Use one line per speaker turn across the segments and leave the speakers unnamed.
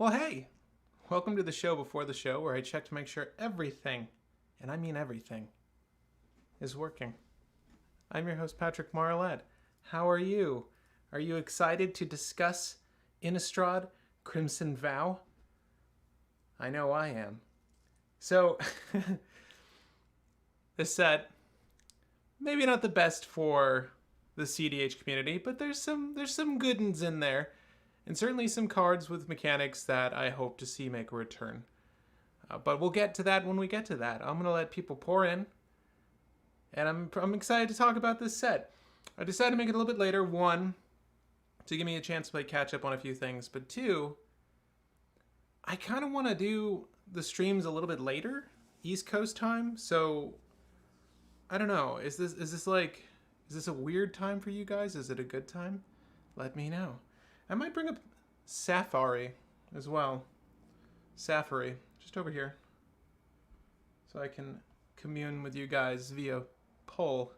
Well, hey, welcome to the show before the show where I check to make sure everything, and I mean everything, is working. I'm your host, Patrick Marlette. How are you? Are you excited to discuss Innistrad Crimson Vow? I know I am. So, this set, maybe not the best for the cEDH community, but there's some good ones in there. And certainly some cards with mechanics that I hope to see make a return. But we'll get to that when we get to that. I'm going to let people pour in. And I'm excited to talk about this set. I decided to make it a little bit later. One, to give me a chance to play catch up on a few things. But two, I kind of want to do the streams a little bit later, East Coast time. So, I don't know. Is this a weird time for you guys? Is it a good time? Let me know. I might bring up Safari as well. Safari, just over here. So I can commune with you guys via poll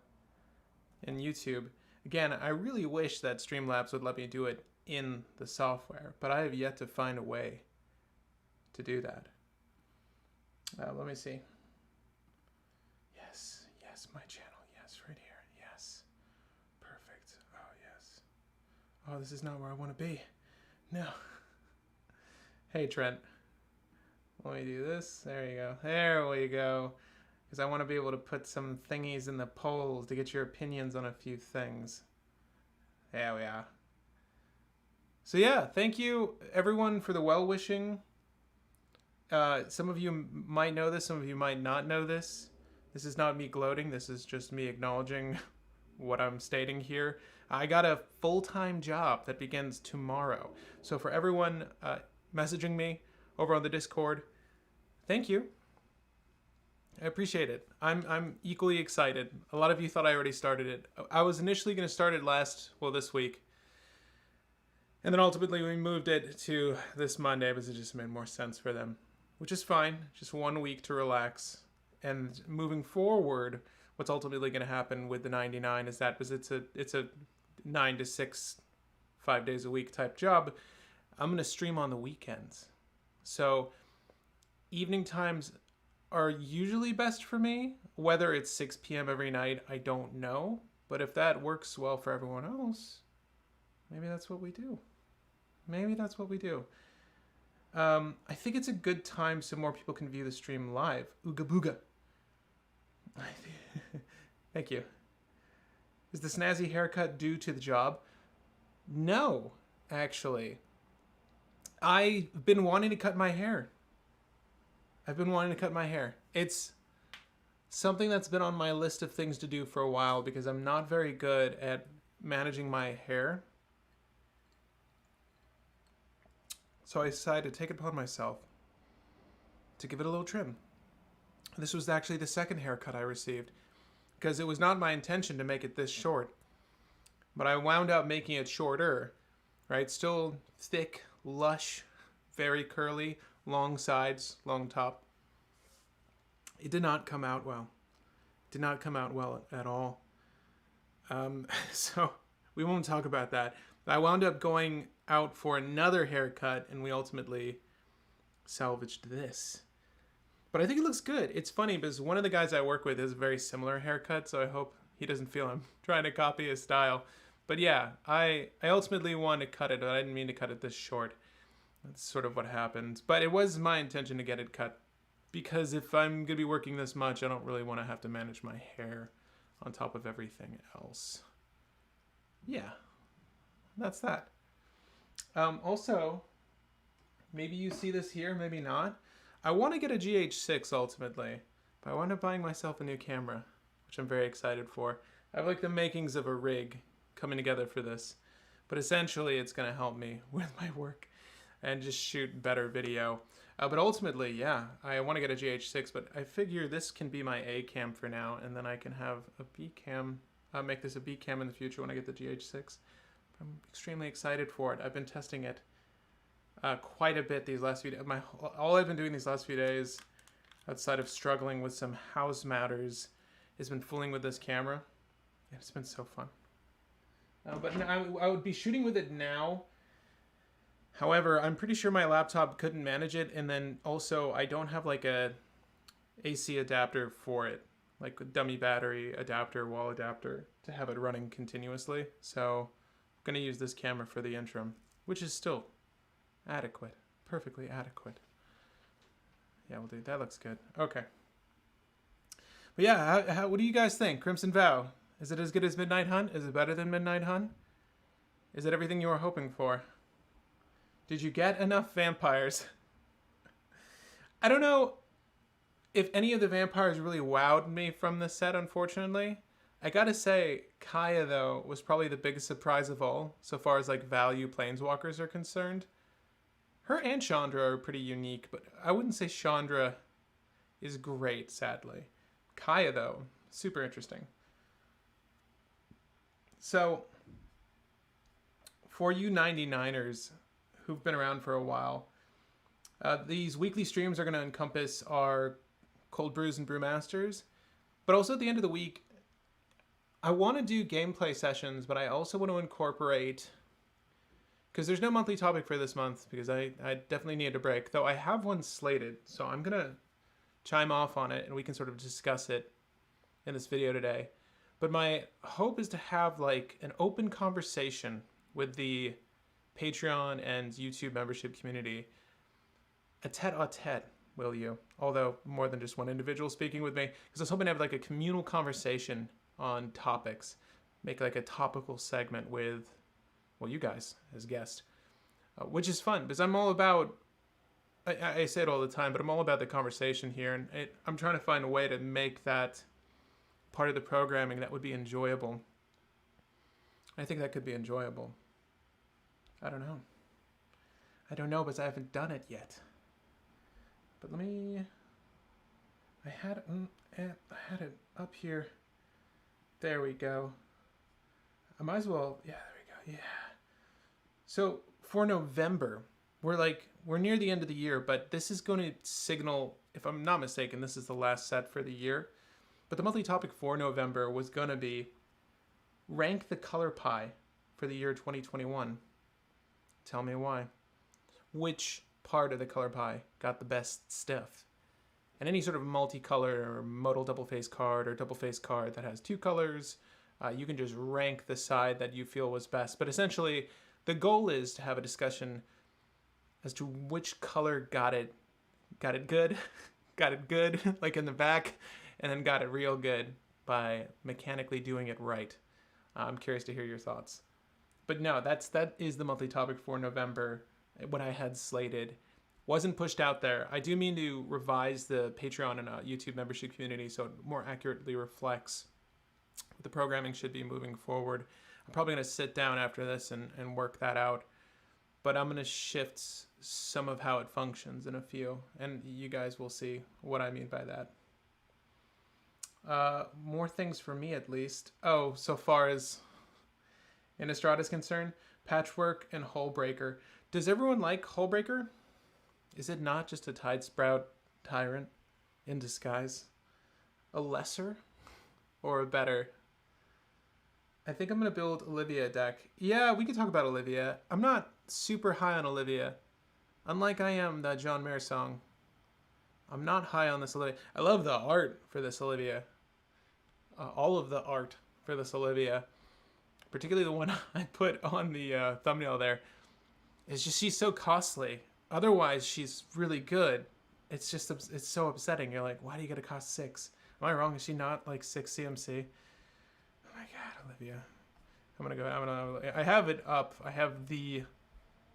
in YouTube. Again, I really wish that Streamlabs would let me do it in the software, but I have yet to find a way to do that. Let me see. Yes, my channel. Yes, right here. Yes. Perfect. Oh, yes. Oh, this is not where I want to be. No. Hey, Trent. Let me do this. There you go. There we go. Because I want to be able to put some thingies in the polls to get your opinions on a few things. There we are. So yeah, thank you everyone for the well-wishing. Some of you might know this, some of you might not know this. This is not me gloating, this is just me acknowledging what I'm stating here. I got a full-time job that begins tomorrow. So for everyone messaging me over on the Discord, thank you. I appreciate it. I'm equally excited. A lot of you thought I already started it. I was initially going to start it this week. And then ultimately we moved it to this Monday because it just made more sense for them. Which is fine. Just 1 week to relax. And moving forward, what's ultimately going to happen with the 99 is that because it's a 9 to 6, 5 days a week type job, I'm going to stream on the weekends. So evening times are usually best for me. Whether it's 6 p.m. every night, I don't know. But if that works well for everyone else, maybe that's what we do. Maybe that's what we do. I think it's a good time so more people can view the stream live. Ooga booga. Thank you. Is the snazzy haircut due to the job? No, actually. I've been wanting to cut my hair. It's something that's been on my list of things to do for a while because I'm not very good at managing my hair. So I decided to take it upon myself to give it a little trim. This was actually the second haircut I received because it was not my intention to make it this short, but I wound up making it shorter, right? Still thick, lush, very curly, long sides, long top. It did not come out well. Did not come out well at all. So we won't talk about that. I wound up going out for another haircut and we ultimately salvaged this. But I think it looks good. It's funny because one of the guys I work with has a very similar haircut, so I hope he doesn't feel I'm trying to copy his style. But yeah, I ultimately wanted to cut it, but I didn't mean to cut it this short. That's sort of what happened. But it was my intention to get it cut because if I'm going to be working this much, I don't really want to have to manage my hair on top of everything else. Yeah, that's that. Also, maybe you see this here, maybe not. I want to get a GH6 ultimately, but I wound up buying myself a new camera, which I'm very excited for. I have like the makings of a rig coming together for this, but essentially it's going to help me with my work and just shoot better video. But ultimately, yeah, I want to get a GH6, but I figure this can be my A cam for now, and then I can have a B cam, make this a B cam in the future when I get the GH6. I'm extremely excited for it. I've been testing it quite a bit these last few days. All I've been doing these last few days, outside of struggling with some house matters, has been fooling with this camera. It's been so fun. But I would be shooting with it now. However, I'm pretty sure my laptop couldn't manage it, and then also I don't have like a AC adapter for it, like a dummy battery adapter, wall adapter, to have it running continuously. So I'm going to use this camera for the interim, which is still adequate, perfectly adequate. Yeah, we'll do that. Looks good. Okay. But yeah, what do you guys think? Crimson Vow, is it as good as Midnight Hunt? Is it better than Midnight Hunt? Is it everything you were hoping for? Did you get enough vampires? I don't know if any of the vampires really wowed me from this set, unfortunately. I gotta say, Kaya, though, was probably the biggest surprise of all, so far as like value planeswalkers are concerned. Her and Chandra are pretty unique, but I wouldn't say Chandra is great, sadly. Kaya, though, super interesting. So, for you 99ers who've been around for a while, these weekly streams are going to encompass our Cold Brews and Brewmasters, but also at the end of the week, I want to do gameplay sessions, but I also want to incorporate, because there's no monthly topic for this month, because I definitely need a break, though I have one slated, so I'm going to chime off on it, and we can sort of discuss it in this video today. But my hope is to have like an open conversation with the Patreon and YouTube membership community, a tete-a-tete, will you? Although more than just one individual speaking with me, because I was hoping to have like a communal conversation on topics, make like a topical segment with, well, you guys as guests, which is fun because I'm all about, I say it all the time, but I'm all about the conversation here, and I'm trying to find a way to make that part of the programming that would be enjoyable. I think that could be enjoyable. I don't know because I haven't done it yet. But let me, I had it up here. There we go. I might as well, yeah, there we go, yeah. So for November, we're near the end of the year, but this is going to signal, if I'm not mistaken, this is the last set for the year. But the monthly topic for November was going to be rank the color pie for the year 2021. Tell me why. Which part of the color pie got the best stuff? And any sort of multicolor or modal double-face card or double-face card that has two colors, you can just rank the side that you feel was best. But essentially, the goal is to have a discussion as to which color got it good, got it good, like in the back, and then got it real good by mechanically doing it right. I'm curious to hear your thoughts. But no, that is the monthly topic for November, what I had slated. Wasn't pushed out there. I do mean to revise the Patreon and YouTube membership community so it more accurately reflects what the programming should be moving forward. I'm probably going to sit down after this and work that out. But I'm going to shift some of how it functions in a few. And you guys will see what I mean by that. More things for me, at least. Oh, so far as Innistrad is concerned, Patchwork and Hullbreaker. Does everyone like Hullbreaker? Is it not just a Tidesprout tyrant in disguise? A lesser or a better? I think I'm going to build Olivia deck. Yeah, we can talk about Olivia. I'm not super high on Olivia. Unlike I am that John Mayer song. I'm not high on this Olivia. I love the art for this Olivia. All of the art for this Olivia. Particularly the one I put on the thumbnail there. It's just, she's so costly. Otherwise, she's really good. It's just, it's so upsetting. You're like, why do you get a cost 6? Am I wrong? Is she not like 6 CMC? Oh my God, Olivia. I have it up. I have the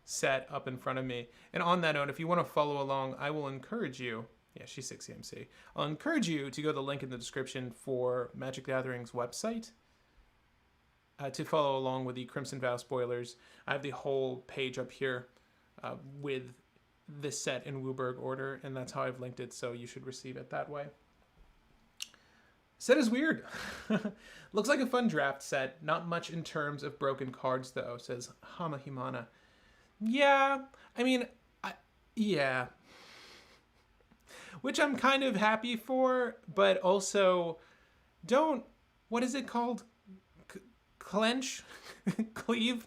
set up in front of me. And on that note, if you want to follow along, I will encourage you. Yeah, she's 6 CMC. I'll encourage you to go to the link in the description for Magic the Gathering's website to follow along with the Crimson Vow spoilers. I have the whole page up here with this set in Wooburg order, and that's how I've linked it, so you should receive it that way. Set is weird. Looks like a fun draft set. Not much in terms of broken cards, though, says Hama Himana. Yeah, I mean, yeah. Which I'm kind of happy for, but also don't, what is it called? Clench? Cleave?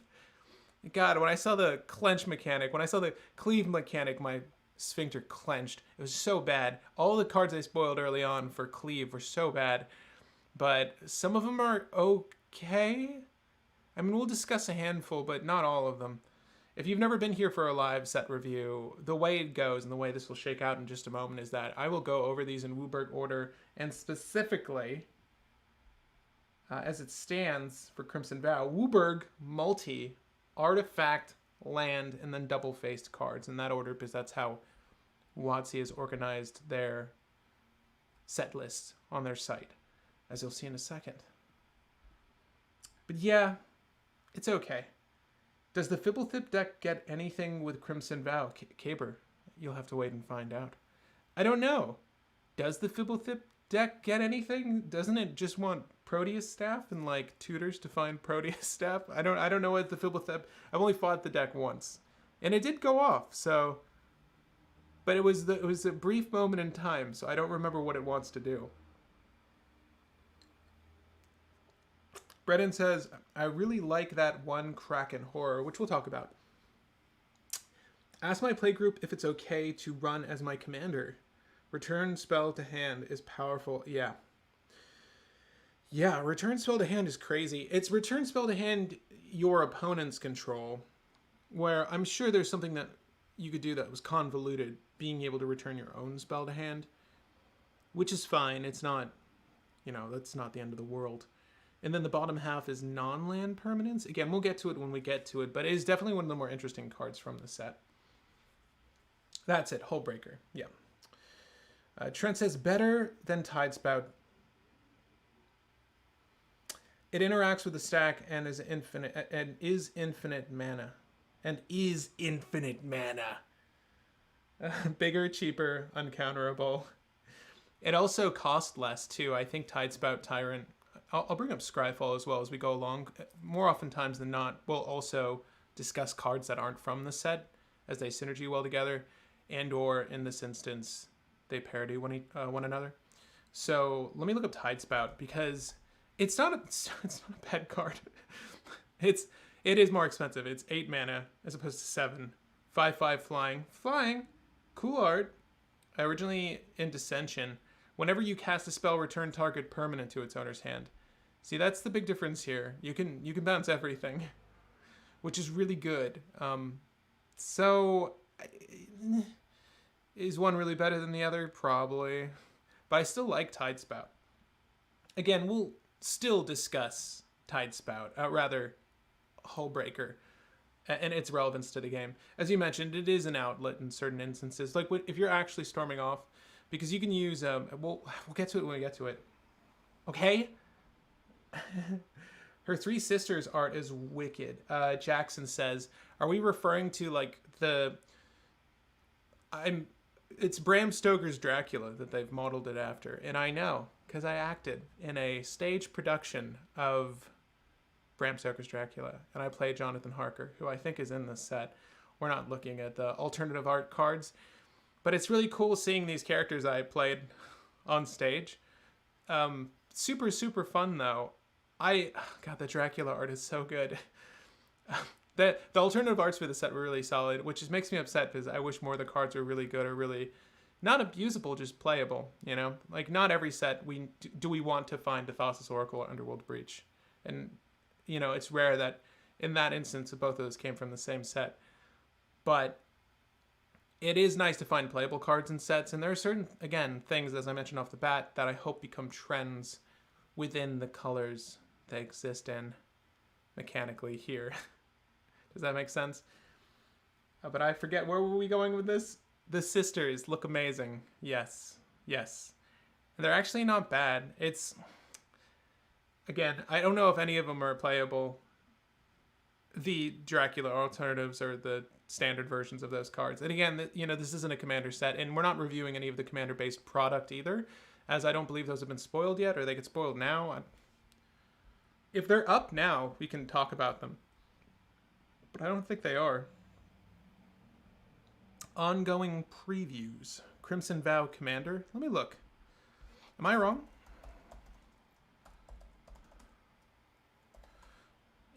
God, when I saw the clench mechanic, when I saw the cleave mechanic, my sphincter clenched. It was so bad. All the cards I spoiled early on for cleave were so bad, but some of them are okay. I mean, we'll discuss a handful, but not all of them. If you've never been here for a live set review, the way it goes and the way this will shake out in just a moment is that I will go over these in WooBurg order, and specifically, as it stands for Crimson Vow, WooBurg multi, artifact, land, and then double-faced cards in that order, because that's how WotC has organized their set lists on their site, as you'll see in a second. But yeah, it's okay. Does the Fibblethip deck get anything with Crimson Vow? Caber, you'll have to wait and find out. I don't know. Does the Fibblethip deck get anything? Doesn't it just want Proteus staff and like tutors to find Proteus staff? I don't know what the Fibblethip. I've only fought the deck once, and it did go off. So, but it was a brief moment in time, so I don't remember what it wants to do. Brennan says, I really like that one Kraken horror, which we'll talk about. Ask my playgroup if it's okay to run as my commander. Return spell to hand is powerful. Yeah. Yeah, return spell to hand is crazy. It's return spell to hand your opponent's control, where I'm sure there's something that you could do that was convoluted, being able to return your own spell to hand, which is fine. It's not, that's not the end of the world. And then the bottom half is non-land permanents. Again, we'll get to it when we get to it, but it is definitely one of the more interesting cards from the set. That's it, Hullbreaker. Yeah. Trent says, better than Tidespout. It interacts with the stack and is infinite mana. Bigger, cheaper, uncounterable. It also costs less, too. I think Tidespout Tyrant... I'll bring up Scryfall as well as we go along. More oftentimes than not, we'll also discuss cards that aren't from the set as they synergy well together, and or in this instance, they parody one another. So let me look up Tidespout, because it's not a bad card. It is more expensive. It's 8 mana as opposed to 7. 5/5 flying. Flying, cool art. Originally in Dissension, whenever you cast a spell, return target permanent to its owner's hand. See, that's the big difference here. You can bounce everything, which is really good. So, is one really better than the other? Probably. But I still like Tidespout. Again, we'll still discuss Tidespout, rather Hullbreaker, and its relevance to the game. As you mentioned, it is an outlet in certain instances. Like if you're actually storming off, because you can use, we'll get to it when we get to it. Okay? Her Three Sisters art is wicked. Jackson says, are we referring to like it's Bram Stoker's Dracula that they've modeled it after. And I know, because I acted in a stage production of Bram Stoker's Dracula. And I play Jonathan Harker, who I think is in this set. We're not looking at the alternative art cards. But it's really cool seeing these characters I played on stage. Super, super fun, though. God, the Dracula art is so good. The alternative arts for the set were really solid, which just makes me upset because I wish more of the cards were really good or really not abusable, just playable, Like, not every set do we want to find Thassa's Oracle or Underworld Breach. And, it's rare that in that instance, both of those came from the same set. But it is nice to find playable cards in sets, and there are certain, again, things, as I mentioned off the bat, that I hope become trends within the colors they exist in mechanically here. Does that make sense? But I forget, where were we going with this? The sisters look amazing. Yes. And they're actually not bad. It's, again, I don't know if any of them are playable. The Dracula alternatives are the standard versions of those cards. And again, this isn't a Commander set, and we're not reviewing any of the Commander-based product either, as I don't believe those have been spoiled yet, or they get spoiled now. If they're up now, we can talk about them. But I don't think they are. Ongoing previews. Crimson Vow Commander. Let me look. Am I wrong?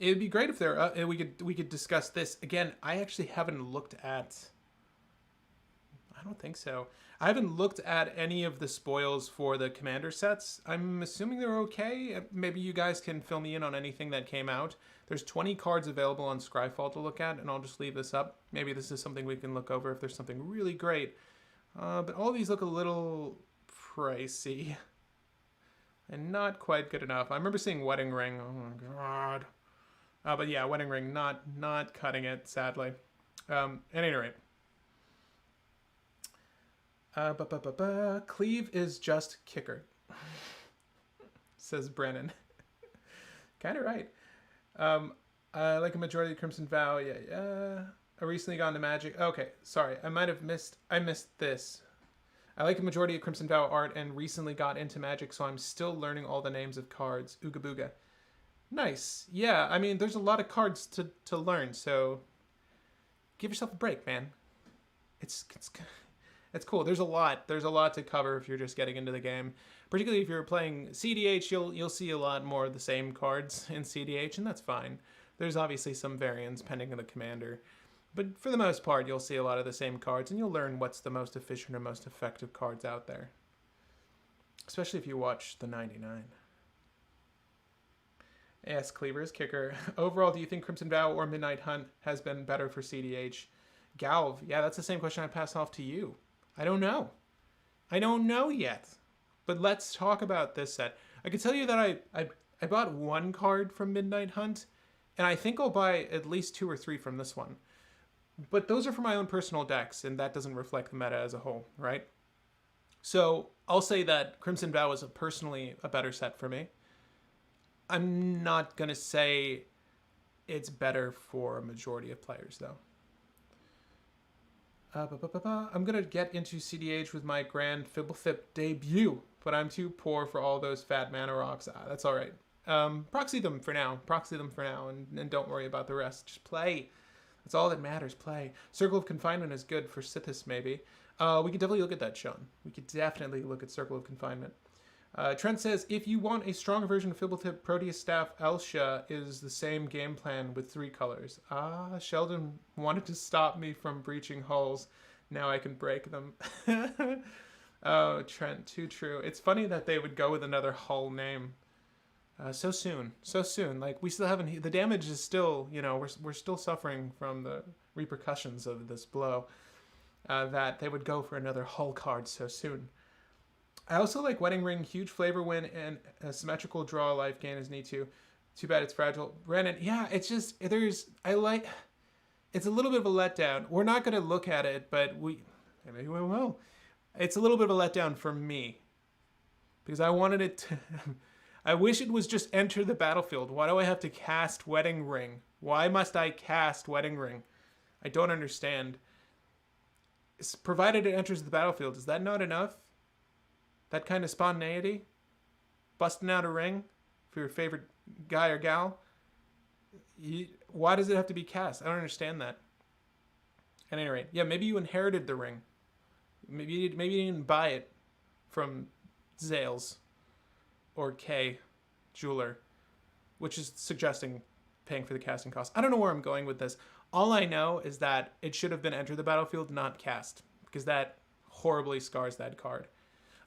It would be great if there we could discuss this again. I actually haven't looked at. I don't think so. I haven't looked at any of the spoils for the commander sets. I'm assuming they're okay. Maybe you guys can fill me in on anything that came out. There's 20 cards available on Scryfall to look at, and I'll just leave this up. Maybe this is something we can look over if there's something really great. But all these look a little pricey and not quite good enough. I remember seeing Wedding Ring. Oh my god. But yeah, Wedding Ring, not cutting it, sadly. At any rate. Cleave is just kicker, says Brennan. Kind of right. I like a majority of Crimson Vow. Yeah. I recently got into Magic. Okay, sorry. I missed this. I like a majority of Crimson Vow art and recently got into Magic, so I'm still learning all the names of cards. Ooga booga. Nice. Yeah, I mean, there's a lot of cards to learn, so give yourself a break, man. It's cool. There's a lot to cover if you're just getting into the game. Particularly if you're playing cEDH, you'll see a lot more of the same cards in cEDH, and that's fine. There's obviously some variants pending on the commander. But for the most part, you'll see a lot of the same cards, and you'll learn what's the most efficient or most effective cards out there. Especially if you watch the 99. Yes, Cleaver is kicker. Overall, do you think Crimson Vow or Midnight Hunt has been better for cEDH? Galv, yeah, that's the same question I pass off to you. I don't know. I don't know yet. But let's talk about this set. I can tell you that I bought one card from Midnight Hunt, and I think I'll buy at least 2 or 3 from this one. But those are for my own personal decks, and that doesn't reflect the meta as a whole, right? So I'll say that Crimson Vow is personally a better set for me. I'm not going to say it's better for a majority of players, though. I'm going to get into cEDH with my Grand Fibblethip debut, but I'm too poor for all those fat mana rocks. That's all right. Proxy them for now. And don't worry about the rest. Just play. That's all that matters. Play. Circle of Confinement is good for Sithis, maybe. We could definitely look at that, Sean. We could definitely look at Circle of Confinement. Trent says, if you want a stronger version of Fibblethip, Proteus Staff Elsha is the same game plan with 3 colors. Sheldon wanted to stop me from breaching hulls. Now I can break them. Oh, Trent, too true. It's funny that they would go with another hull name. So soon. Like, we still haven't... The damage is still, we're still suffering from the repercussions of this blow. That they would go for another hull card so soon. I also like Wedding Ring, huge flavor win, and a symmetrical draw life gain is neat too. Too bad it's fragile. Brandon, yeah, it's just, it's a little bit of a letdown. We're not going to look at it, but maybe we will. It's a little bit of a letdown for me. Because I wanted it to, I wish it was just enter the battlefield. Why do I have to cast Wedding Ring? Why must I cast Wedding Ring? I don't understand. Provided it enters the battlefield, is that not enough? That kind of spontaneity? Busting out a ring for your favorite guy or gal? Why does it have to be cast? I don't understand that. At any rate, yeah, maybe you inherited the ring. Maybe you didn't buy it from Zales or K Jeweler, which is suggesting paying for the casting cost. I don't know where I'm going with this. All I know is that it should have been enter the battlefield, not cast, because that horribly scars that card.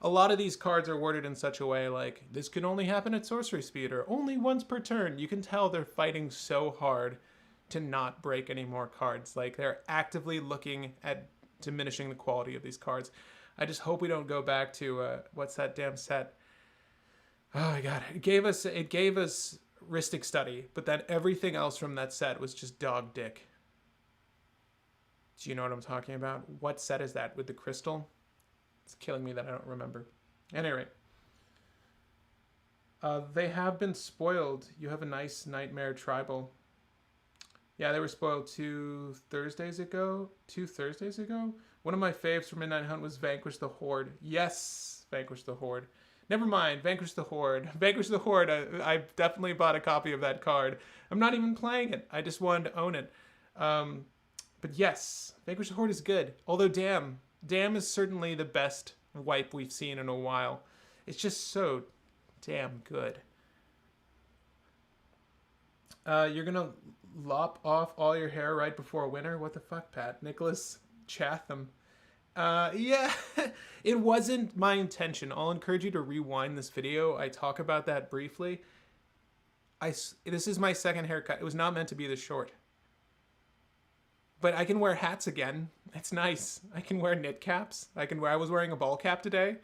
A lot of these cards are worded in such a way like, this can only happen at sorcery speed, or only once per turn. You can tell they're fighting so hard to not break any more cards. Like, they're actively looking at diminishing the quality of these cards. I just hope we don't go back to, what's that damn set? Oh my god. It gave us Rhystic Study, but then everything else from that set was just dog dick. Do you know what I'm talking about? What set is that with the crystal? It's killing me that I don't remember. At any rate. They have been spoiled. You have a nice Nightmare Tribal. Yeah, they were spoiled 2 Thursdays ago. One of my faves from Midnight Hunt was Vanquish the Horde. Yes, Vanquish the Horde. Never mind, Vanquish the Horde. Vanquish the Horde, I definitely bought a copy of that card. I'm not even playing it. I just wanted to own it. But yes, Vanquish the Horde is good. Although, damn is certainly the best wipe we've seen in a while. It's just so damn good. You're gonna lop off all your hair right before winter? What the fuck, Pat? Nicholas Chatham. Yeah, it wasn't my intention. I'll encourage you to rewind this video. I talk about that briefly. This is my second haircut. It was not meant to be this short. But I can wear hats again. It's nice. I can wear knit caps. I was wearing a ball cap today.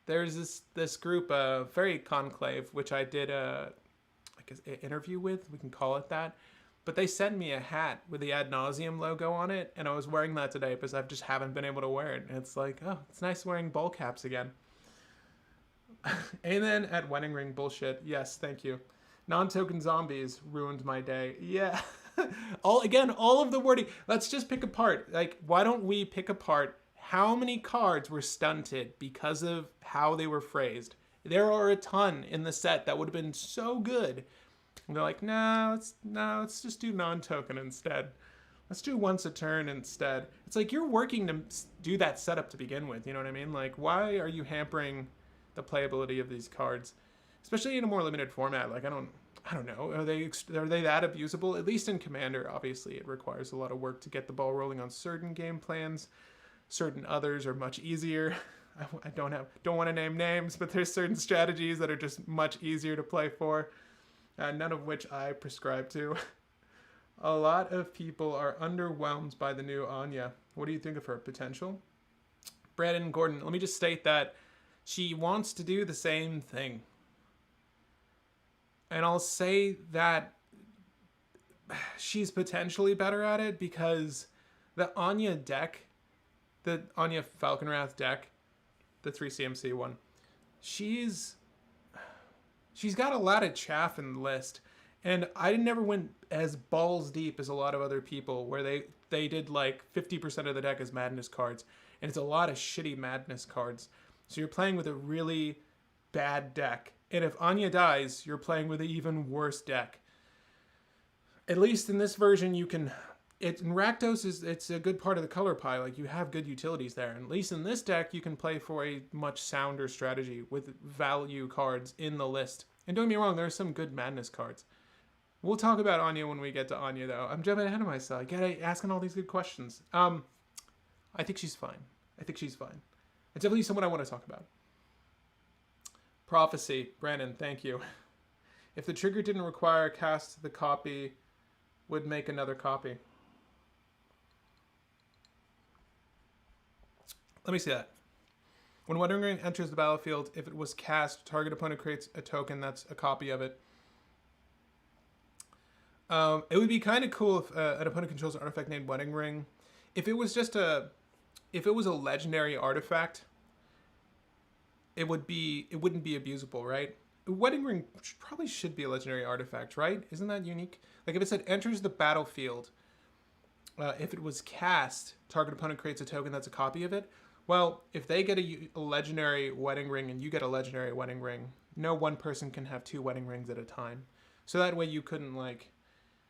There's this group, very conclave, which I did like an interview with. We can call it that. But they sent me a hat with the Ad Nauseam logo on it, and I was wearing that today because I just haven't been able to wear it. And it's like, oh, it's nice wearing ball caps again. And then at wedding ring bullshit. Yes, thank you. Non-token zombies ruined my day. Yeah. all of the wording. Let's just pick apart. Like, why don't we pick apart how many cards were stunted because of how they were phrased? There are a ton in the set that would have been so good. And they're like, no, let's just do non-token instead. Let's do once a turn instead. It's like you're working to do that setup to begin with. You know what I mean? Like, why are you hampering the playability of these cards, especially in a more limited format? Like, I don't know. Are they that abusable? At least in Commander, obviously, it requires a lot of work to get the ball rolling on certain game plans. Certain others are much easier. I don't want to name names, but there's certain strategies that are just much easier to play for. None of which I prescribe to. A lot of people are underwhelmed by the new Anya. What do you think of her potential? Brandon Gordon, let me just state that she wants to do the same thing. And I'll say that she's potentially better at it because the Anya deck, the Anya Falconwrath deck, the 3CMC one, she's got a lot of chaff in the list. And I never went as balls deep as a lot of other people where they did like 50% of the deck as madness cards. And it's a lot of shitty madness cards. So you're playing with a really bad deck. And if Anya dies, you're playing with an even worse deck. At least in this version, you can... in Rakdos, it's a good part of the color pie. Like, you have good utilities there. And at least in this deck, you can play for a much sounder strategy with value cards in the list. And don't get me wrong, there are some good madness cards. We'll talk about Anya when we get to Anya, though. I'm jumping ahead of myself. I get asking all these good questions. I think she's fine. It's definitely someone I want to talk about. Prophecy. Brandon, thank you. If the trigger didn't require cast the copy, would make another copy. Let me see that. When Wedding Ring enters the battlefield, if it was cast, target opponent creates a token that's a copy of it. It would be kind of cool if an opponent controls an artifact named Wedding Ring. If it was a legendary artifact, it wouldn't be abusable, right? Wedding Ring probably should be a legendary artifact, right? Isn't that unique? Like if it said enters the battlefield, if it was cast, target opponent creates a token that's a copy of it. Well, if they get a legendary Wedding Ring and you get a legendary Wedding Ring, no one person can have two Wedding Rings at a time. So that way you couldn't like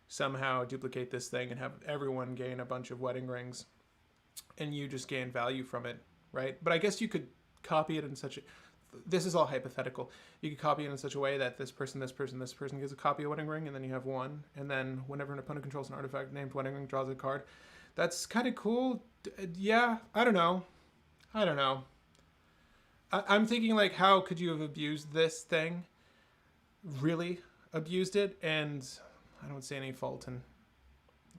somehow duplicate this thing and have everyone gain a bunch of Wedding Rings and you just gain value from it, right? But I guess you could copy it in such a... This is all hypothetical. You could copy it in such a way that this person gets a copy of Wedding Ring, and then you have one. And then whenever an opponent controls an artifact named Wedding Ring, draws a card. That's kind of cool. Yeah, I don't know. I'm thinking, like, how could you have abused this thing? Really abused it? And I don't see any fault in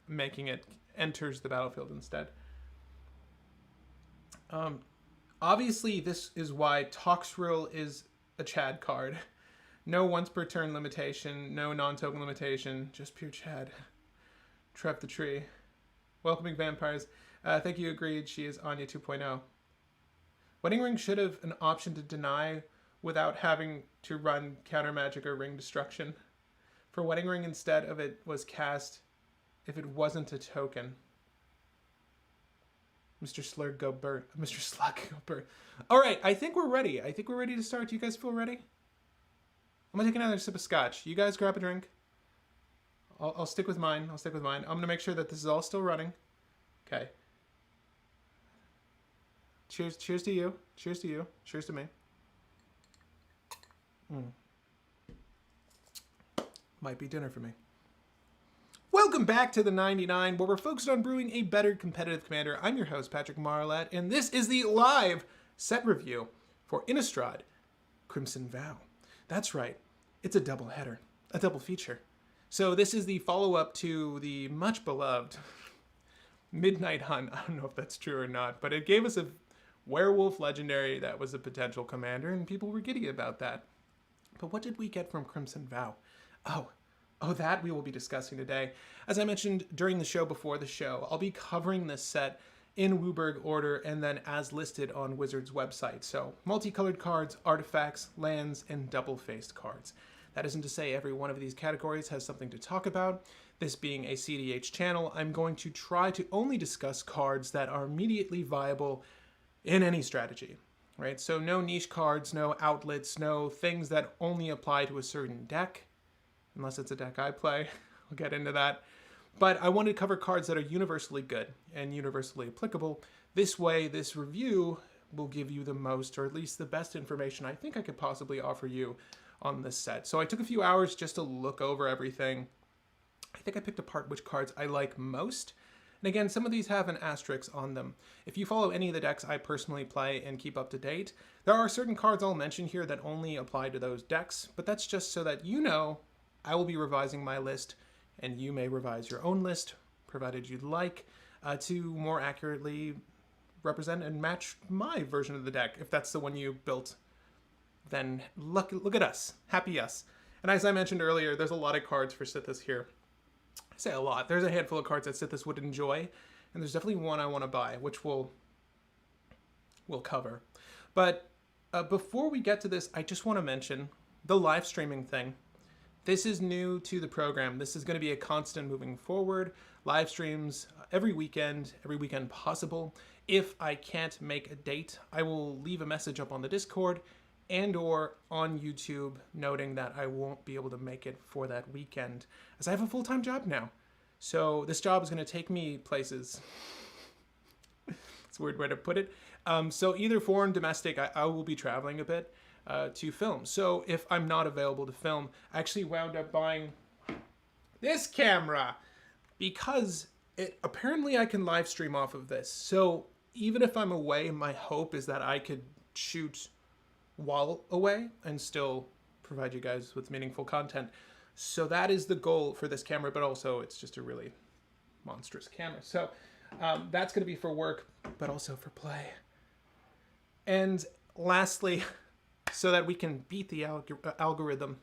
making it enters the battlefield instead. Obviously, this is why Toxrill is a Chad card. No once per turn limitation, no non-token limitation, just pure Chad. Trap the tree. Welcoming vampires. Thank you, agreed. She is Anya 2.0. Wedding Ring should have an option to deny without having to run counter magic or ring destruction. For Wedding Ring, instead of it was cast if it wasn't a token. Mr. Slug go Bert. Mr. Slug go Bert. All right, I think we're ready. I think we're ready to start. Do you guys feel ready? I'm gonna take another sip of scotch. You guys grab a drink. I'll stick with mine. I'm gonna make sure that this is all still running. Okay. Cheers. Cheers to you. Cheers to you. Cheers to me. Might be dinner for me. Welcome back to the 99, where we're focused on brewing a better competitive commander. I'm your host, Patrick Marlett, and this is the live set review for Innistrad Crimson Vow. That's right, it's a double header, a double feature. So this is the follow-up to the much beloved Midnight Hunt. I don't know if that's true or not, but it gave us a werewolf legendary that was a potential commander, and people were giddy about that. But what did we get from Crimson Vow? Oh, that we will be discussing today. As I mentioned during the show before the show, I'll be covering this set in Wooburg order and then as listed on Wizards' website. So multicolored cards, artifacts, lands, and double-faced cards. That isn't to say every one of these categories has something to talk about. This being a cEDH channel, I'm going to try to only discuss cards that are immediately viable in any strategy, right? So no niche cards, no outlets, no things that only apply to a certain deck. Unless it's a deck I play, I'll get into that. But I wanted to cover cards that are universally good and universally applicable. This way, this review will give you the most, or at least the best information I think I could possibly offer you on this set. So I took a few hours just to look over everything. I think I picked apart which cards I like most. And again, some of these have an asterisk on them. If you follow any of the decks I personally play and keep up to date, there are certain cards I'll mention here that only apply to those decks, but that's just so that you know I will be revising my list, and you may revise your own list, provided you'd like, to more accurately represent and match my version of the deck. If that's the one you built, then look at us. Happy us. And as I mentioned earlier, there's a lot of cards for Sithis here. I say a lot. There's a handful of cards that Sithis would enjoy, and there's definitely one I want to buy, which we'll cover. But before we get to this, I just want to mention the live streaming thing. This is new to the program. This is going to be a constant moving forward. Live streams every weekend possible. If I can't make a date, I will leave a message up on the Discord and or on YouTube noting that I won't be able to make it for that weekend, as I have a full-time job now. So this job is going to take me places. It's a weird way to put it. So either foreign, domestic, I will be traveling a bit to film. So if I'm not available to film, I actually wound up buying this camera because apparently I can live stream off of this. So even if I'm away, my hope is that I could shoot while away and still provide you guys with meaningful content. So that is the goal for this camera, but also it's just a really monstrous camera. So that's going to be for work, but also for play. And lastly, so that we can beat the algorithm,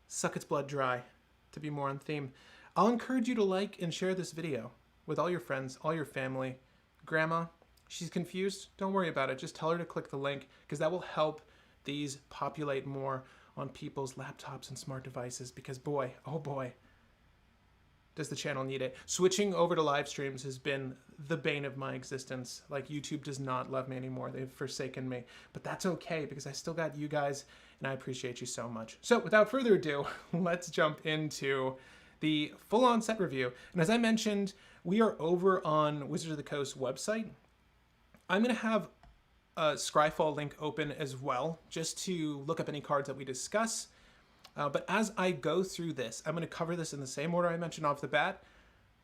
suck its blood dry, to be more on theme, I'll encourage you to like and share this video with all your friends, all your family. Grandma, she's confused, don't worry about it. Just tell her to click the link, because that will help these populate more on people's laptops and smart devices, because boy, oh boy, does the channel need it. Switching over to live streams has been the bane of my existence. Like, YouTube does not love me anymore. They've forsaken me. But that's okay, because I still got you guys, and I appreciate you so much. So without further ado, let's jump into the full-on set review. And as I mentioned, we are over on Wizards of the Coast website. I'm going to have a Scryfall link open as well, just to look up any cards that we discuss. But as I go through this, I'm going to cover this in the same order I mentioned off the bat,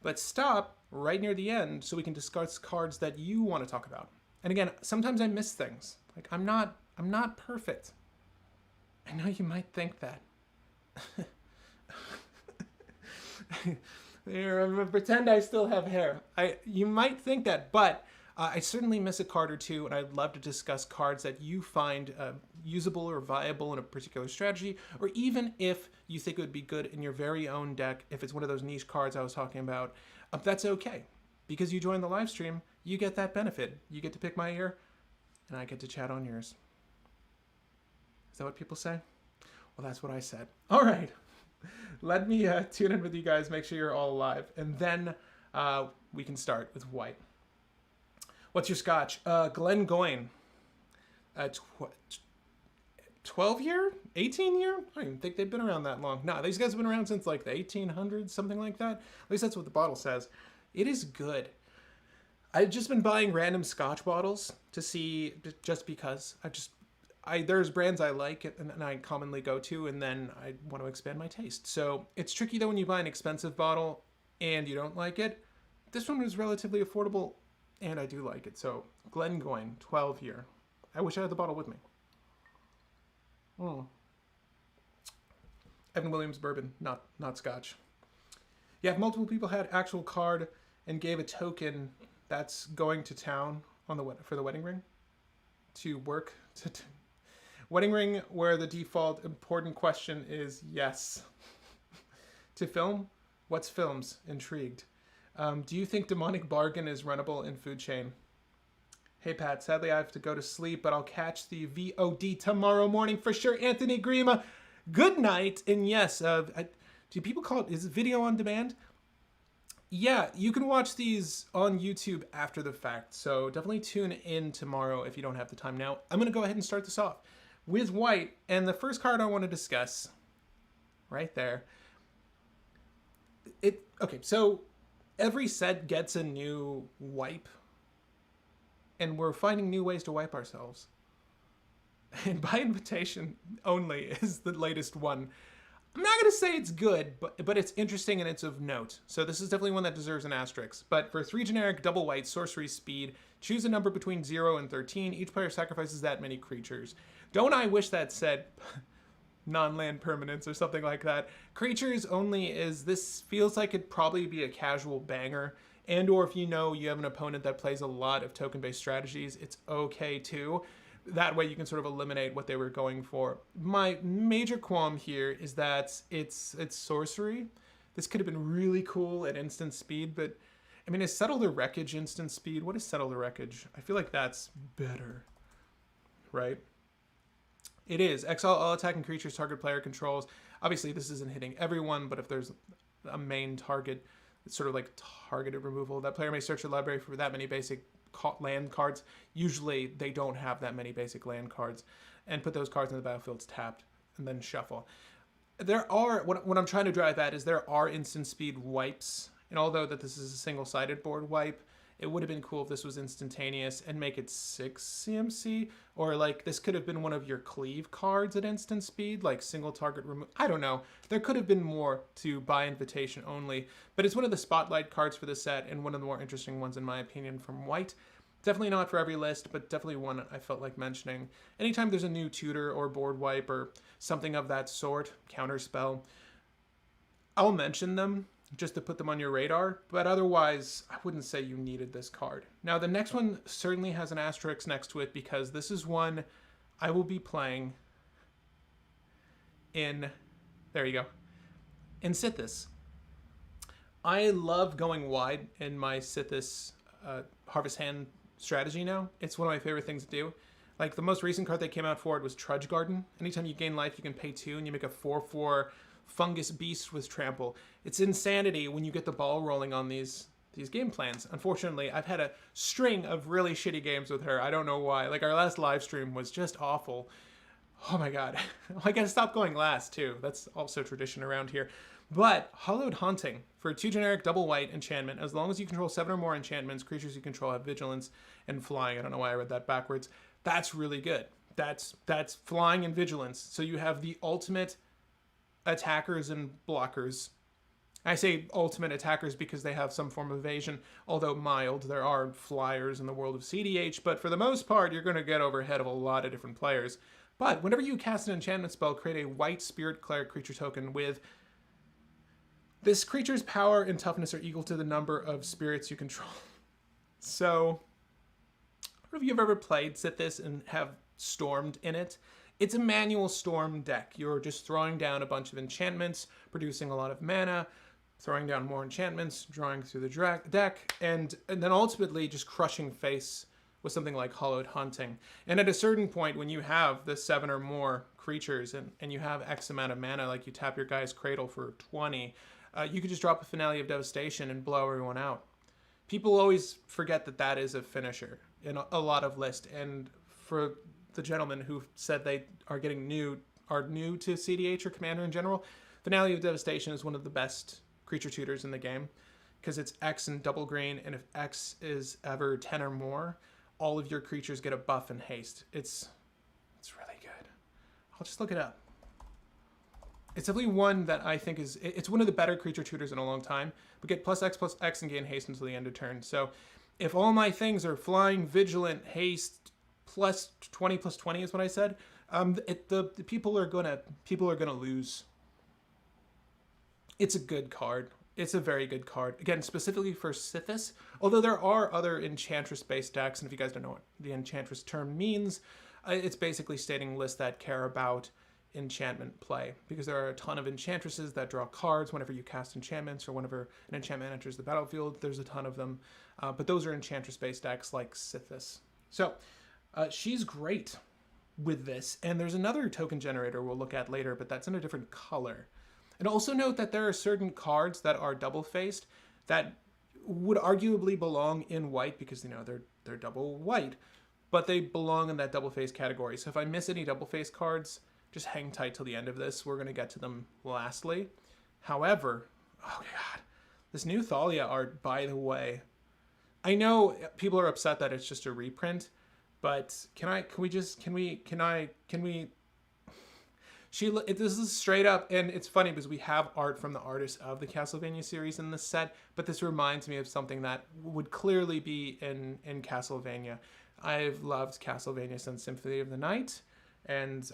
but stop right near the end so we can discuss cards that you want to talk about. And again, sometimes I miss things. Like, I'm not perfect. I know you might think that. There, I'm gonna pretend I still have hair. You might think that, but I certainly miss a card or two, and I'd love to discuss cards that you find usable or viable in a particular strategy, or even if you think it would be good in your very own deck, if it's one of those niche cards I was talking about, that's okay. Because you join the live stream, you get that benefit. You get to pick my ear, and I get to chat on yours. Is that what people say? Well, that's what I said. all right, let me tune in with you guys, make sure you're all alive, and then we can start with white. What's your scotch? Glen Goyne. 12 year? 18 year? I don't even think they've been around that long. No, these guys have been around since like the 1800s, something like that. At least that's what the bottle says. It is good. I've just been buying random scotch bottles to see, just because. there's brands I like and I commonly go to, and then I want to expand my taste. So it's tricky though when you buy an expensive bottle and you don't like it. This one was relatively affordable, and I do like it. So Glengoyne 12 here. I wish I had the bottle with me. Evan Williams bourbon, not Scotch. Yeah, if multiple people had actual card and gave a token that's going to town on for the wedding ring to work wedding ring where the default important question is yes. To film? What's films? Intrigued. Do you think demonic bargain is runnable in food chain? Hey Pat, sadly I have to go to sleep, but I'll catch the VOD tomorrow morning for sure. Anthony Grima, good night. And yes, do people call it, is it video on demand? Yeah, you can watch these on YouTube after the fact, so definitely tune in tomorrow if you don't have the time now. I'm going to go ahead and start this off with white, and the first card I want to discuss, right there. Okay, so every set gets a new wipe, and we're finding new ways to wipe ourselves. And by invitation only is the latest one. I'm not going to say it's good, but it's interesting and it's of note. So this is definitely one that deserves an asterisk. But for 3 generic double white sorcery speed, choose a number between 0 and 13. Each player sacrifices that many creatures. Don't I wish that said non-land permanents or something like that. Creatures only this feels like it'd probably be a casual banger. And or if you know you have an opponent that plays a lot of token-based strategies, it's okay too. That way you can sort of eliminate what they were going for. My major qualm here is that it's sorcery. This could have been really cool at instant speed, but I mean, is Settle the Wreckage instant speed? What is Settle the Wreckage? I feel like that's better, right? It is. Exile all attacking creatures target player controls. Obviously, this isn't hitting everyone, but if there's a main target, it's sort of like targeted removal. That player may search your library for that many basic land cards. Usually they don't have that many basic land cards, and put those cards in the battlefields tapped and then shuffle. There are, what I'm trying to drive at is there are instant speed wipes, and although that this is a single-sided board wipe, it would have been cool if this was instantaneous and make it 6 CMC, or like this could have been one of your cleave cards at instant speed, like single target remove. I don't know. There could have been more to by invitation only, but it's one of the spotlight cards for the set and one of the more interesting ones in my opinion from white. Definitely not for every list, but definitely one I felt like mentioning. Anytime there's a new tutor or board wipe or something of that sort, counterspell, I'll mention them just to put them on your radar, but otherwise, I wouldn't say you needed this card. Now, the next one certainly has an asterisk next to it because this is one I will be playing in, there you go, in Sithis. I love going wide in my Sithis Harvest Hand strategy now. It's one of my favorite things to do. Like, the most recent card that came out for it was Trudge Garden. Anytime you gain life, you can pay 2 and you make a 4/4 fungus beast with trample. It's insanity when you get the ball rolling on these game plans. Unfortunately, I've had a string of really shitty games with her. I don't know why. Like, our last live stream was just awful. Oh my god. I gotta stop going last too. That's also tradition around here. But Hallowed Haunting for 2 generic double white enchantment. As long as you control 7 or more enchantments, creatures you control have vigilance and flying. I don't know why I read that backwards. That's really good. That's flying and vigilance. So you have the ultimate attackers and blockers. I say ultimate attackers because they have some form of evasion, although mild. There are flyers in the world of cEDH, but for the most part, you're going to get overhead of a lot of different players. But whenever you cast an enchantment spell, create a white Spirit Cleric creature token with this creature's power and toughness are equal to the number of spirits you control. So, I don't know if you've ever played Sithis and have stormed in it. It's a manual storm deck. You're just throwing down a bunch of enchantments, producing a lot of mana, throwing down more enchantments, drawing through the deck, and then ultimately just crushing face with something like Hallowed Haunting. And at a certain point, when you have the 7 or more creatures and you have X amount of mana, like you tap your guy's Cradle for 20, you could just drop a Finale of Devastation and blow everyone out. People always forget that that is a finisher in a lot of lists, and for the gentlemen who said they are new to cEDH or Commander in general, Finale of Devastation is one of the best creature tutors in the game because it's X and double green, and if X is ever 10 or more, all of your creatures get a buff and haste. It's really I'll just look it up. It's definitely one that I think is, it's one of the better creature tutors in a long time. We get +X and gain haste until the end of turn. So if all my things are flying, vigilant, haste, +20 is what I said, the people are gonna lose. It's a good card. It's a very good card. Again, specifically for cEDH, although there are other Enchantress-based decks, and if you guys don't know what the Enchantress term means, it's basically stating lists that care about enchantment play, because there are a ton of enchantresses that draw cards whenever you cast enchantments or whenever an enchantment enters the battlefield. There's a ton of them, but those are enchantress-based decks like cEDH. So she's great with this, and there's another token generator we'll look at later, but that's in a different color. And also note that there are certain cards that are double-faced that would arguably belong in white because, you know, they're double white, but they belong in that double-faced category. So if I miss any double-faced cards, just hang tight till the end of this. We're going to get to them lastly. However, oh god, this new Thalia art, by the way, I know people are upset that it's just a reprint, but this is straight up, and it's funny because we have art from the artist of the Castlevania series in this set, but this reminds me of something that would clearly be in Castlevania. I've loved Castlevania since Symphony of the Night, and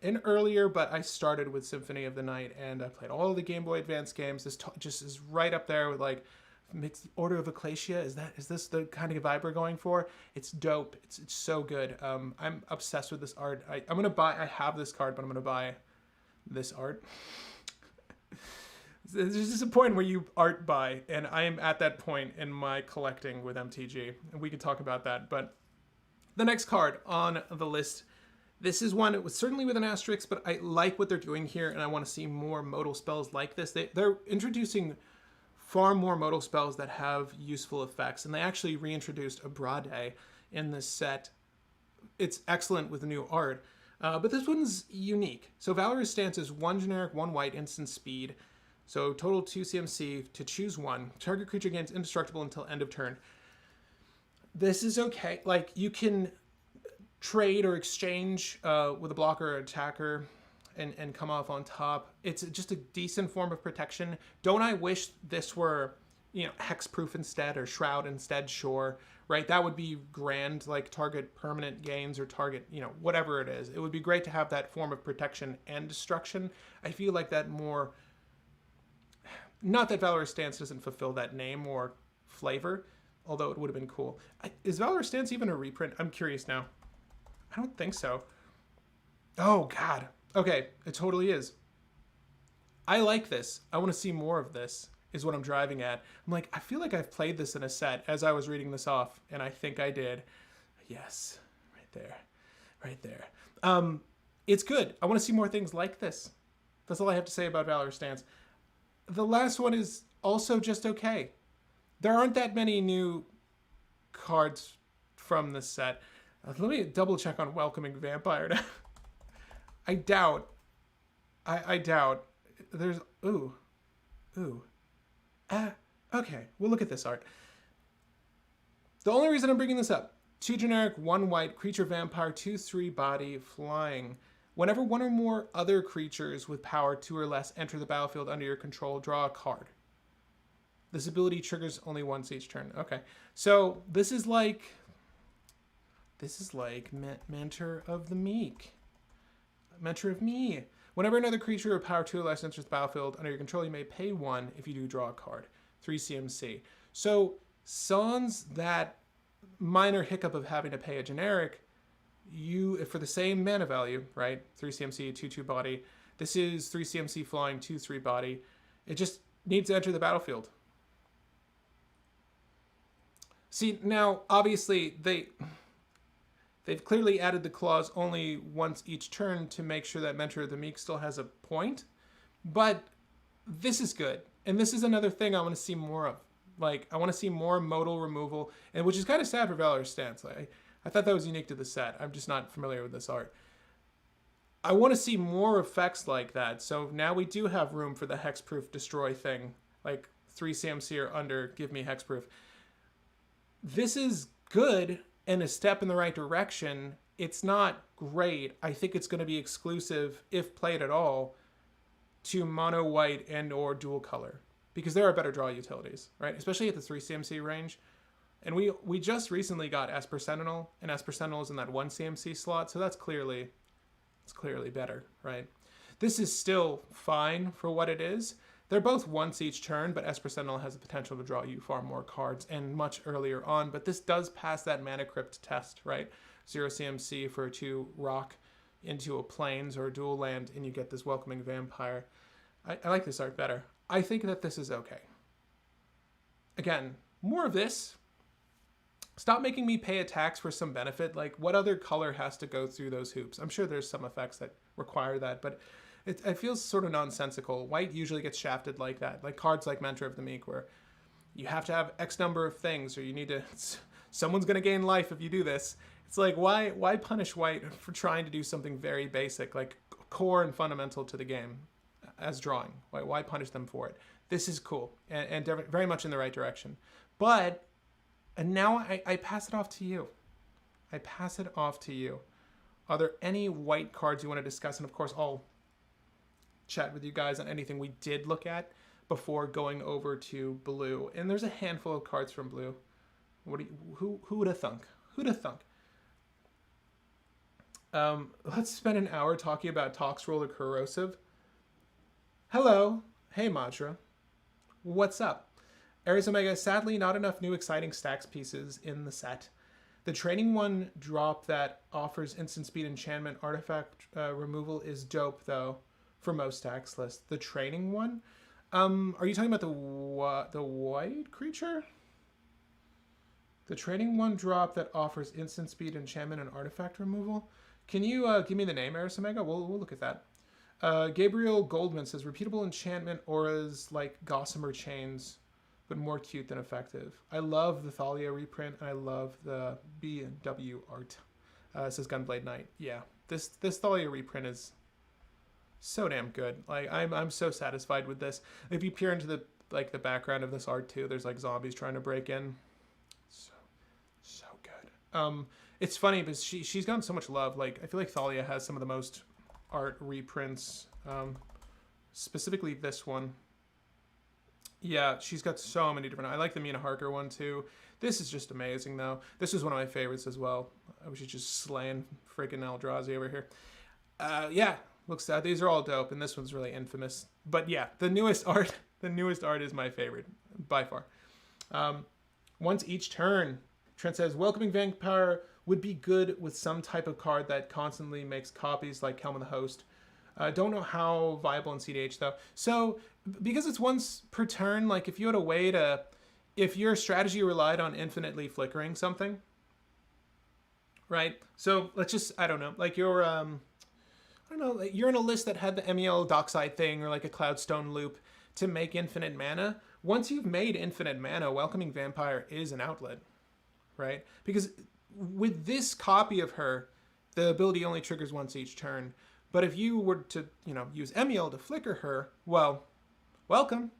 in earlier, but I started with Symphony of the Night, and I played all the Game Boy Advance games. This just is right up there with like mixed Order of Ecclesia. Is this the kind of vibe we're going for? It's dope. It's so good. I'm obsessed with this art. I have this card, but I'm gonna buy this art. There's just a point where you art buy, and I am at that point in my collecting with MTG, and we could talk about that. But the next card on the list, this is one, it was certainly with an asterisk, but I like what they're doing here, and I want to see more modal spells like this. They're introducing far more modal spells that have useful effects, and they actually reintroduced Abrade in this set. It's excellent with the new art, but this one's unique. So Valorous Stance is 1 generic, 1 white, instant speed. So total 2 CMC to choose 1. Target creature gains indestructible until end of turn. This is okay. Like, you can trade or exchange with a blocker or attacker and come off on top. It's just a decent form of protection. Don't I wish this were, you know, hexproof instead, or shroud instead? Sure, right? That would be grand, like target permanent gains or target, you know, whatever it is. It would be great to have that form of protection and destruction. I feel like that more, not that Valorous Stance doesn't fulfill that name or flavor, although it would have been cool. Is Valorous Stance even a reprint? I'm curious now. I don't think so. Oh, God. Okay, it totally is. I like this. I want to see more of this, is what I'm driving at. I'm like, I feel like I've played this in a set as I was reading this off, and I think I did. Yes, right there. Right there. It's good. I want to see more things like this. That's all I have to say about Valorous Stance. The last one is also just okay. There aren't that many new cards from this set. Let me double check on Welcoming Vampire now. I doubt. I doubt. There's, ooh. Okay, we'll look at this art. The only reason I'm bringing this up, 2 generic, 1 white, creature vampire, 2/3 body, flying. Whenever 1 or more other creatures with power 2 or less enter the battlefield under your control, draw a card. This ability triggers only once each turn. Okay, so this is like Mentor of the Meek. Mentor of Me. Whenever another creature with power 2 or less enters the battlefield under your control, you may pay 1 if you do draw a card. 3 CMC. So, sans that minor hiccup of having to pay a generic, you, for the same mana value, right? 3 CMC, 2/2 body. This is 3 CMC flying, 2/3 body. It just needs to enter the battlefield. See, now, obviously, they've clearly added the clause only once each turn to make sure that Mentor of the Meek still has a point. But this is good. And this is another thing I want to see more of. Like, I want to see more modal removal, and which is kind of sad for Valorous Stance. I thought that was unique to the set. I'm just not familiar with this art. I want to see more effects like that. So now we do have room for the hexproof destroy thing. Like 3 CMC or under, give me hexproof. This is good and a step in the right direction, it's not great. I think it's going to be exclusive, if played at all, to mono white and or dual color, because there are better draw utilities, right? Especially at the 3 CMC range. And we just recently got Esper Sentinel, and Esper Sentinel is in that 1 CMC slot, so it's clearly better, right? This is still fine for what it is. They're both once each turn, but Esper Sentinel has the potential to draw you far more cards and much earlier on, but this does pass that Mana Crypt test, right? 0 CMC for a 2 rock into a plains or a dual land, and you get this Welcoming Vampire. I like this art better. I think that this is okay. Again, more of this. Stop making me pay a tax for some benefit. Like, what other color has to go through those hoops? I'm sure there's some effects that require that, but it feels sort of nonsensical. White usually gets shafted like that. Like cards like Mentor of the Meek, where you have to have X number of things, or you need to... Someone's going to gain life if you do this. It's like, why punish white for trying to do something very basic, like core and fundamental to the game as drawing? Why punish them for it? This is cool and very much in the right direction. But... And now I pass it off to you. I pass it off to you. Are there any white cards you want to discuss? And of course, I'll chat with you guys on anything we did look at before going over to blue. And there's a handful of cards from blue. Who would have thunk? Who'd have thunk? Let's spend an hour talking about Tox Roller Corrosive. Hello. Hey, Majra. What's up? Ares Omega, sadly not enough new exciting stacks pieces in the set. The training one drop that offers instant speed enchantment artifact removal is dope though for most stacks lists. The training one? Are you talking about the white creature? The training one drop that offers instant speed enchantment and artifact removal? Can you give me the name, Ares Omega? We'll look at that. Gabriel Goldman says, repeatable enchantment auras like Gossamer Chains, but more cute than effective. I love the Thalia reprint, and I love the B&W art. It says Gunblade Knight. Yeah, this Thalia reprint is so damn good. Like I'm so satisfied with this. If you peer into the background of this art too, there's like zombies trying to break in. So good. It's funny because she's gotten so much love. Like I feel like Thalia has some of the most art reprints. Specifically this one. Yeah, she's got so many different... I like the Mina Harker one, too. This is just amazing, though. This is one of my favorites as well. I was just slaying freaking Eldrazi over here. Yeah, looks sad. These are all dope, and this one's really infamous. But yeah, the newest art is my favorite, by far. Once each turn, Trent says, Welcoming Vampire would be good with some type of card that constantly makes copies like Helm of the Host. Don't know how viable in cEDH though. So because it's once per turn, like if you had a way to, if your strategy relied on infinitely flickering something, right? So let's just, I don't know, like you're, I don't know, like you're in a list that had the MEL Dockside thing or like a Cloudstone loop to make infinite mana. Once you've made infinite mana, Welcoming Vampire is an outlet, right? Because with this copy of her, the ability only triggers once each turn. But if you were to, use MEL to flicker her, well, welcome.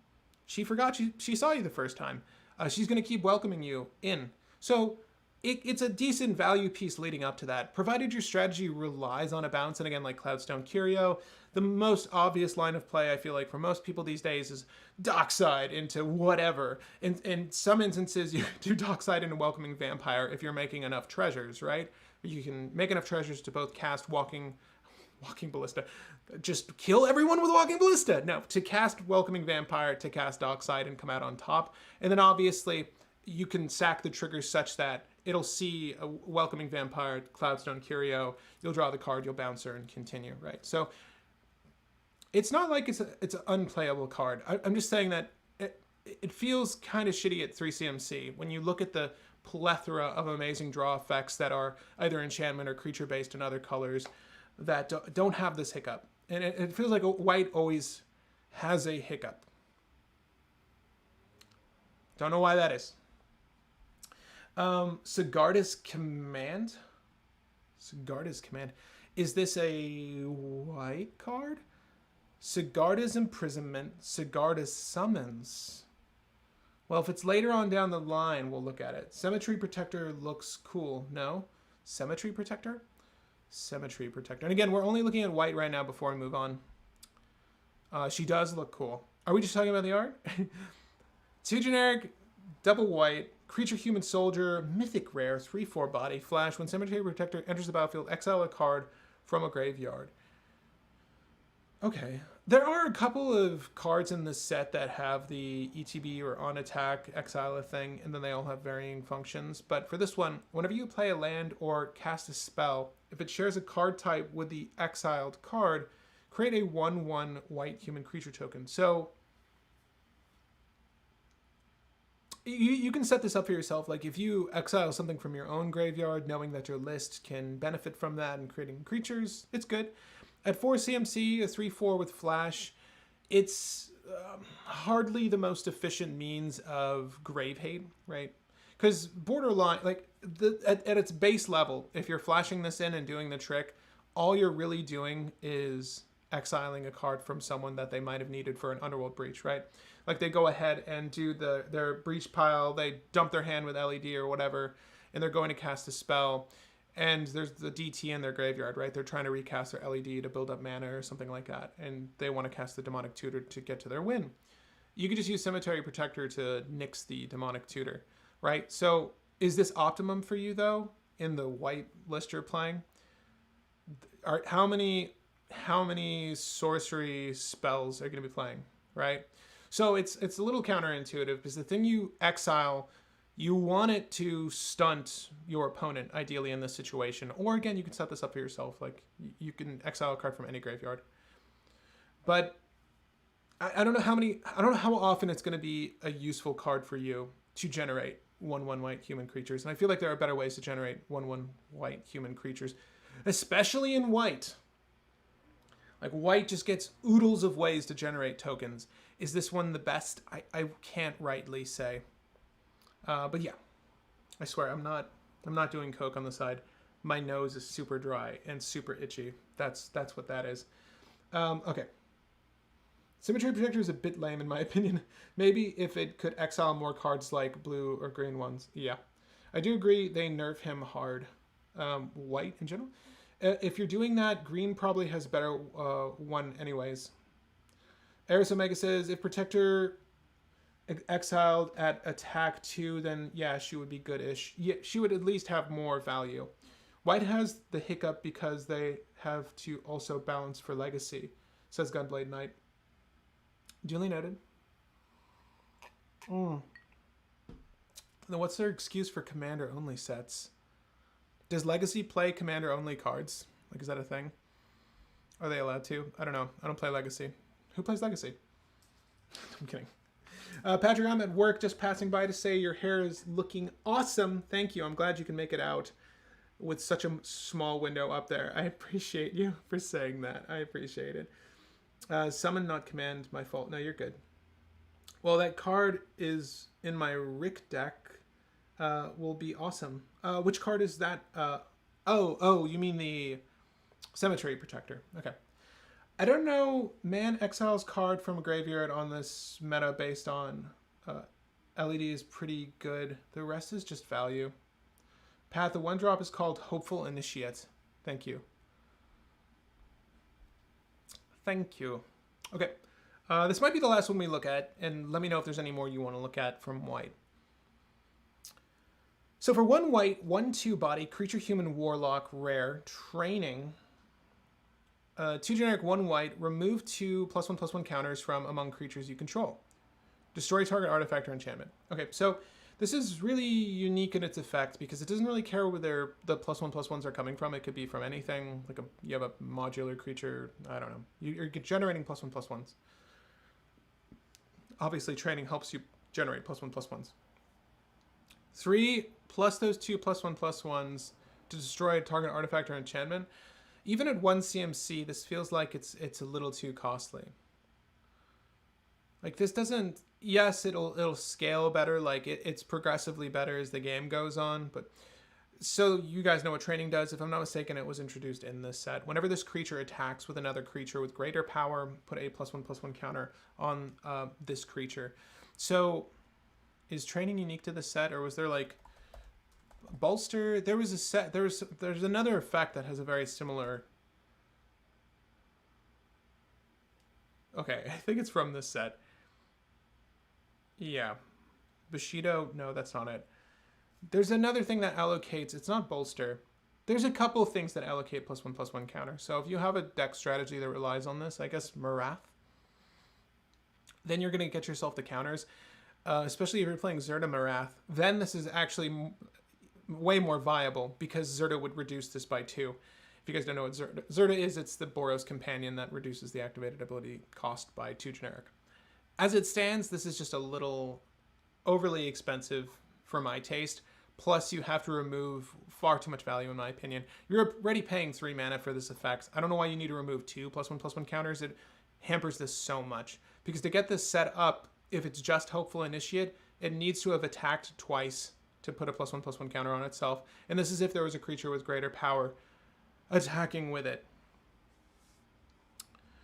She forgot she saw you the first time. She's going to keep welcoming you in. So it's a decent value piece leading up to that, provided your strategy relies on a bounce. And again, like Cloudstone Curio, the most obvious line of play, I feel like, for most people these days is Dockside into whatever. In some instances, you do Dockside into Welcoming Vampire if you're making enough treasures, right? You can make enough treasures to both cast Walking Ballista. Just kill everyone with Walking Ballista. No, to cast Welcoming Vampire, to cast Dockside and come out on top. And then obviously you can sack the triggers such that it'll see a Welcoming Vampire, Cloudstone Curio, you'll draw the card, you'll bounce her and continue, right? So it's not like it's an unplayable card. I'm just saying that it feels kind of shitty at 3CMC when you look at the plethora of amazing draw effects that are either enchantment or creature based in other colors that don't have this hiccup. And it feels like white always has a hiccup. Don't know why that is. Sigarda's Command? Sigarda's Command. Is this a white card? Sigarda's Imprisonment. Sigarda's Summons. Well, if it's later on down the line, we'll look at it. Symmetry Protector looks cool. No? Symmetry Protector? Symmetry Protector. And again, we're only looking at white right now before we move on. She does look cool. Are we just talking about the art? 2 generic, double white, creature human soldier, mythic rare, 3/4 body, flash. When Symmetry Protector enters the battlefield, exile a card from a graveyard. Okay. There are a couple of cards in this set that have the ETB or on attack exile a thing, and then they all have varying functions. But for this one, whenever you play a land or cast a spell, if it shares a card type with the exiled card, create a 1/1 white human creature token. So you can set this up for yourself. Like if you exile something from your own graveyard, knowing that your list can benefit from that and creating creatures, it's good. At 4 CMC, a 3/4 with flash, it's hardly the most efficient means of grave hate, right? Because borderline, like at its base level, if you're flashing this in and doing the trick, all you're really doing is exiling a card from someone that they might have needed for an Underworld Breach, right? Like they go ahead and do their breach pile, they dump their hand with LED or whatever, and they're going to cast a spell. And there's the DT in their graveyard, right? They're trying to recast their LED to build up mana or something like that. And they want to cast the Demonic Tutor to get to their win. You could just use Cemetery Protector to nix the Demonic Tutor, right? So is this optimum for you, though, in the white list you're playing? How many sorcery spells are you going to be playing, right? So it's a little counterintuitive because the thing you exile, you want it to stunt your opponent, ideally, in this situation. Or, again, you can set this up for yourself. Like, you can exile a card from any graveyard. But I don't know how often it's going to be a useful card for you to generate 1/1 white human creatures. And I feel like there are better ways to generate 1/1 white human creatures, especially in white. Like, white just gets oodles of ways to generate tokens. Is this one the best? I can't rightly say. But yeah, I swear I'm not doing coke on the side. My nose is super dry and super itchy. That's what that is. Okay. Symmetry Protector is a bit lame in my opinion. Maybe if it could exile more cards like blue or green ones. Yeah, I do agree they nerf him hard. White in general. If you're doing that, green probably has a better one anyways. Eris Omega says if Protector exiled at attack 2, then yeah, she would be good-ish. Yeah, she would at least have more value. White has the hiccup because they have to also balance for legacy, says Gunblade Knight. Duly noted. Then what's their excuse for commander-only sets? Does legacy play commander-only cards? Like, is that a thing? Are they allowed to? I don't know. I don't play legacy. Who plays legacy? I'm kidding. Patrick, I'm at work, just passing by to say your hair is looking awesome. Thank you. I'm glad you can make it out with such a small window up there. I appreciate you for saying that. I appreciate it. Summon, not command. My fault. No, you're good. Well, that card is in my Rick deck. Will be awesome. Which card is that? Oh, you mean the Cemetery Protector. Okay. I don't know. Man exiles card from a graveyard on this meta based on LED is pretty good. The rest is just value. Path, the one drop is called Hopeful Initiate. Thank you. Thank you. Okay. This might be the last one we look at, and let me know if there's any more you want to look at from white. So for 1 white, 1/2 body, creature human warlock, rare, training. 2 generic, 1 white, remove 2 +1/+1 counters from among creatures you control. Destroy target artifact or enchantment. Okay, so this is really unique in its effect because it doesn't really care where the +1/+1s are coming from. It could be from anything, like you have a modular creature, I don't know. You're generating +1/+1s. Obviously, training helps you generate +1/+1s. 3 plus those 2 +1/+1s to destroy a target artifact or enchantment. Even at 1 CMC, this feels like it's a little too costly. Like this doesn't. Yes, it'll scale better. Like it's progressively better as the game goes on. But so you guys know what training does. If I'm not mistaken, it was introduced in this set. Whenever this creature attacks with another creature with greater power, put a +1/+1 counter on this creature. So is training unique to the set, or was there like Bolster, there was a set, there's another effect that has a very similar... Okay, I think it's from this set. Yeah. Bushido, no, that's not it. There's another thing that allocates, it's not Bolster. There's a couple of things that allocate +1/+1 counter. So if you have a deck strategy that relies on this, I guess Marath, then you're going to get yourself the counters. Especially if you're playing Zerta Marath, then this is actually way more viable because Zerta would reduce this by 2. If you guys don't know what Zerta is, it's the Boros companion that reduces the activated ability cost by 2 generic. As it stands, this is just a little overly expensive for my taste. Plus, you have to remove far too much value, in my opinion. You're already paying 3 mana for this effect. I don't know why you need to remove 2 +1/+1 counters. It hampers this so much. Because to get this set up, if it's just Hopeful Initiate, it needs to have attacked twice to put a +1/+1 counter on itself. And this is if there was a creature with greater power attacking with it.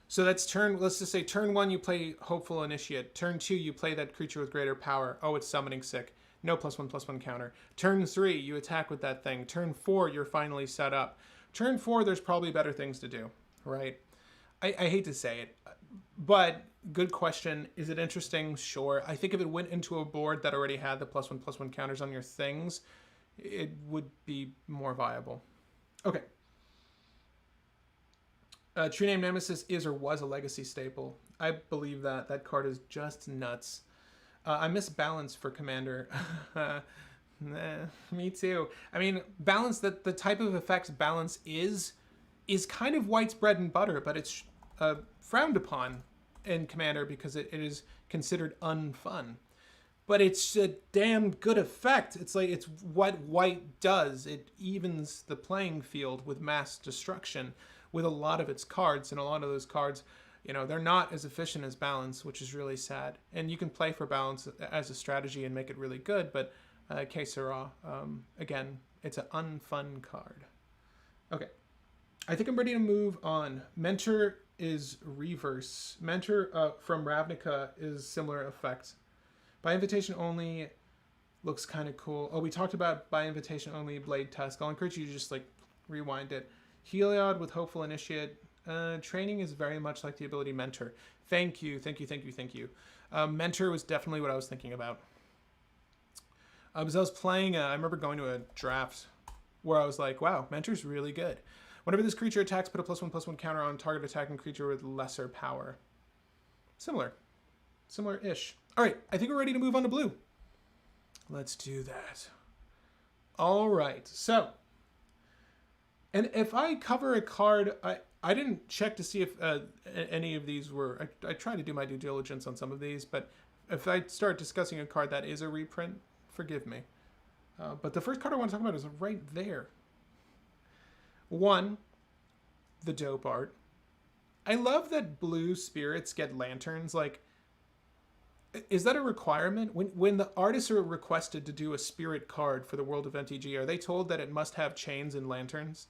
So that's let's just say turn 1 you play Hopeful Initiate. Turn 2 you play that creature with greater power. Oh, it's Summoning Sick. No +1/+1 counter. Turn 3 you attack with that thing. Turn 4 you're finally set up. Turn 4 there's probably better things to do, right? I hate to say it, but good question. Is it interesting? Sure. I think if it went into a board that already had the +1/+1 counters on your things, it would be more viable. Okay. True Name Nemesis is or was a legacy staple. I believe that. That card is just nuts. I miss balance for Commander. Me too. I mean, balance, the type of effects balance is kind of White's bread and butter, but it's frowned upon in Commander because it is considered unfun. But it's a damn good effect. It's like, it's what White does. It evens the playing field with mass destruction with a lot of its cards, and a lot of those cards, you know, they're not as efficient as balance, which is really sad. And you can play for balance as a strategy and make it really good, but que sera. Again, it's an unfun card. Okay, I think I'm ready to move on. Mentor is reverse. Mentor from Ravnica is similar effect. By invitation only looks kind of cool. Oh, we talked about by invitation only Blade Tusk. I'll encourage you to just like rewind it. Heliod with Hopeful Initiate. Training is very much like the ability Mentor. Thank you, thank you, thank you, thank you. Mentor was definitely what I was thinking about. As I was playing, I remember going to a draft where I was like, wow, Mentor's really good. Whenever this creature attacks, put a +1/+1 counter on target attacking creature with lesser power. Similar-ish. All right, I think we're ready to move on to blue. Let's do that. All right, so... And if I cover a card, I didn't check to see if any of these were... I tried to do my due diligence on some of these, but if I start discussing a card that is a reprint, forgive me. But the first card I want to talk about is right there. 1, the dope art. I love that blue spirits get lanterns. Like, is that a requirement? When the artists are requested to do a spirit card for the world of MTG, are they told that it must have chains and lanterns?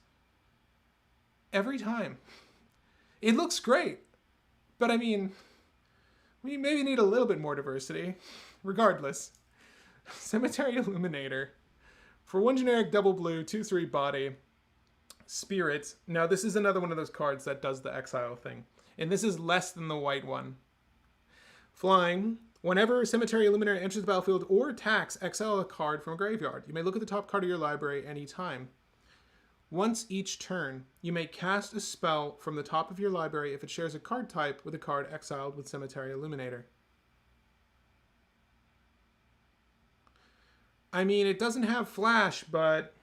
Every time. It looks great, but I mean, we maybe need a little bit more diversity. Regardless. Cemetery Illuminator. For 1 generic double blue, 2/3 body, spirit. Now this is another one of those cards that does the exile thing. And this is less than the white one. Flying. Whenever Cemetery Illuminator enters the battlefield or attacks, exile a card from a graveyard. You may look at the top card of your library anytime. Once each turn, you may cast a spell from the top of your library if it shares a card type with a card exiled with Cemetery Illuminator. I mean, it doesn't have flash, but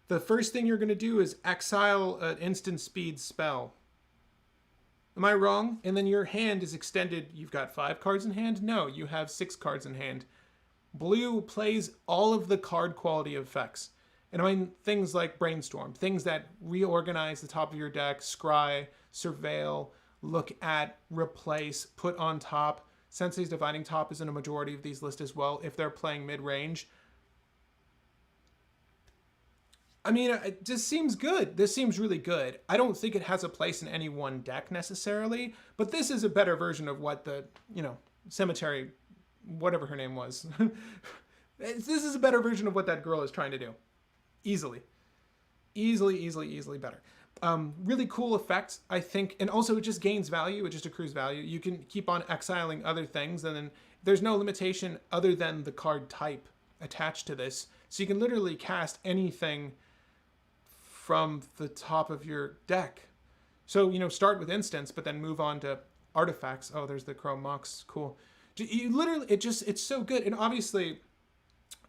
the first thing you're going to do is exile an instant speed spell. Am I wrong? And then your hand is extended. You've got 5 cards in hand? No, you have 6 cards in hand. Blue plays all of the card quality effects. And I mean things like Brainstorm, things that reorganize the top of your deck, scry, surveil, look at, replace, put on top. Sensei's Divining Top is in a majority of these lists as well if they're playing mid-range. I mean, it just seems good. This seems really good. I don't think it has a place in any one deck necessarily, but this is a better version of what the, you know, Cemetery, whatever her name was, This is a better version of what that girl is trying to do. Easily. Easily better. Really cool effect, I think. And also it just gains value. It just accrues value. You can keep on exiling other things. And then there's no limitation other than the card type attached to this. So you can literally cast anything from the top of your deck. So, you know, start with instants, but then move on to artifacts. Oh, there's the Chrome Mox. Cool. You literally, it's so good. And obviously,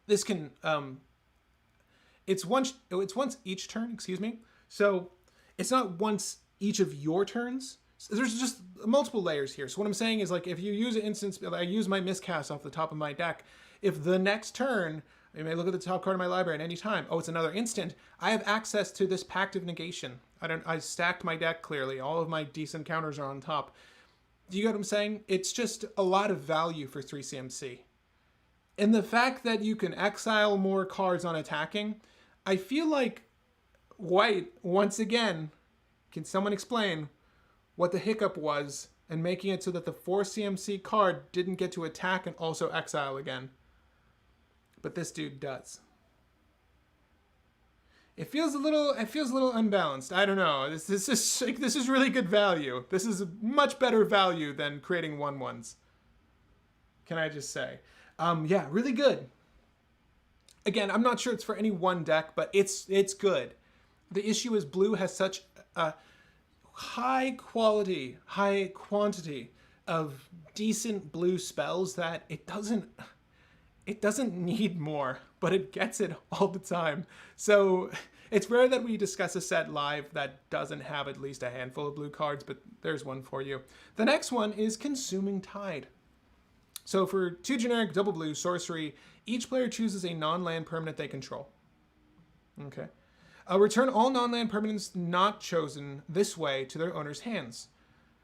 this can, it's once each turn, excuse me. So it's not once each of your turns. So there's just multiple layers here. So what I'm saying is, like, if you use an instance, I use my miscast off the top of my deck. If the next turn, I may look at the top card of my library at any time. Oh, it's another instant. I have access to this Pact of Negation. I stacked my deck clearly. All of my decent counters are on top. Do you get what I'm saying? It's just a lot of value for 3CMC. And the fact that you can exile more cards on attacking, I feel like White, once again, can someone explain what the hiccup was and making it so that the 4CMC card didn't get to attack and also exile again? But this dude does. It feels a little unbalanced. I don't know. This is really good value. This is much better value than creating 1/1s. Can I just say? Yeah, really good. Again, I'm not sure it's for any one deck, but it's good. The issue is blue has such a high quality, high quantity of decent blue spells that it doesn't need more, but it gets it all the time. So it's rare that we discuss a set live that doesn't have at least a handful of blue cards, but there's one for you. The next one is Consuming Tide. So for 2 generic double blue sorcery, each player chooses a non-land permanent they control. Okay. Return all non-land permanents not chosen this way to their owner's hands.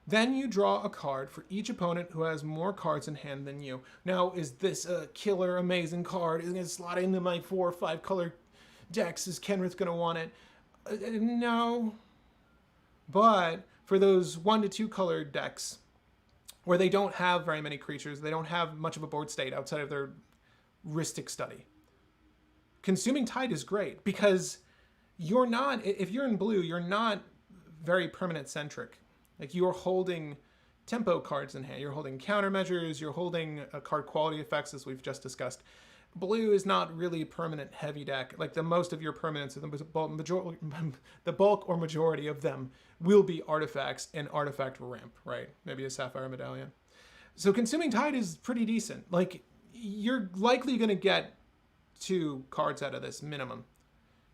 Then you draw a card for each opponent who has more cards in hand than you. Now, is this a killer, amazing card? Is it going to slot into my 4 or 5 color decks? Is Kenrith going to want it? No. But for those 1 to 2 color decks, where they don't have very many creatures, they don't have much of a board state outside of their Rhystic Study, Consuming Tide is great because you're not, if you're in blue, you're not very permanent centric. Like, you're holding tempo cards in hand. You're holding countermeasures. You're holding card quality effects, as we've just discussed. Blue is not really a permanent heavy deck. Like, the most of your permanents, the bulk or majority of them will be artifacts and artifact ramp, right? Maybe a Sapphire Medallion. So Consuming Tide is pretty decent. Like, you're likely going to get 2 cards out of this minimum,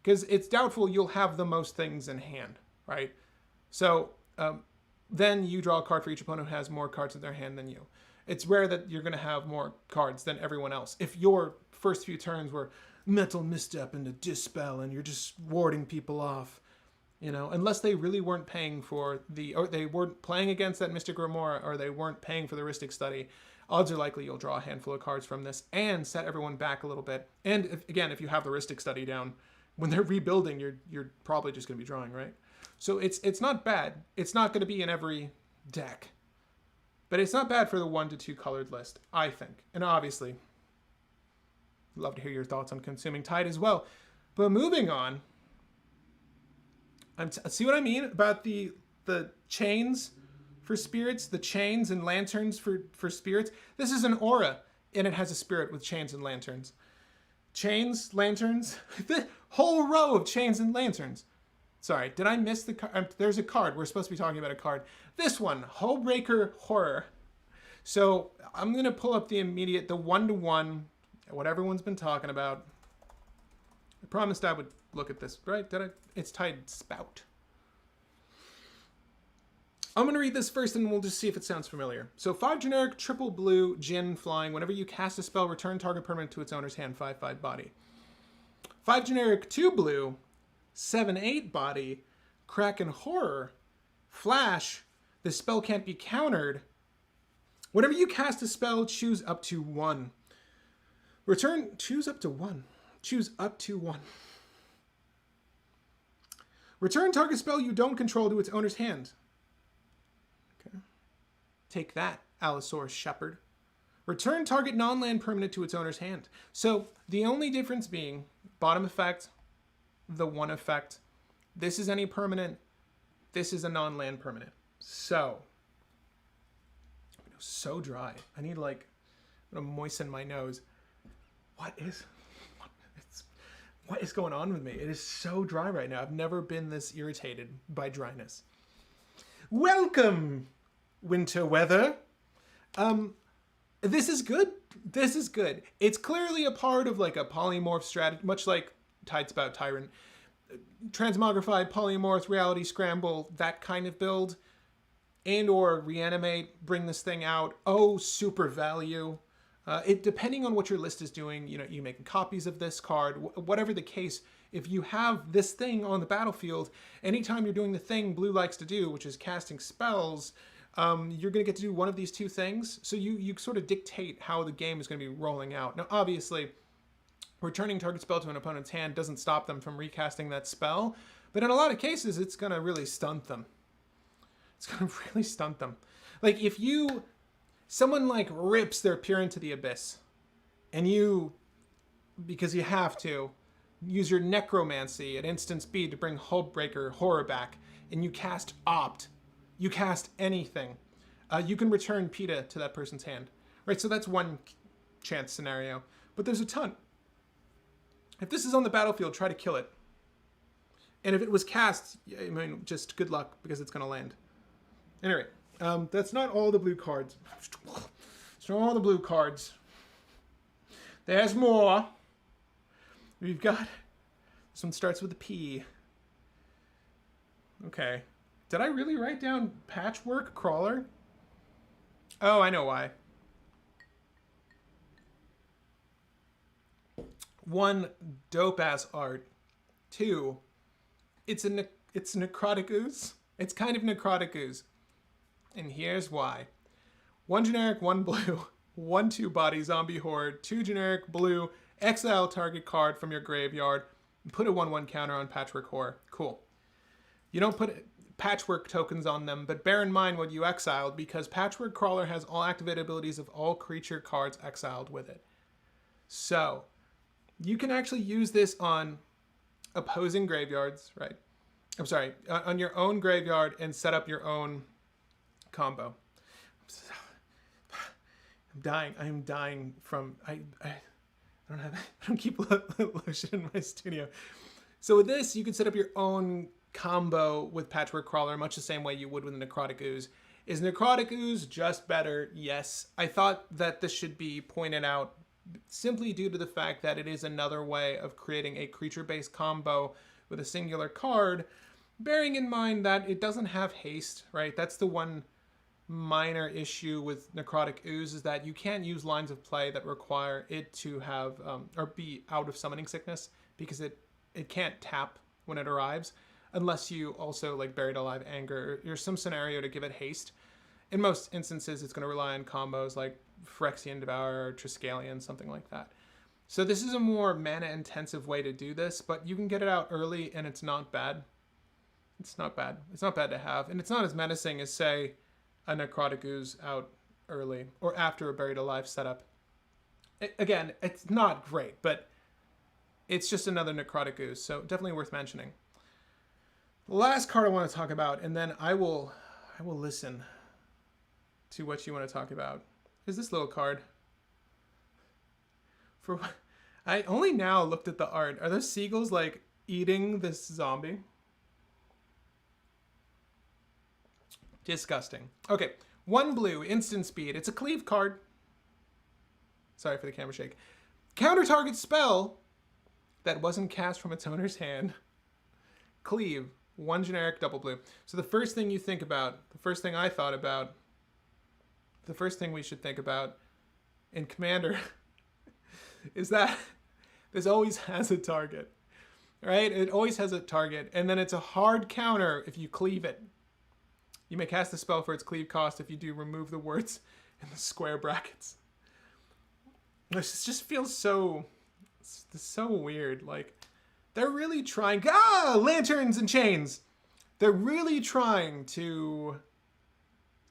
because it's doubtful you'll have the most things in hand, right? So, then you draw a card for each opponent who has more cards in their hand than you. It's rare that you're going to have more cards than everyone else. If your first few turns were Mental Misstep and a Dispel and you're just warding people off, you know, unless they really weren't paying for or they weren't playing against that Mystic Remora, or they weren't paying for the Rhystic Study, odds are likely you'll draw a handful of cards from this and set everyone back a little bit. And if you have the Rhystic Study down, when they're rebuilding, you're probably just going to be drawing, right? So it's not bad. It's not going to be in every deck. But it's not bad for the 1 to 2 colored list, I think. And obviously, love to hear your thoughts on Consuming Tide as well. But moving on, see what I mean about the chains for spirits? The chains and lanterns for spirits? This is an aura, and it has a spirit with chains and lanterns. Chains, lanterns, the whole row of chains and lanterns. Sorry, did I miss the card? There's a card. We're supposed to be talking about a card. This one, Hullbreaker Horror. So I'm going to pull up the 1-to-1, what everyone's been talking about. I promised I would look at this, right? It's Tide Spout. I'm going to read this first and we'll just see if it sounds familiar. So 5 generic, triple blue, Djinn flying. Whenever you cast a spell, return target permanent to its owner's hand, 5/5 body. 5 generic, 2 blue, 7/8 body, Kraken Horror, Flash. The spell can't be countered. Whenever you cast a spell, choose up to 1. Choose up to 1. Choose up to 1. Return target spell you don't control to its owner's hand. Okay. Take that, Allosaurus Shepherd. Return target non-land permanent to its owner's hand. So the only difference being bottom effect, the one effect. This is any permanent. This is a non-land permanent. So dry. I need like, I'm gonna moisten my nose. What is going on with me? It is so dry right now. I've never been this irritated by dryness. Welcome, winter weather. This is good. This is good. It's clearly a part of like a polymorph strategy, much like Tidespout Tyrant. Transmogrified, polymorph, reality scramble, that kind of build. And or reanimate, bring this thing out. Oh, super value. It depending on what your list is doing, you know, you making copies of this card, whatever the case, if you have this thing on the battlefield, anytime you're doing the thing blue likes to do, which is casting spells, you're going to get to do one of these two things. So you sort of dictate how the game is going to be rolling out. Now, obviously, returning target spell to an opponent's hand doesn't stop them from recasting that spell, but in a lot of cases, it's going to really stunt them. It's going to really stunt them. Like if someone like rips their peer into the abyss and you, because you have to, use your necromancy at instant speed to bring Hullbreaker Horror back and you cast Opt, you cast anything, you can return PETA to that person's hand. Right, so that's one chance scenario, but there's a ton. If this is on the battlefield, try to kill it. And if it was cast, I mean, just good luck because it's going to land. Anyway, that's not all the blue cards. It's not all the blue cards. There's more. We've got, this one starts with a P. Okay. Did I really write down Patchwork Crawler? Oh, I know why. 1, dope-ass art. 2, it's Necrotic Ooze. It's kind of Necrotic Ooze. And here's why. 1 generic, 1 blue, 1 2-body zombie horde, 2 generic blue, exile target card from your graveyard, and put a 1/1 counter on Patchwork Horror. Cool. You don't put patchwork tokens on them, but bear in mind what you exiled, because Patchwork Crawler has all activated abilities of all creature cards exiled with it. So, you can actually use this on opposing graveyards, right? I'm sorry, on your own graveyard and set up your own combo. I'm dying. I am dying from, I don't keep lotion in my studio. So with this, you can set up your own combo with Patchwork Crawler, much the same way you would with Necrotic Ooze. Is Necrotic Ooze just better? Yes. I thought that this should be pointed out simply due to the fact that it is another way of creating a creature-based combo with a singular card, bearing in mind that it doesn't have haste, right? That's the one minor issue with Necrotic Ooze, is that you can't use lines of play that require it to have, or be out of summoning sickness, because it can't tap when it arrives, unless you also like Buried Alive Anger, or some scenario to give it haste. In most instances, it's going to rely on combos like Phyrexian Devourer or Triskelion, something like that. So this is a more mana-intensive way to do this, but you can get it out early, and it's not bad. It's not bad. It's not bad to have, and it's not as menacing as, say, a Necrotic Ooze out early or after a Buried Alive setup. Again, it's not great, but it's just another Necrotic Ooze, so definitely worth mentioning. The last card I want to talk about, and then I will listen to what you want to talk about, is this little card. I only now looked at the art. Are those seagulls like eating this zombie? Disgusting. Okay, 1 blue, instant speed. It's a cleave card. Sorry for the camera shake. Counter target spell that wasn't cast from its owner's hand. Cleave, 1 generic, double blue. So the first thing you think about, the first thing I thought about, the first thing we should think about in Commander is that this always has a target, right? It always has a target, and then it's a hard counter if you cleave it. You may cast the spell for its cleave cost. If you do, remove the words in the square brackets. This just feels so weird. Like, they're really trying... lanterns and chains! They're really trying to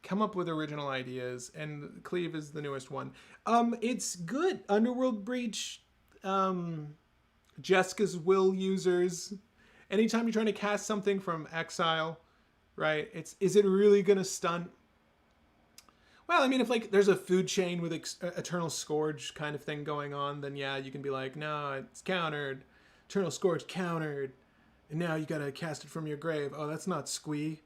come up with original ideas, and Cleave is the newest one. It's good. Underworld Breach, Jessica's Will users. Anytime you're trying to cast something from exile, right? Is it really gonna stunt? Well, I mean, if like there's a food chain with Eternal Scourge kind of thing going on, then yeah, you can be like, no, it's countered. Eternal Scourge countered, and now you gotta cast it from your grave. Oh, that's not squee.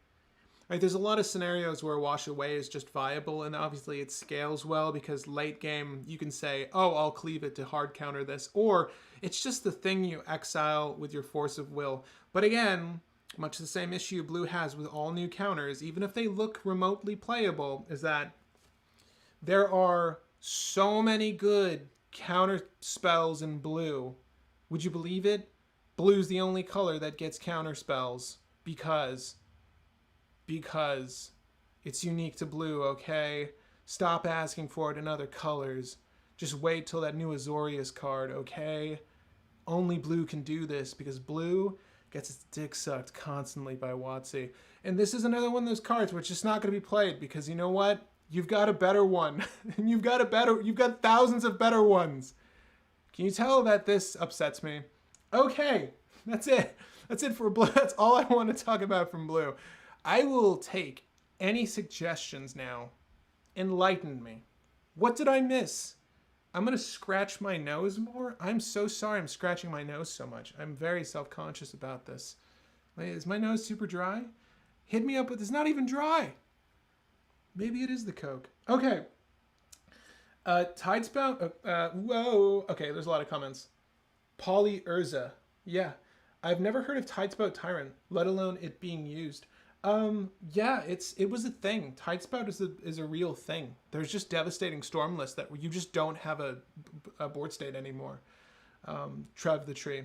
Right, there's a lot of scenarios where Wash Away is just viable, and obviously it scales well because late game you can say, oh, I'll cleave it to hard counter this, or it's just the thing you exile with your Force of Will. But again, much the same issue Blue has with all new counters, even if they look remotely playable, is that there are so many good counter spells in Blue. Would you believe it? Blue's the only color that gets counter spells because it's unique to Blue, okay? Stop asking for it in other colors. Just wait till that new Azorius card, okay? Only Blue can do this because Blue gets its dick sucked constantly by WotC. And this is another one of those cards where it's just not going to be played because you know what? You've got a better one. And you've got thousands of better ones. Can you tell that this upsets me? Okay, that's it. That's it for Blue. That's all I want to talk about from Blue. I will take any suggestions now. Enlighten me. What did I miss? I'm going to scratch my nose more. I'm so sorry I'm scratching my nose so much. I'm very self-conscious about this. Is my nose super dry? Hit me up with, it's not even dry. Maybe it is the Coke. Okay. Tidespout. Whoa. Okay, there's a lot of comments. Polly Urza. Yeah. I've never heard of Tidespout Tyrant, let alone it being used. Yeah, it was a thing. Tidespout is a real thing. There's just devastating Stormless that you just don't have a board state anymore. Trev the Tree.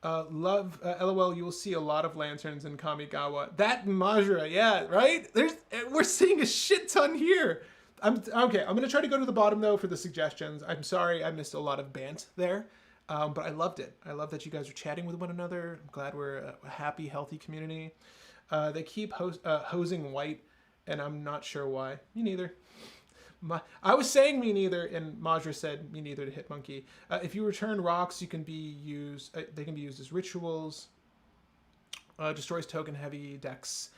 LOL, you will see a lot of lanterns in Kamigawa. That Majra, yeah, right? We're seeing a shit ton here. Okay, I'm going to try to go to the bottom, though, for the suggestions. I'm sorry I missed a lot of bant there, but I loved it. I love that you guys are chatting with one another. I'm glad we're a happy, healthy community. They keep hosing white, and I'm not sure why. Me neither. I was saying me neither, and Majra said me neither to Hitmonkey. If you return rocks, they can be used as rituals. Destroys token-heavy decks.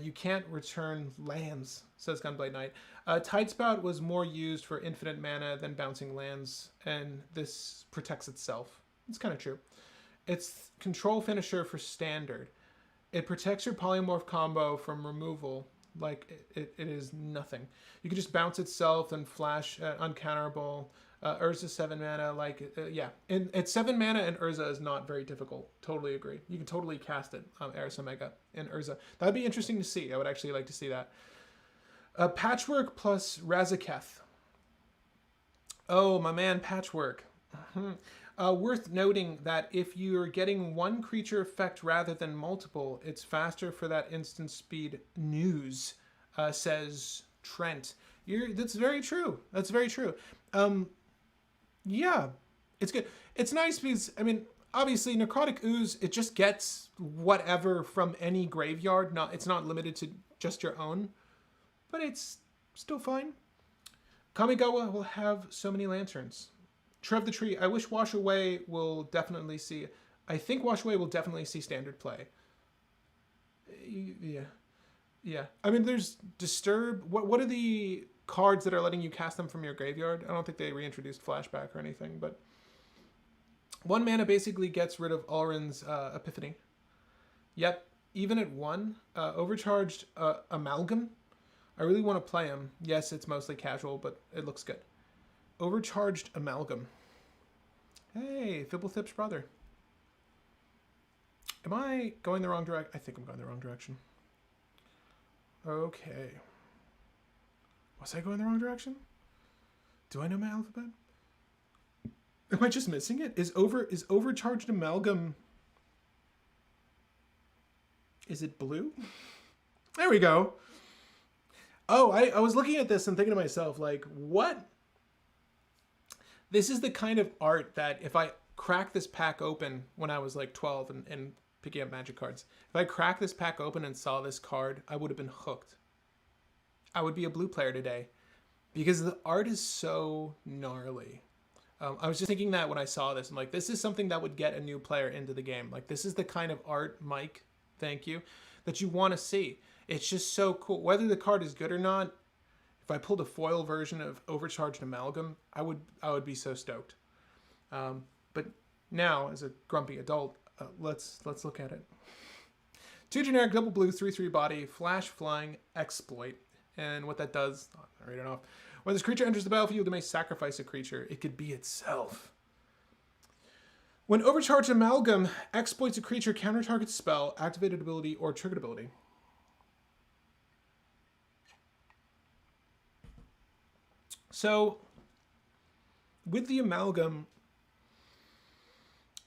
You can't return lands, says Gunblade Knight. Tidespout was more used for infinite mana than bouncing lands, and this protects itself. It's kind of true. It's control finisher for standard. It protects your polymorph combo from removal like it is nothing. You can just bounce itself and flash uncounterable. Urza 7 mana, yeah. And it's 7 mana and Urza is not very difficult. Totally agree. You can totally cast it, Eris Omega and Urza. That'd be interesting to see. I would actually like to see that. Patchwork plus Razaketh. Oh, my man, Patchwork. Worth noting that if you're getting one creature effect rather than multiple, it's faster for that instant speed news, says Trent. That's very true. That's very true. Yeah, it's good. It's nice because, I mean, obviously Necrotic Ooze, it just gets whatever from any graveyard. It's not limited to just your own, but it's still fine. Kamigawa will have so many lanterns. Trev the Tree, I wish Wash Away will definitely see... I think Wash Away will definitely see standard play. Yeah. I mean, there's Disturb. What are the cards that are letting you cast them from your graveyard? I don't think they reintroduced Flashback or anything, but... 1 mana basically gets rid of Ulrin's Epiphany. Yep, even at 1. Overcharged Amalgam. I really want to play him. Yes, it's mostly casual, but it looks good. Overcharged Amalgam. Hey, Fibblethip's brother. Am I going the wrong direction? I think I'm going the wrong direction. Okay. Was I going the wrong direction? Do I know my alphabet? Am I just missing it? Is Overcharged Amalgam... Is it blue? There we go. Oh, I was looking at this and thinking to myself, like, what? This is the kind of art that if I crack this pack open when I was like 12 and picking up Magic cards, if I cracked this pack open and saw this card, I would have been hooked. I would be a blue player today because the art is so gnarly. I was just thinking that when I saw this, I'm like, this is something that would get a new player into the game. Like, this is the kind of art, Mike, thank you, that you want to see. It's just so cool. Whether the card is good or not, if I pulled a foil version of Overcharged Amalgam, I would be so stoked. But now, as a grumpy adult, let's look at it. 2 generic, double blue, 3/3 body, flash, flying, exploit. And what that does, I'll read it off. When this creature enters the battlefield, it may sacrifice a creature. It could be itself. When Overcharged Amalgam exploits a creature, counter target spell, activated ability, or triggered ability. So, with the Amalgam,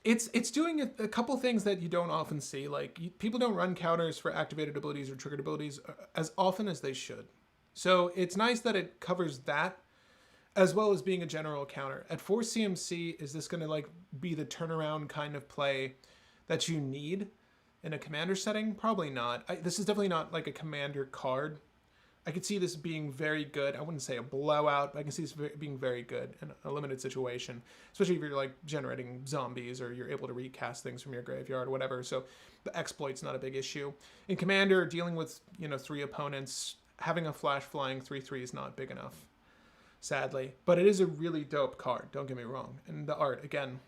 it's doing a couple things that you don't often see. Like, people don't run counters for activated abilities or triggered abilities as often as they should. So it's nice that it covers that, as well as being a general counter. At 4 CMC, is this going to like be the turnaround kind of play that you need in a commander setting? Probably not. This is definitely not like a commander card. I could see this being very good. I wouldn't say a blowout, but I can see this being very good in a limited situation, especially if you're like generating zombies or you're able to recast things from your graveyard or whatever. So the exploit's not a big issue. In commander, dealing with 3 opponents, having a flash flying 3/3 is not big enough, sadly. But it is a really dope card, don't get me wrong. And the art, again,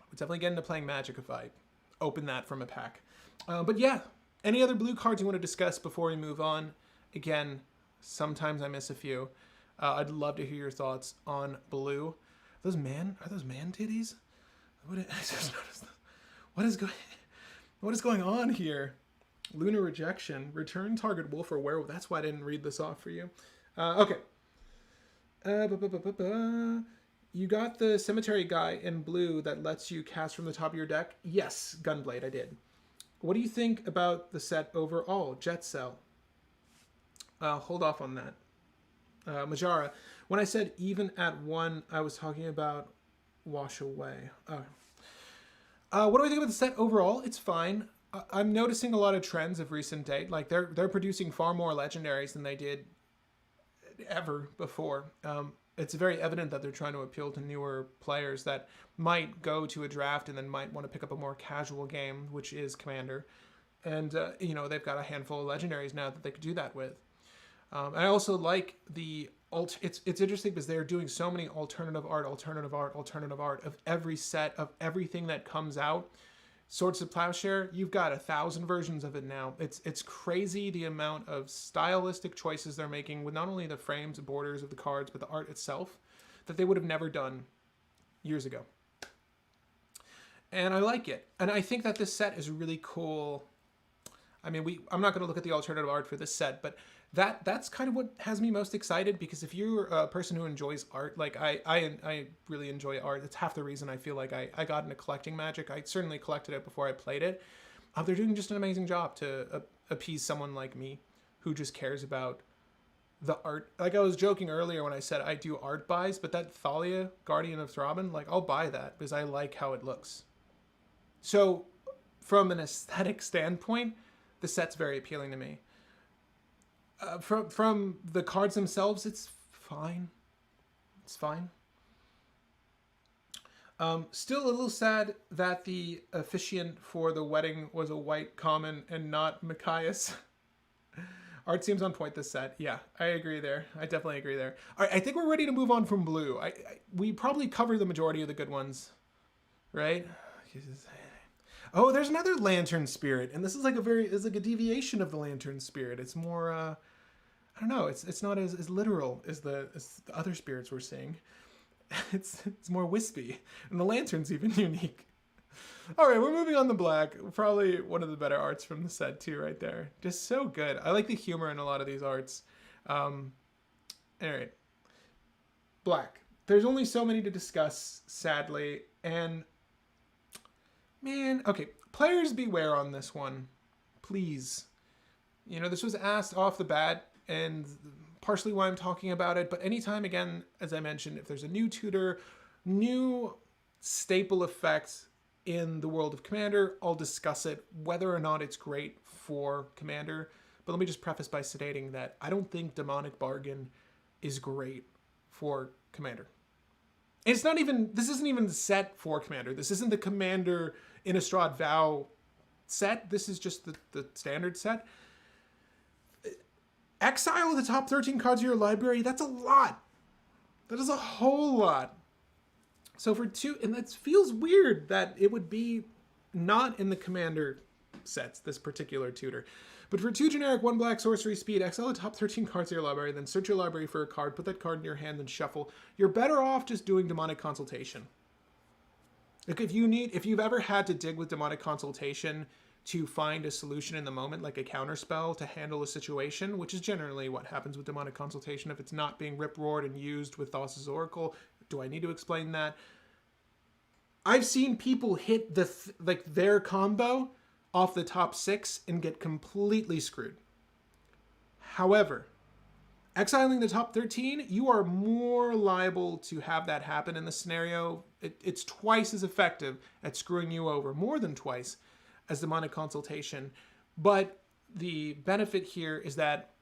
I would definitely get into playing Magic if I open that from a pack. But yeah, any other blue cards you want to discuss before we move on? Again, sometimes I miss a few. I'd love to hear your thoughts on blue. Are those man titties? I just noticed that. What is going on here? Lunar Rejection. Return target wolf or werewolf. That's why I didn't read this off for you. Okay. You got the Cemetery guy in blue that lets you cast from the top of your deck? Yes, Gunblade, I did. What do you think about the set overall? Jet Cell. Hold off on that. Majara. When I said even at 1, I was talking about Wash Away. What do I think about the set overall? It's fine. I'm noticing a lot of trends of recent date. Like they're producing far more legendaries than they did ever before. It's very evident that they're trying to appeal to newer players that might go to a draft and then might want to pick up a more casual game, which is Commander. And they've got a handful of legendaries now that they could do that with. I also like the it's interesting because they're doing so many alternative art of every set, of everything that comes out. Swords of Plowshare, you've got 1,000 versions of it now. It's crazy the amount of stylistic choices they're making with not only the frames and borders of the cards, but the art itself that they would have never done years ago. And I like it. And I think that this set is really cool. I mean, I'm not going to look at the alternative art for this set, but that's kind of what has me most excited, because if you're a person who enjoys art, like I really enjoy art. That's half the reason I feel like I got into collecting Magic. I certainly collected it before I played it. They're doing just an amazing job to appease someone like me who just cares about the art. Like I was joking earlier when I said I do art buys, but that Thalia, Guardian of Thraben, like I'll buy that because I like how it looks. So from an aesthetic standpoint, the set's very appealing to me. From the cards themselves, it's fine. It's fine. Still a little sad that the officiant for the wedding was a white common and not Machias. Art seems on point this set. Yeah, I agree there. I definitely agree there. All right, I think we're ready to move on from blue. We probably covered the majority of the good ones, right? Oh, there's another Lantern Spirit, and this is like a deviation of the Lantern Spirit. It's more, I don't know. It's not as literal as the other spirits we're seeing. It's more wispy, and the Lantern's even unique. All right, we're moving on to black. Probably one of the better arts from the set too, right there. Just so good. I like the humor in a lot of these arts. All right, black. There's only so many to discuss, sadly, and man, okay, players beware on this one, please. You know, this was asked off the bat, and partially why I'm talking about it, but anytime, again, as I mentioned, if there's a new tutor, new staple effect in the world of Commander, I'll discuss it, whether or not it's great for Commander. But let me just preface by stating that I don't think Demonic Bargain is great for Commander. It's not even, this isn't even set for Commander. This isn't the Commander Innistrad Vow set. This is just the standard set. Exile the top 13 cards of your library, that's a lot. That is a whole lot. So for 2, and that feels weird that it would be not in the Commander sets, this particular tutor. But for 2 generic 1 black sorcery speed, exile the top 13 cards of your library, then search your library for a card, put that card in your hand, then shuffle. You're better off just doing Demonic Consultation. Like if you've ever had to dig with Demonic Consultation to find a solution in the moment, like a counterspell to handle a situation, which is generally what happens with Demonic Consultation if it's not being rip-roared and used with Thassa's Oracle. Do I need to explain that? I've seen people hit their combo off the top 6 and get completely screwed. However, exiling the top 13, you are more liable to have that happen in the scenario. It's twice as effective at screwing you over, more than twice, as Demonic Consultation. But the benefit here is that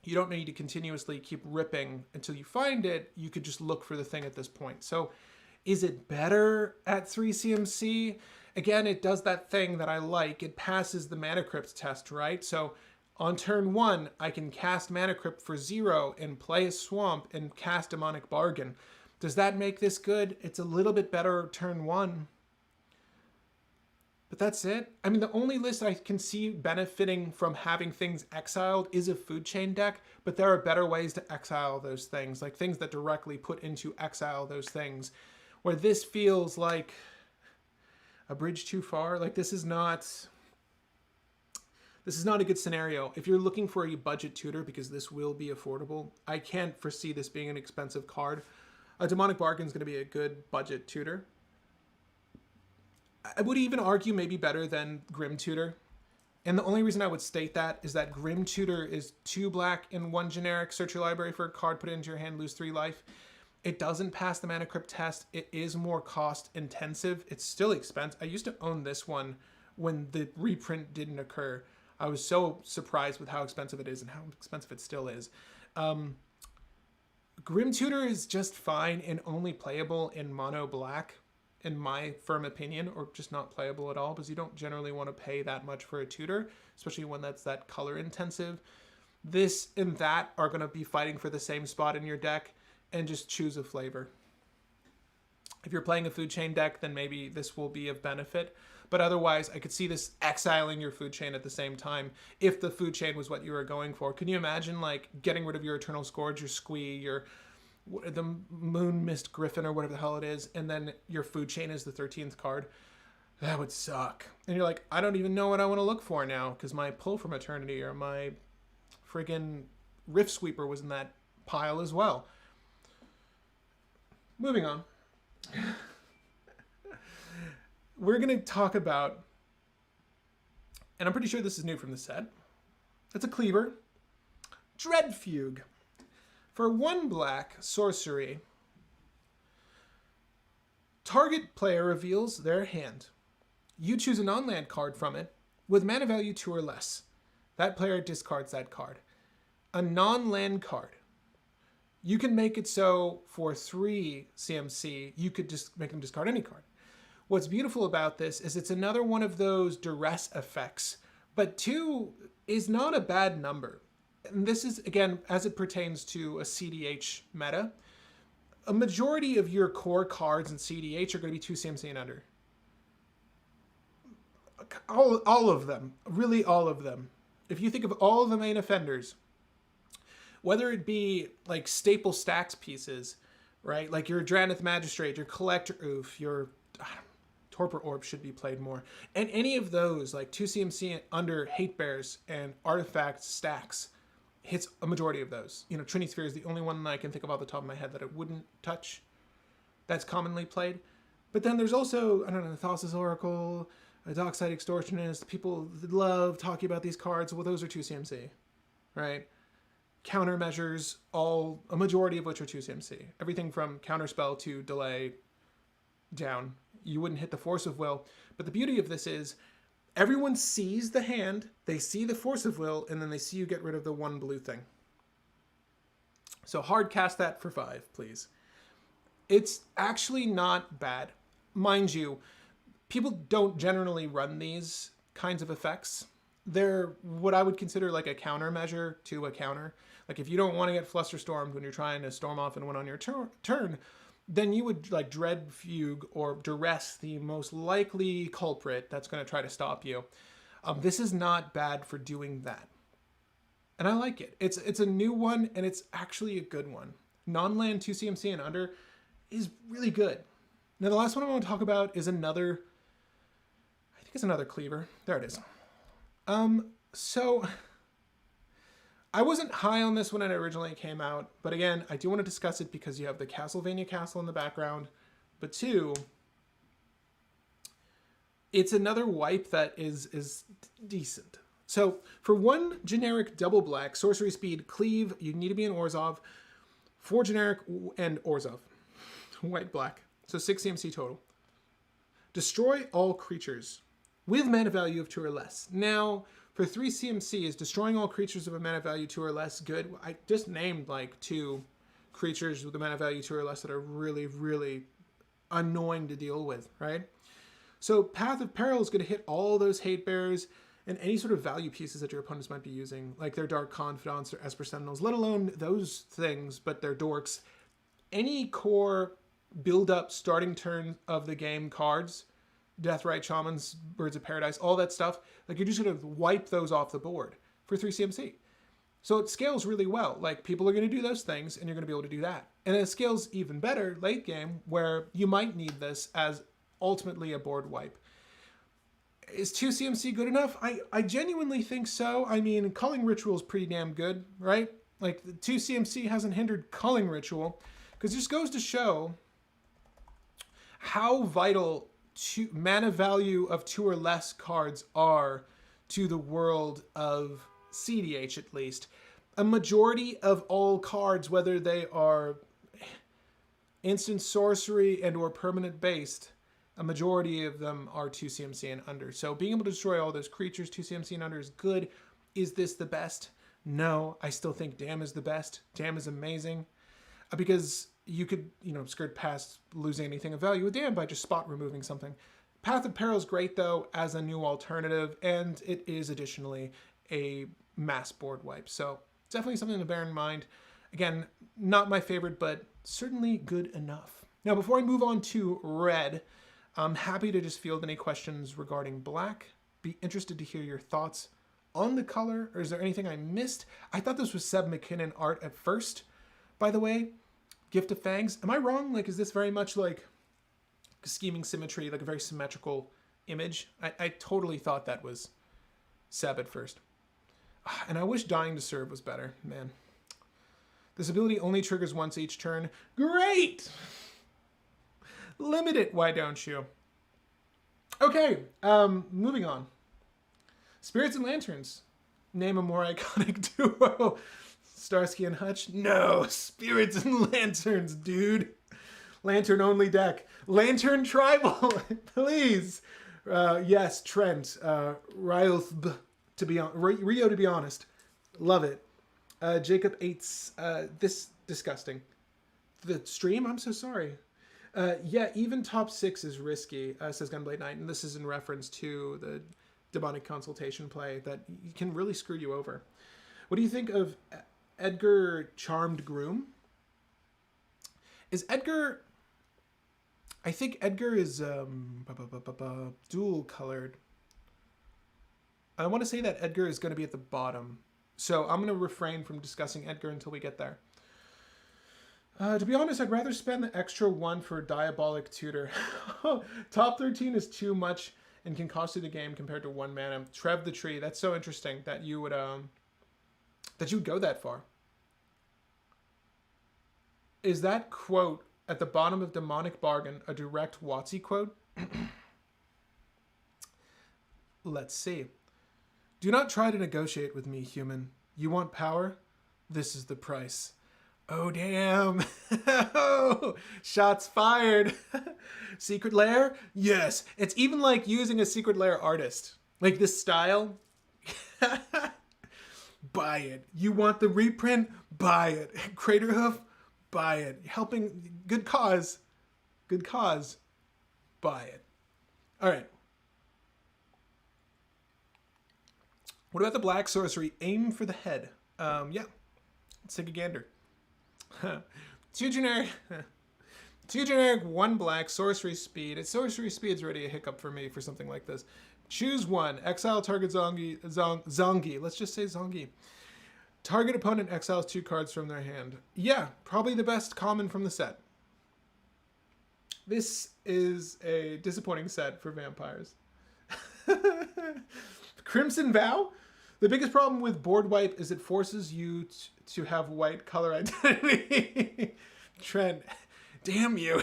you don't need to continuously keep ripping until you find it. You could just look for the thing at this point. So is it better at 3 CMC? Again, it does that thing that I like. It passes the Mana Crypt test, right? So on turn 1, I can cast Mana Crypt for 0 and play a Swamp and cast Demonic Bargain. Does that make this good? It's a little bit better turn 1. But that's it. I mean, the only list I can see benefiting from having things exiled is a Food Chain deck, but there are better ways to exile those things, like things that directly put into exile those things, where this feels like a bridge too far. Like this is not a good scenario. If you're looking for a budget tutor, because this will be affordable, I can't foresee this being an expensive card. A Demonic Bargain is going to be a good budget tutor. I would even argue maybe better than Grim Tutor. And the only reason I would state that is that Grim Tutor is 2 black and 1 generic. Search your library for a card, put it into your hand, lose 3 life. It doesn't pass the Mana Crypt test. It is more cost intensive. It's still expensive. I used to own this one when the reprint didn't occur. I was so surprised with how expensive it is and how expensive it still is. Grim Tutor is just fine and only playable in mono black, in my firm opinion, or just not playable at all, because you don't generally want to pay that much for a tutor, especially when that's that color intensive. This and that are going to be fighting for the same spot in your deck, and just choose a flavor. If you're playing a Food Chain deck, then maybe this will be of benefit. But otherwise, I could see this exiling your Food Chain at the same time if the Food Chain was what you were going for. Can you imagine like getting rid of your Eternal Scourge, your Squee, the Moon Mist Griffin or whatever the hell it is, and then your Food Chain is the 13th card? That would suck. And you're like, I don't even know what I want to look for now because my Pull from Eternity or my friggin' Rift Sweeper was in that pile as well. Moving on. We're going to talk about, and I'm pretty sure this is new from the set. It's a Cleaver. Dreadfugue. For 1 black sorcery, target player reveals their hand. You choose a non-land card from it with mana value 2 or less. That player discards that card. A non-land card. You can make it so for 3 CMC, you could just make them discard any card. What's beautiful about this is it's another one of those duress effects, but 2 is not a bad number. And this is, again, as it pertains to a cEDH meta, a majority of your core cards in cEDH are going to be 2 CMC and under. All of them, really all of them. If you think of all of the main offenders, whether it be like staple stacks pieces, right? Like your Dranith Magistrate, your Collector Oof, your Torpor Orb should be played more. And any of those, like 2 CMC under Hate Bears and Artifact stacks, hits a majority of those. You know, Trinity Sphere is the only one that I can think of off the top of my head that it wouldn't touch. That's commonly played. But then there's also, I don't know, Thassa's Oracle, a Dockside Extortionist. People love talking about these cards. Well, those are 2 CMC, right? Countermeasures, a majority of which are 2 CMC. Everything from Counterspell to Delay down. You wouldn't hit the Force of Will. But the beauty of this is everyone sees the hand, they see the Force of Will, and then they see you get rid of the 1 blue thing. So hard cast that for 5, please. It's actually not bad. Mind you, people don't generally run these kinds of effects. They're what I would consider like a countermeasure to a counter. Like if you don't want to get flusterstormed when you're trying to storm off and win on your turn, then you would like dread fugue or duress the most likely culprit that's going to try to stop you. This is not bad for doing that. And I like it. It's a new one, and it's actually a good one. Non-land 2 CMC and under is really good. Now the last one I want to talk about is another, I think it's another cleaver. There it is. So I wasn't high on this when it originally came out, but again, I do want to discuss it because you have the Castlevania castle in the background, but 2, it's another wipe that is decent. So for 1 generic double black, sorcery speed, cleave, you need to be an Orzhov, 4 generic and Orzhov, white black, so 6 CMC total. Destroy all creatures with mana value of 2 or less. Now, for 3 CMC, is destroying all creatures of a mana value 2 or less good? I just named like 2 creatures with a mana value 2 or less that are really, really annoying to deal with, right? So Path of Peril is going to hit all those hate bearers and any sort of value pieces that your opponents might be using, like their Dark Confidants or Esper Sentinels, let alone those things, but they're dorks. Any core build-up starting turn of the game cards, Deathrite Shamans, Birds of Paradise, all that stuff, like you're just going to wipe those off the board for 3 CMC. So it scales really well. Like people are going to do those things and you're going to be able to do that. And it scales even better late game where you might need this as ultimately a board wipe. Is 2 CMC good enough? I genuinely think so. I mean, Culling Ritual is pretty damn good, right? Like the 2 CMC hasn't hindered Culling Ritual because it just goes to show how vital mana value of 2 or less cards are to the world of cEDH, at least. A majority of all cards, whether they are instant sorcery and or permanent based, a majority of them are 2 CMC and under. So being able to destroy all those creatures 2 CMC and under is good. Is this the best? No, I still think Dam is the best. Dam is amazing because you could, skirt past losing anything of value with Dam by just spot removing something. Path of Peril is great though as a new alternative, and it is additionally a mass board wipe. So definitely something to bear in mind. Again, not my favorite, but certainly good enough. Now, before I move on to red, I'm happy to just field any questions regarding black. Be interested to hear your thoughts on the color, or is there anything I missed? I thought this was Seb McKinnon art at first, by the way. Gift of Fangs. Am I wrong? Like, is this very much like scheming symmetry, like a very symmetrical image? I totally thought that was Seb at first. And I wish Dying to Serve was better, man. This ability only triggers once each turn. Great! Limit it, why don't you? Okay, moving on. Spirits and Lanterns. Name a more iconic duo. Starsky and Hutch? No, Spirits and Lanterns, dude. Lantern only deck. Lantern Tribal, please. Yes, Trent. Rylth, Rio, to be honest. Love it. Jacob Eights, this disgusting. The stream? I'm so sorry. Yeah, even top 6 is risky, says Gunblade Knight, and this is in reference to the demonic consultation play that can really screw you over. What do you think of Edgar Charmed Groom? Is Edgar... I think Edgar is dual colored. I want to say that Edgar is going to be at the bottom. So I'm going to refrain from discussing Edgar until we get there. To be honest, I'd rather spend the extra 1 for Diabolic Tutor. Top 13 is too much and can cost you the game compared to 1 mana. Trev the Tree. That's so interesting that you would go that far. Is that quote at the bottom of Demonic Bargain a direct WotC quote? Let's see. Do not try to negotiate with me, human. You want power? This is the price. Oh, damn. Shots fired. Secret Lair? Yes. It's even like using a Secret Lair artist. Like this style, buy it. You want the reprint? Buy it. Crater Hoof? Buy it. Helping, good cause. Good cause. Buy it. All right. What about the black sorcery? Aim for the head. Yeah. Let's take a gander. Two generic. Two generic, one black, sorcery speed. Its sorcery speed's already a hiccup for me for something like this. Choose one. Exile target Zongi. Let's just say Zongi. Target opponent exiles 2 cards from their hand. Yeah, probably the best common from the set. This is a disappointing set for vampires. Crimson Vow? The biggest problem with board wipe is it forces you to have white color identity. Trent, damn you.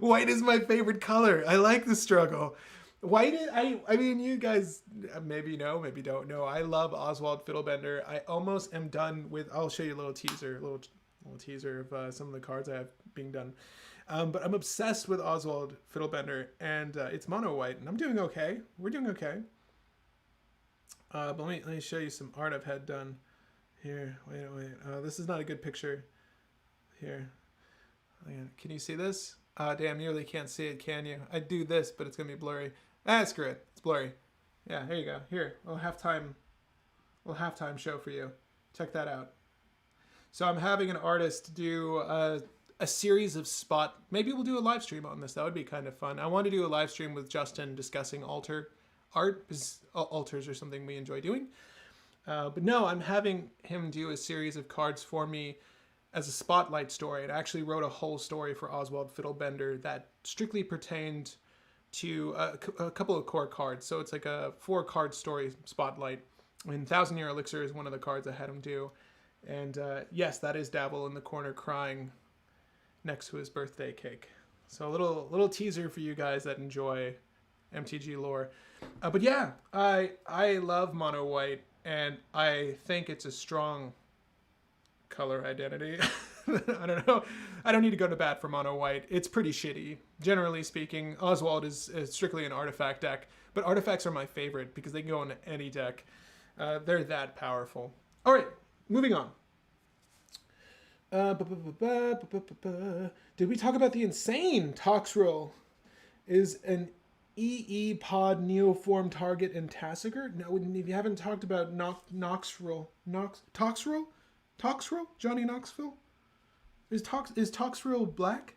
White is my favorite color. I like the struggle. White is, I mean, you guys maybe know, maybe don't know. I love Oswald Fiddlebender. I almost am done with, I'll show you a little teaser of some of the cards I have being done. But I'm obsessed with Oswald Fiddlebender, and it's mono white, and I'm doing okay. We're doing okay. But let me show you some art I've had done. Here, wait. This is not a good picture. Here. Can you see this? Damn, you really can't see it, can you? I do this, but it's going to be blurry. Screw it. It's blurry. Yeah, here you go. Here, little halftime show for you. Check that out. So I'm having an artist do a series of spot. Maybe we'll do a live stream on this. That would be kind of fun. I want to do a live stream with Justin discussing altar art, because altars are something we enjoy doing. But no, I'm having him do a series of cards for me as a spotlight story. And I actually wrote a whole story for Oswald Fiddlebender that strictly pertained to a couple of core cards. So it's like a 4-card story spotlight. And 1,000 Year Elixir is one of the cards I had him do. And yes, that is Dabble in the corner crying next to his birthday cake. So a little teaser for you guys that enjoy MTG lore. But yeah, I love mono white, and I think it's a strong color identity. I don't know. I don't need to go to bat for mono white. It's pretty shitty. Generally speaking, Oswald is strictly an artifact deck, but artifacts are my favorite because they can go into any deck. They're that powerful. All right, moving on. Did we talk about the insane Toxrill? Is an EE pod neoform target in Tassiger? No, if you haven't talked about Toxrill? Johnny Knoxville? Is Toxrill black?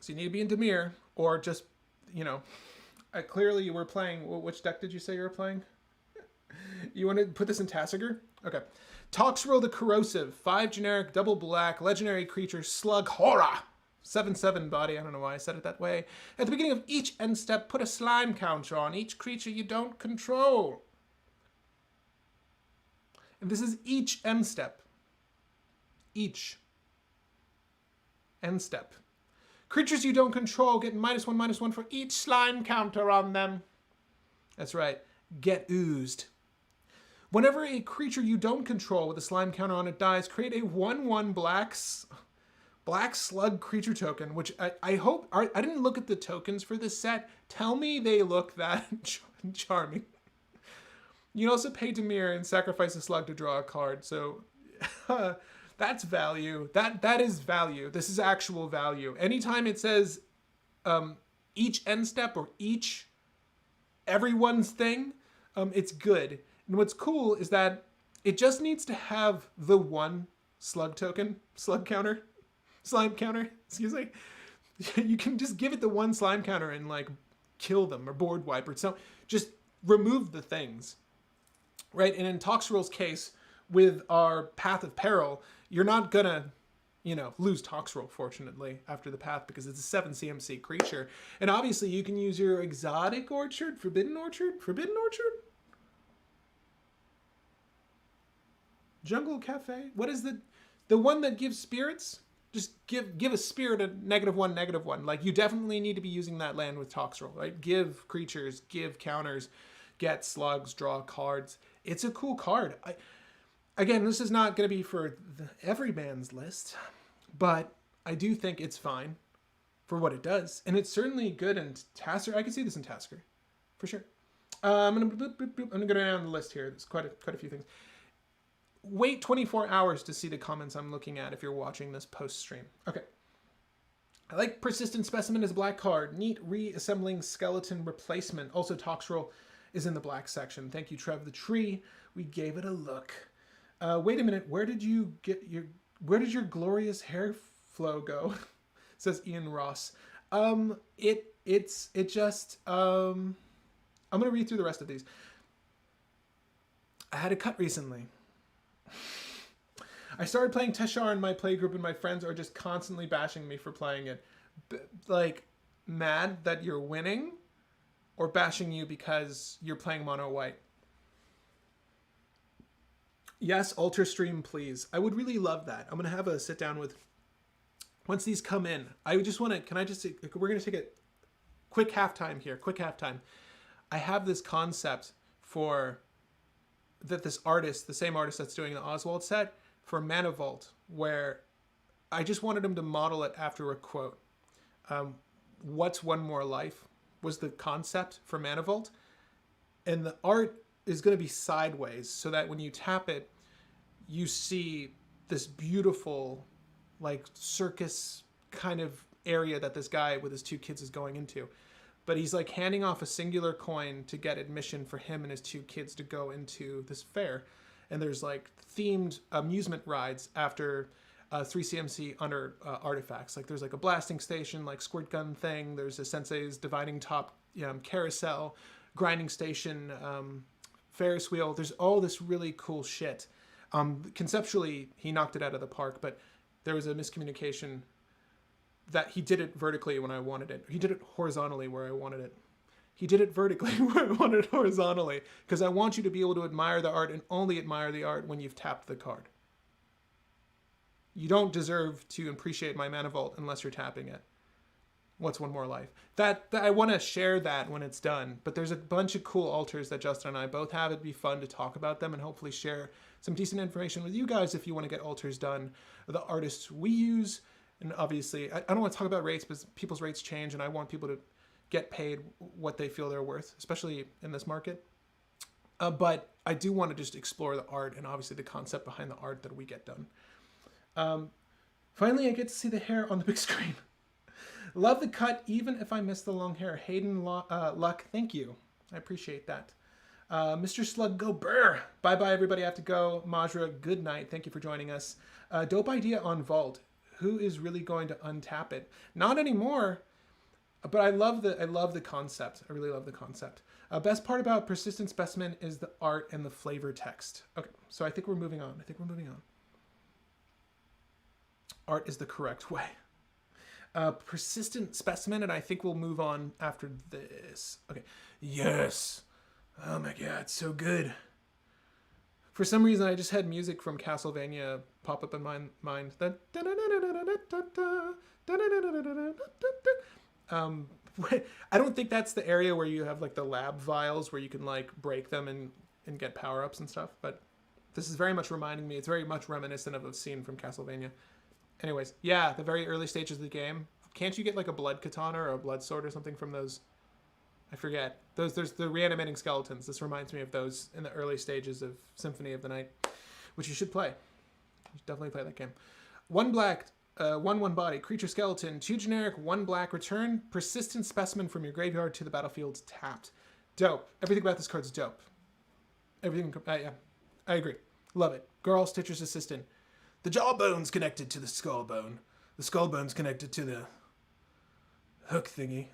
So you need to be in Dimir, or just, clearly you were playing, which deck did you say you were playing? You want to put this in Tassiger? Okay. Toxrill the Corrosive, 5 generic, double black, legendary creature, slug, horror. 7/7 body, I don't know why I said it that way. At the beginning of each end step, put a slime counter on each creature you don't control. And this is each end step. Each end step. Creatures you don't control get -1/-1 for each slime counter on them. That's right. Get oozed. Whenever a creature you don't control with a slime counter on it dies, create a 1/1 black slug creature token, which I hope... I didn't look at the tokens for this set. Tell me they look that charming. You can also pay Dimir and sacrifice a slug to draw a card. So that's value. That is value. This is actual value. Anytime it says each end step or each everyone's thing, it's good. And what's cool is that it just needs to have the one slime counter, excuse me. You can just give it the one slime counter and kill them or board wipe or so. Just remove the things, right? And in Toxrill's case, with our Path of Peril, you're not gonna, lose Toxrill, fortunately, after the Path, because it's a 7 CMC creature. And obviously you can use your Exotic Orchard, Forbidden Orchard? Jungle Cafe? What is the one that gives spirits? Just give a spirit a -1/-1. You definitely need to be using that land with Toxrill, right? Give creatures, give counters, get slugs, draw cards. It's a cool card. Again, this is not going to be for every man's list, but I do think it's fine. for what it does. And it's certainly good in Tasker. I can see this in Tasker, for sure. I'm gonna go down the list here. There's quite a few things. Wait 24 hours to see the comments I'm looking at if you're watching this post stream. Okay. I like Persistent Specimen as a black card. Neat reassembling skeleton replacement. Also, Toxroll is in the black section. Thank you, Trev the Tree. We gave it a look. Wait a minute. Where did your glorious hair flow go? Says Ian Ross. I'm gonna read through the rest of these. I had a cut recently. I started playing Teshar in my playgroup and my friends are just constantly bashing me for playing it. Like, mad that you're winning or bashing you because you're playing mono white? Yes, alter stream, please. I would really love that. I'm going to have a sit down with, once these come in, I just want to, we're going to take a quick halftime here, I have this concept for that this artist, the same artist that's doing the Oswald set, for Mana Vault, where I just wanted him to model it after a quote. What's one more life was the concept for Mana Vault. And the art is going to be sideways so that when you tap it, you see this beautiful, like, circus kind of area that this guy with his two kids is going into. But he's like handing off a singular coin to get admission for him and his two kids to go into this fair. And there's like themed amusement rides after 3CMC under artifacts. Like there's like a blasting station, like squirt gun thing. There's a Sensei's dividing top carousel, grinding station, Ferris wheel. There's all this really cool shit. Conceptually, he knocked it out of the park, but there was a miscommunication that he did it vertically when I wanted it. He did it horizontally where I wanted it. He did it vertically where I wanted it horizontally, because I want you to be able to admire the art and only admire the art when you've tapped the card. You don't deserve to appreciate my Mana Vault unless you're tapping it. What's one more life? That I want to share that when it's done, but there's a bunch of cool altars that Justin and I both have. It'd be fun to talk about them and hopefully share some decent information with you guys if you want to get altars done. The artists we use, and obviously, I don't want to talk about rates because people's rates change and I want people to get paid what they feel they're worth, especially in this market. But I do want to just explore the art and obviously the concept behind the art that we get done. Finally, I get to see the hair on the big screen. Love the cut, even if I miss the long hair. Hayden Luck, thank you. I appreciate that. Mr. Slug, go brr. Bye-bye, everybody. I have to go. Majra, good night. Thank you for joining us. Dope idea on Vault. Who is really going to untap it? Not anymore. But I love the concept. I really love the concept. Best part about Persistent Specimen is the art and the flavor text. Okay, so I think we're moving on. Art is the correct way. Persistent Specimen, and I think we'll move on after this. Okay. Yes. Oh my god, so good. For some reason, I just had music from Castlevania pop up in my mind. I don't think that's the area where you have like the lab vials where you can like break them and get power-ups and stuff, but this is very much reminding me, it's very much reminiscent of a scene from Castlevania. Anyways, yeah, the very early stages of the game. Can't you get like a blood katana or a blood sword or something from those? I forget. There's the reanimating skeletons. This reminds me of those in the early stages of Symphony of the Night, which you should play. You should definitely play that game. 1 black, 1/1 body, creature skeleton, 2 generic, 1 black, return Persistent Specimen from your graveyard to the battlefield tapped. Dope. Everything about this card's dope. Everything, yeah, I agree. Love it. Girl, Stitcher's assistant. The jawbone's connected to the skull bone. The skull bone's connected to the hook thingy.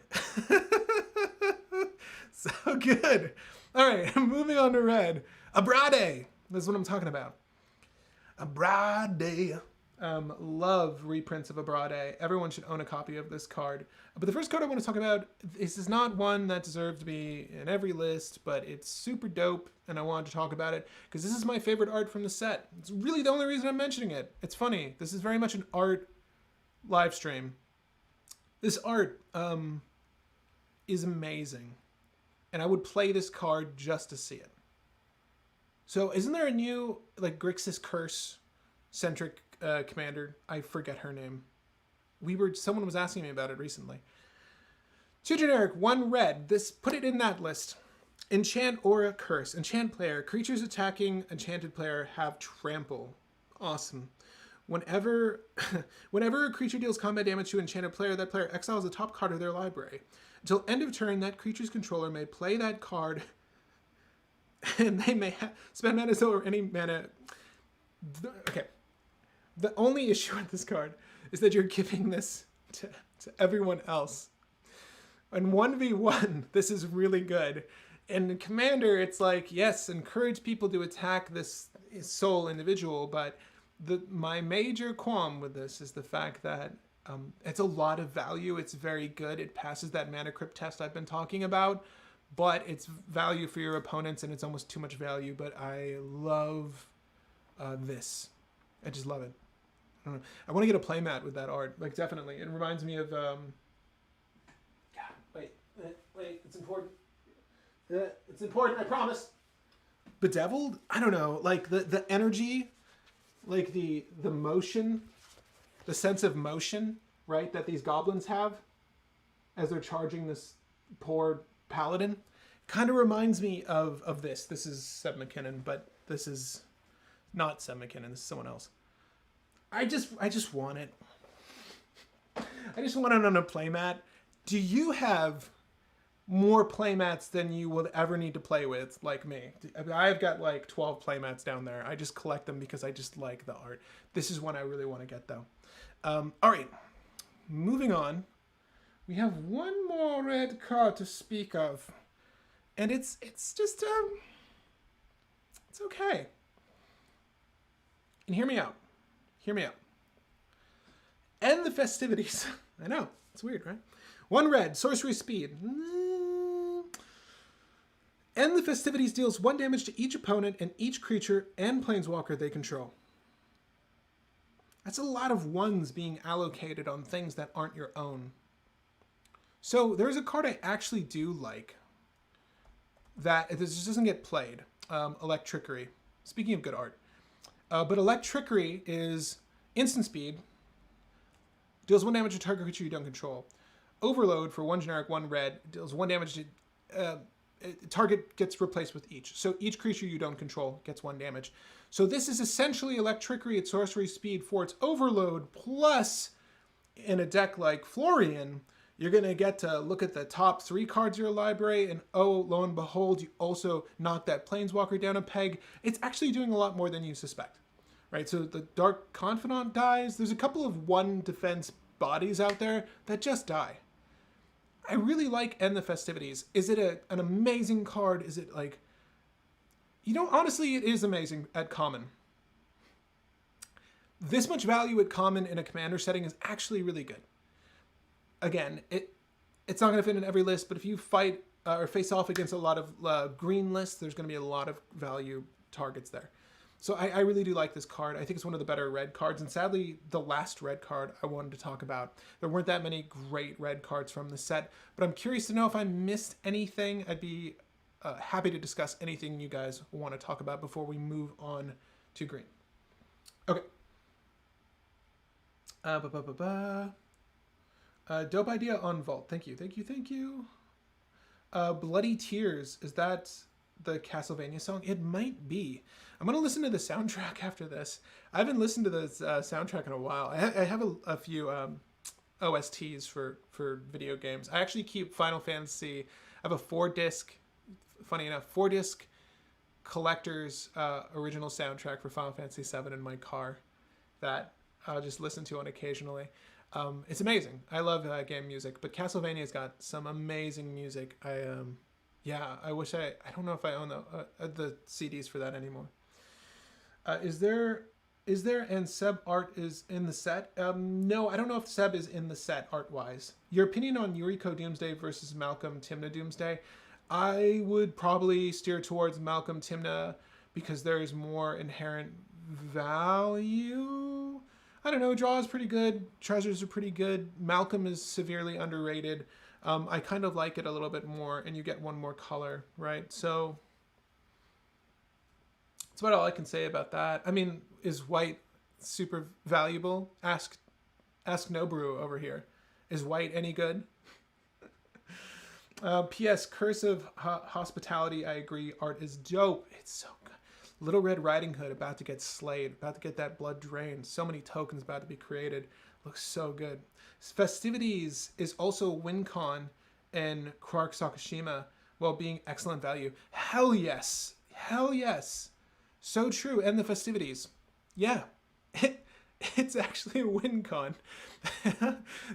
So good. All right, moving on to red. Abrade. This is what I'm talking about. Abrade. Love reprints of Abrade. Everyone should own a copy of this card. But the first card I want to talk about, this is not one that deserves to be in every list, but it's super dope, and I wanted to talk about it because this is my favorite art from the set. It's really the only reason I'm mentioning it. It's funny. This is very much an art live stream. This art is amazing, and I would play this card just to see it. So isn't there a new like Grixis Curse centric commander? I forget her name. someone was asking me about it recently. 2 generic, 1 red. This, put it in that list. Enchant Aura Curse. Enchant player. Creatures attacking enchanted player have trample. Awesome. Whenever a creature deals combat damage to an enchanted player, that player exiles the top card of their library. Until end of turn, that creature's controller may play that card, and they may spend mana or any mana. Okay. The only issue with this card is that you're giving this to everyone else. In 1v1, this is really good. And in Commander, it's like, yes, encourage people to attack this sole individual, but my major qualm with this is the fact that it's a lot of value. It's very good. It passes that mana crypt test I've been talking about, but it's value for your opponents, and it's almost too much value. But I love this. I just love it. I don't know. I want to get a playmat with that art. Like, definitely. It reminds me of... Wait, it's important. It's important, I promise. Bedeviled? I don't know. Like, the energy, like the motion, the sense of motion, right, that these goblins have as they're charging this poor paladin, kind of reminds me of this. This is Seb McKinnon, but this is not Seb McKinnon. This is someone else. I just want it. I just want it on a playmat. Do you have more playmats than you will ever need to play with, like me? I've got like 12 playmats down there. I just collect them because I just like the art. This is one I really want to get, though. All right, moving on. We have one more red card to speak of, and it's just it's okay. And hear me out. Hear me out. End the festivities. I know, it's weird, right? 1 red, sorcery speed. End the festivities deals 1 damage to each opponent and each creature and planeswalker they control. That's a lot of 1s being allocated on things that aren't your own. So there's a card I actually do like that this just doesn't get played. Electrickery. Speaking of good art. But Electrickery is instant speed. Deals 1 damage to target creature you don't control. Overload for 1 generic, 1 red. Deals 1 damage to... target gets replaced with each. So each creature you don't control gets 1 damage. So this is essentially Electrickery at sorcery speed for its overload, plus in a deck like Florian, you're going to get to look at the top 3 cards of your library, and oh, lo and behold, you also knock that Planeswalker down a peg. It's actually doing a lot more than you suspect, right? So the Dark Confidant dies. There's a couple of 1 defense bodies out there that just die. I really like End the Festivities. Is it an amazing card? Is it like... You know, honestly, it is amazing at common. This much value at common in a commander setting is actually really good. Again, it's not going to fit in every list, but if you fight or face off against a lot of green lists, there's going to be a lot of value targets there. So I really do like this card. I think it's one of the better red cards. And sadly, the last red card I wanted to talk about. There weren't that many great red cards from the set. But I'm curious to know if I missed anything. I'd be happy to discuss anything you guys want to talk about before we move on to green. Okay. Dope idea on Vault. Thank you, thank you, thank you. Bloody Tears. Is that the Castlevania song? It might be. I'm going to listen to the soundtrack after this. I haven't listened to the soundtrack in a while. I have a few OSTs for video games. I actually keep Final Fantasy. I have a 4-disc, funny enough, 4-disc collector's original soundtrack for Final Fantasy VII in my car that I'll just listen to on occasionally. It's amazing. I love game music, but Castlevania's got some amazing music. I wish I don't know if I own the CDs for that anymore. Is there and Seb art is in the set? No, I don't know if Seb is in the set art-wise. Your opinion on Yuriko Doomsday versus Malcolm Timna Doomsday? I would probably steer towards Malcolm Timna because there's more inherent value. I don't know, draw is pretty good, treasures are pretty good. Malcolm is severely underrated. I kind of like it a little bit more, and you get 1 more color, right? So that's about all I can say about that. I mean, is white super valuable? Ask Ask Nobru over here. Is white any good? P.S. Cursive Hospitality, I agree. Art is dope. It's so good. Little Red Riding Hood about to get slayed, about to get that blood drained. So many tokens about to be created. Looks so good. Festivities is also WinCon and Quark Sakashima while being excellent value. Hell yes. Hell yes. So true. And the festivities. Yeah. It's actually a WinCon.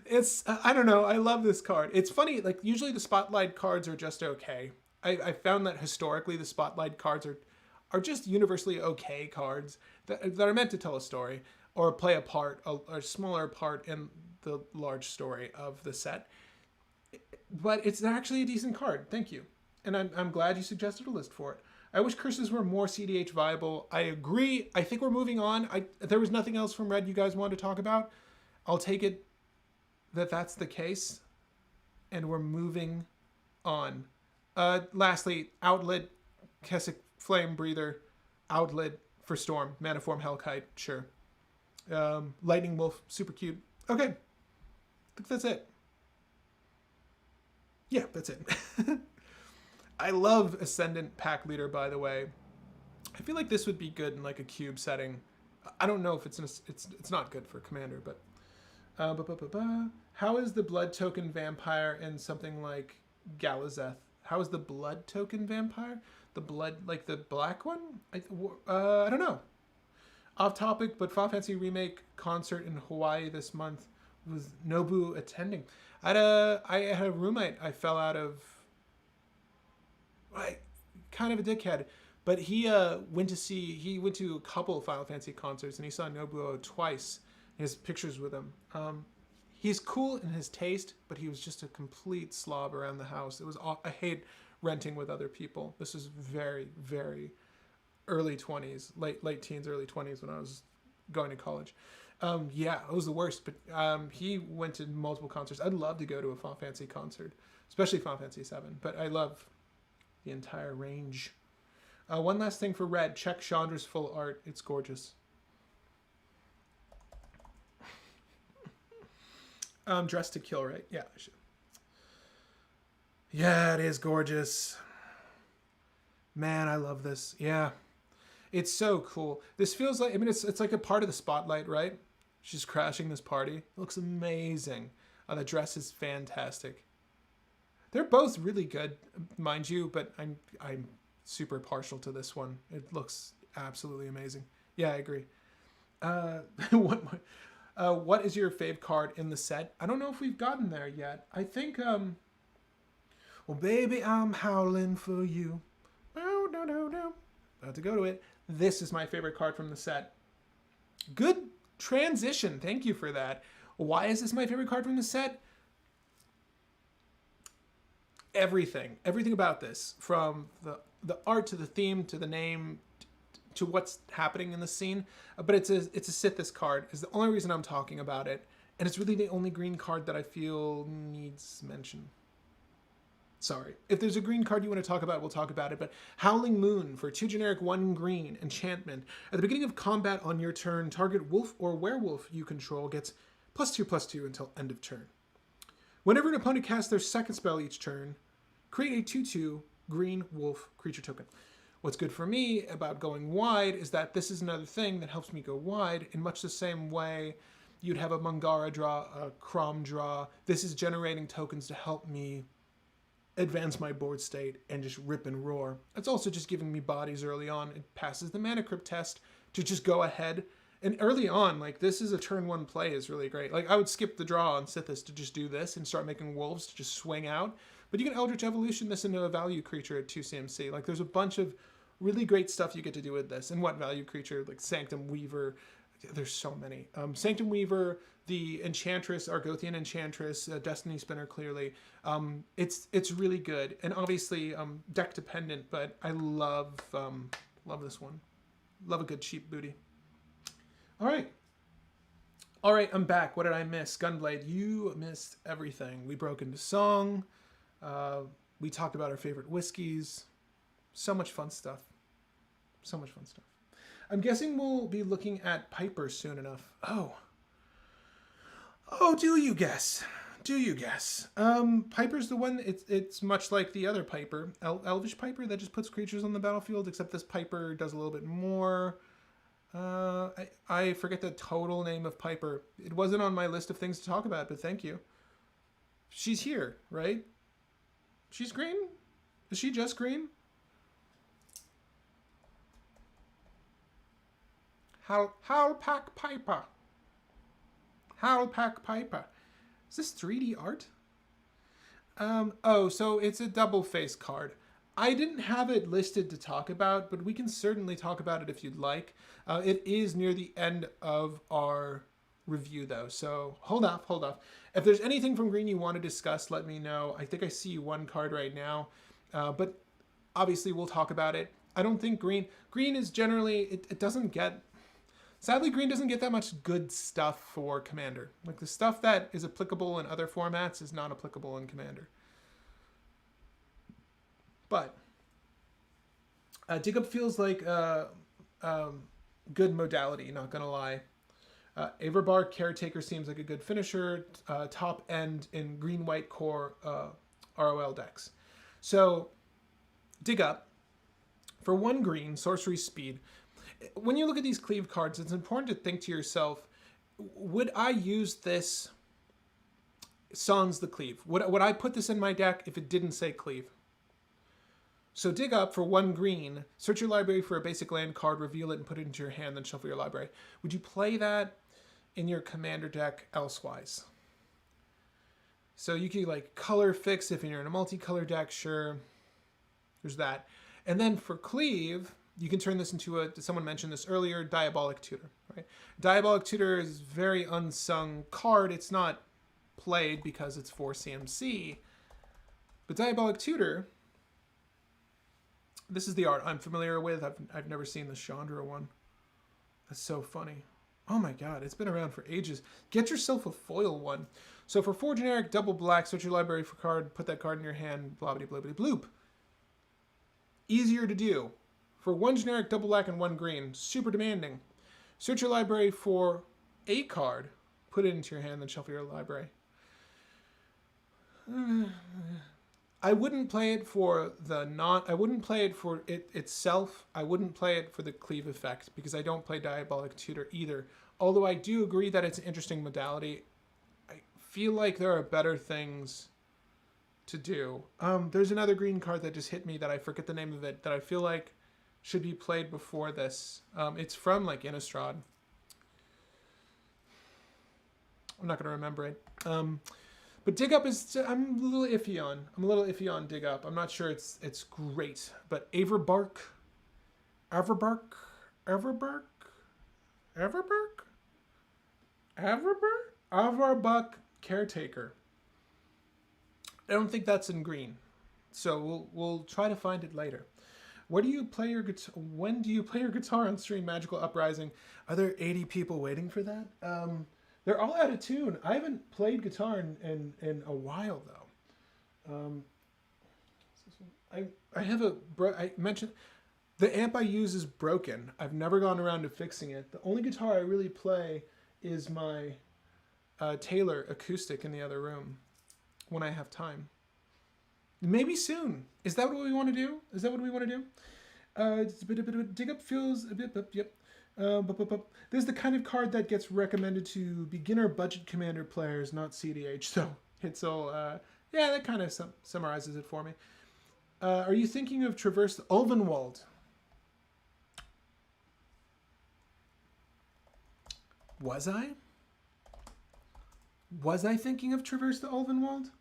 It's, I don't know. I love this card. It's funny. Like, usually the Spotlight cards are just okay. I found that historically the Spotlight cards are just universally okay cards that are meant to tell a story or play a part, a smaller part in the large story of the set. But it's actually a decent card. Thank you. And I'm glad you suggested a list for it. I wish curses were more cEDH viable. I agree. I think we're moving on. There was nothing else from Red you guys wanted to talk about. I'll take it that that's the case. And we're moving on. Lastly, Outlet, Kessick Flame Breather, Outlet for Storm, Maniform Hellkite, sure. Lightning Wolf, super cute. Okay, I think that's it. Yeah, that's it. I love Ascendant Pack Leader, by the way. I feel like this would be good in like a cube setting. I don't know if it's not good for Commander, but how is the blood token vampire in something like Galazeth? How is the blood token vampire? The blood, like the black one? I don't know. Off topic, but Final Fantasy Remake concert in Hawaii this month with Nobu attending. I had a roommate I fell out of. Kind of a dickhead, but he went to a couple of Final Fantasy concerts and he saw Nobuo twice. He has pictures with him. He's cool in his taste, but he was just a complete slob around the house. I hate renting with other people. This was very, very early 20s, late teens, early 20s when I was going to college. Yeah, it was the worst, but he went to multiple concerts. I'd love to go to a Final Fantasy concert, especially Final Fantasy 7, but I love the entire range. One last thing for Red. Check Chandra's full art. It's gorgeous. Dressed to Kill, right? Yeah, I should. Yeah, it is gorgeous. Man, I love this. Yeah. It's so cool. This feels like, I mean, it's like a part of the Spotlight, right? She's crashing this party. It looks amazing. The dress is fantastic. They're both really good, mind you, but I'm super partial to this one. It looks absolutely amazing. Yeah, I agree. What is your fave card in the set? I don't know if we've gotten there yet. I think, well, baby, I'm howling for you. About to go to it. This is my favorite card from the set. Good transition. Thank you for that. Why is this my favorite card from the set? Everything about this, from the art to the theme to the name to what's happening in the scene. But it's a Sithis card is the only reason I'm talking about it, and it's really the only green card that I feel needs mention. Sorry, if there's a green card you want to talk about, we'll talk about it. But Howling Moon for 2 generic 1 green enchantment. At the beginning of combat on your turn, target wolf or werewolf you control gets +2/+2 until end of turn. Whenever an opponent casts their second spell each turn, create a 2/2 green wolf creature token. What's good for me about going wide is that this is another thing that helps me go wide in much the same way you'd have a Mangara draw, a Crom draw. This is generating tokens to help me advance my board state and just rip and roar. It's also just giving me bodies early on. It passes the Mana Crypt test to just go ahead. And early on, like, this is a turn 1 play is really great. Like, I would skip the draw on Sithis to just do this and start making wolves to just swing out. But you can Eldritch Evolution this into a value creature at 2 CMC. Like, there's a bunch of really great stuff you get to do with this. And what value creature? Like Sanctum Weaver. There's so many. Sanctum Weaver, the Enchantress, Argothian Enchantress, Destiny Spinner, clearly. It's really good. And obviously deck dependent, but I love this one. Love a good cheap booty. All right, I'm back. What did I miss? Gunblade, you missed everything. We broke into song. We talked about our favorite whiskeys. So much fun stuff. I'm guessing we'll be looking at Piper soon enough. Oh. Oh, do you guess? Do you guess? Piper's the one. It's much like the other Piper, Elvish Piper, that just puts creatures on the battlefield. Except this Piper does a little bit more. I forget the total name of Piper. It wasn't on my list of things to talk about, but thank you. She's here, right? She's green? Is she just green? Howlpack Piper. Howlpack Piper. Is this 3D art? Oh, so it's a double face card. I didn't have it listed to talk about, but we can certainly talk about it if you'd like. It is near the end of our review, though, so hold off. If there's anything from green you want to discuss, let me know. I think I see one card right now, but obviously we'll talk about it. I don't think green is generally, it doesn't get, sadly green doesn't get that much good stuff for Commander. Like the stuff that is applicable in other formats is not applicable in Commander. But Dig Up feels like a good modality, not gonna lie. Averbark Caretaker seems like a good finisher, top end in green-white core ROL decks. So Dig Up, for 1 green, sorcery speed. When you look at these cleave cards, it's important to think to yourself, would I use this sans the cleave? Would I put this in my deck if it didn't say cleave? So Dig Up for 1 green, search your library for a basic land card, reveal it and put it into your hand, then shuffle your library. Would you play that in your Commander deck elsewise? So you can like color fix if you're in a multicolor deck, sure. There's that. And then for cleave, you can turn this into someone mentioned this earlier, Diabolic Tutor, right? Diabolic Tutor is a very unsung card. It's not played because it's for CMC. But Diabolic Tutor, this is the art I'm familiar with. I've never seen the Chandra one. That's so funny. Oh my god, it's been around for ages. Get yourself a foil one. So for 4 generic, double black, search your library for card, put that card in your hand, blobbity blibbity bloop. Easier to do. For 1 generic, double black, and 1 green, super demanding. Search your library for a card, put it into your hand, then shuffle your library. I wouldn't play it for I wouldn't play it for it itself. I wouldn't play it for the cleave effect because I don't play Diabolic Tutor either. Although I do agree that it's an interesting modality. I feel like there are better things to do. There's another green card that just hit me that I forget the name of it that I feel like should be played before this. It's from like Innistrad. I'm not going to remember it. But Dig Up is, I'm a little iffy on Dig Up. I'm not sure it's great. But Averbark Caretaker. I don't think that's in green. So we'll try to find it later. When do you play your guitar on stream, Magical Uprising? Are there 80 people waiting for that? They're all out of tune. I haven't played guitar in a while though. I mentioned the amp I use is broken. I've never gone around to fixing it. The only guitar I really play is my Taylor acoustic in the other room when I have time. Maybe soon. Is that what we want to do? Dig Up feels a bit, yep. This is the kind of card that gets recommended to beginner budget Commander players, not cEDH. So it's all, yeah, that kind of summarizes it for me. Are you thinking of Traverse the Ulvenwald? Was I? Was I thinking of Traverse the Ulvenwald?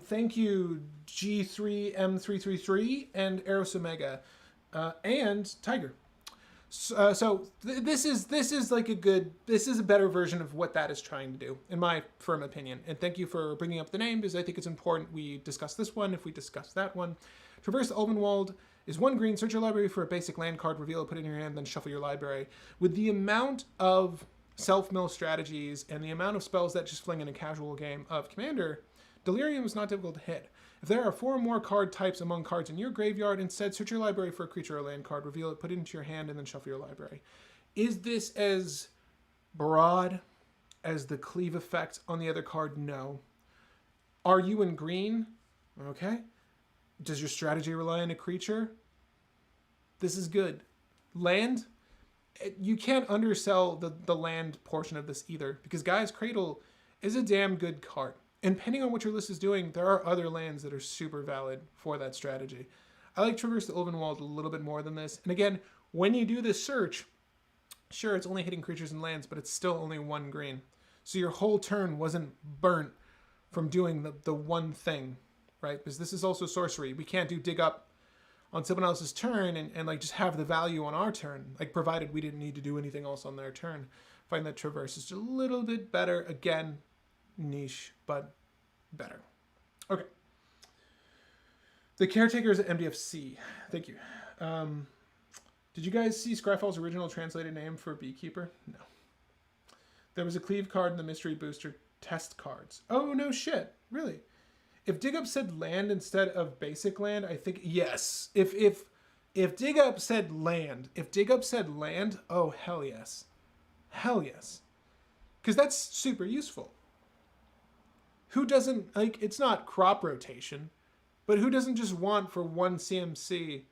Thank you, G3M333 and Eros Omega, and Tiger. This is like this is a better version of what that is trying to do, in my firm opinion. And thank you for bringing up the name, because I think it's important we discuss this one if we discuss that one. Traverse the Ulvenwald is 1 green, search your library for a basic land card, reveal it, put it in your hand, then shuffle your library. With the amount of self-mill strategies and the amount of spells that just fling in a casual game of Commander, Delirium is not difficult to hit. If there are 4 or more card types among cards in your graveyard, instead search your library for a creature or land card, reveal it, put it into your hand, and then shuffle your library. Is this as broad as the cleave effect on the other card? No. Are you in green? Okay. Does your strategy rely on a creature? This is good. Land? You can't undersell the land portion of this either, because Gaia's Cradle is a damn good card. And depending on what your list is doing, there are other lands that are super valid for that strategy. I like Traverse the Ulvenwald a little bit more than this. And again, when you do this search, sure, it's only hitting creatures and lands, but it's still only 1 green. So your whole turn wasn't burnt from doing the one thing, right? Because this is also sorcery. We can't do dig up on someone else's turn and like just have the value on our turn, like provided we didn't need to do anything else on their turn. Find that Traverse is just a little bit better. Again, niche, but better. Okay. The Caretaker is at MDFC. Thank you. Did you guys see Scryfall's original translated name for Beekeeper? No. There was a cleave card in the Mystery Booster test cards. Oh, no shit. Really? If Dig Up said land instead of basic land, I think yes. If Dig Up said land, oh, hell yes. Hell yes. Because that's super useful. Who doesn't, like, it's not crop rotation, but who doesn't just want for 1 CMC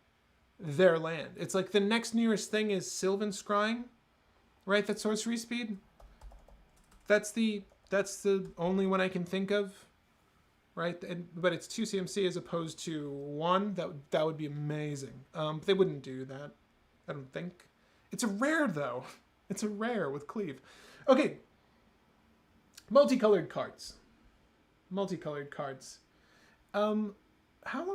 their land? It's like the next nearest thing is Sylvan Scrying, right? That's sorcery speed. That's the only one I can think of, right? But it's 2 CMC as opposed to 1. That would be amazing. They wouldn't do that, I don't think. It's a rare though. It's a rare with cleave. Okay. Multicolored cards. How long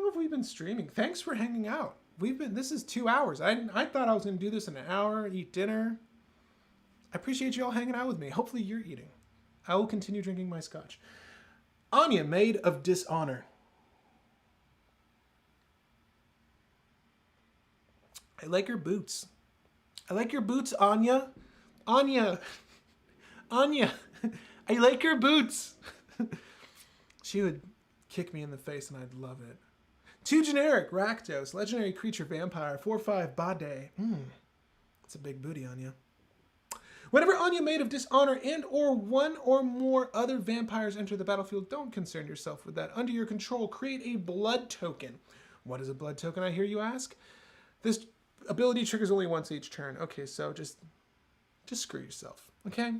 have we been streaming? Thanks for hanging out. This is 2 hours. I thought I was going to do this in an hour, eat dinner. I appreciate you all hanging out with me. Hopefully you're eating. I will continue drinking my scotch. Anya, Maid of Dishonor. I like your boots. I like your boots, Anya. Anya. I like your boots. She would kick me in the face and I'd love it. 2 generic, Rakdos, legendary creature vampire, 4/5 Bade. It's a big booty, Anya. Whenever Anya, Maid of Dishonor and or 1 or more other vampires enter the battlefield, don't concern yourself with that. Under your control, create a blood token. What is a blood token, I hear you ask? This ability triggers only once each turn. Okay, so just screw yourself, okay?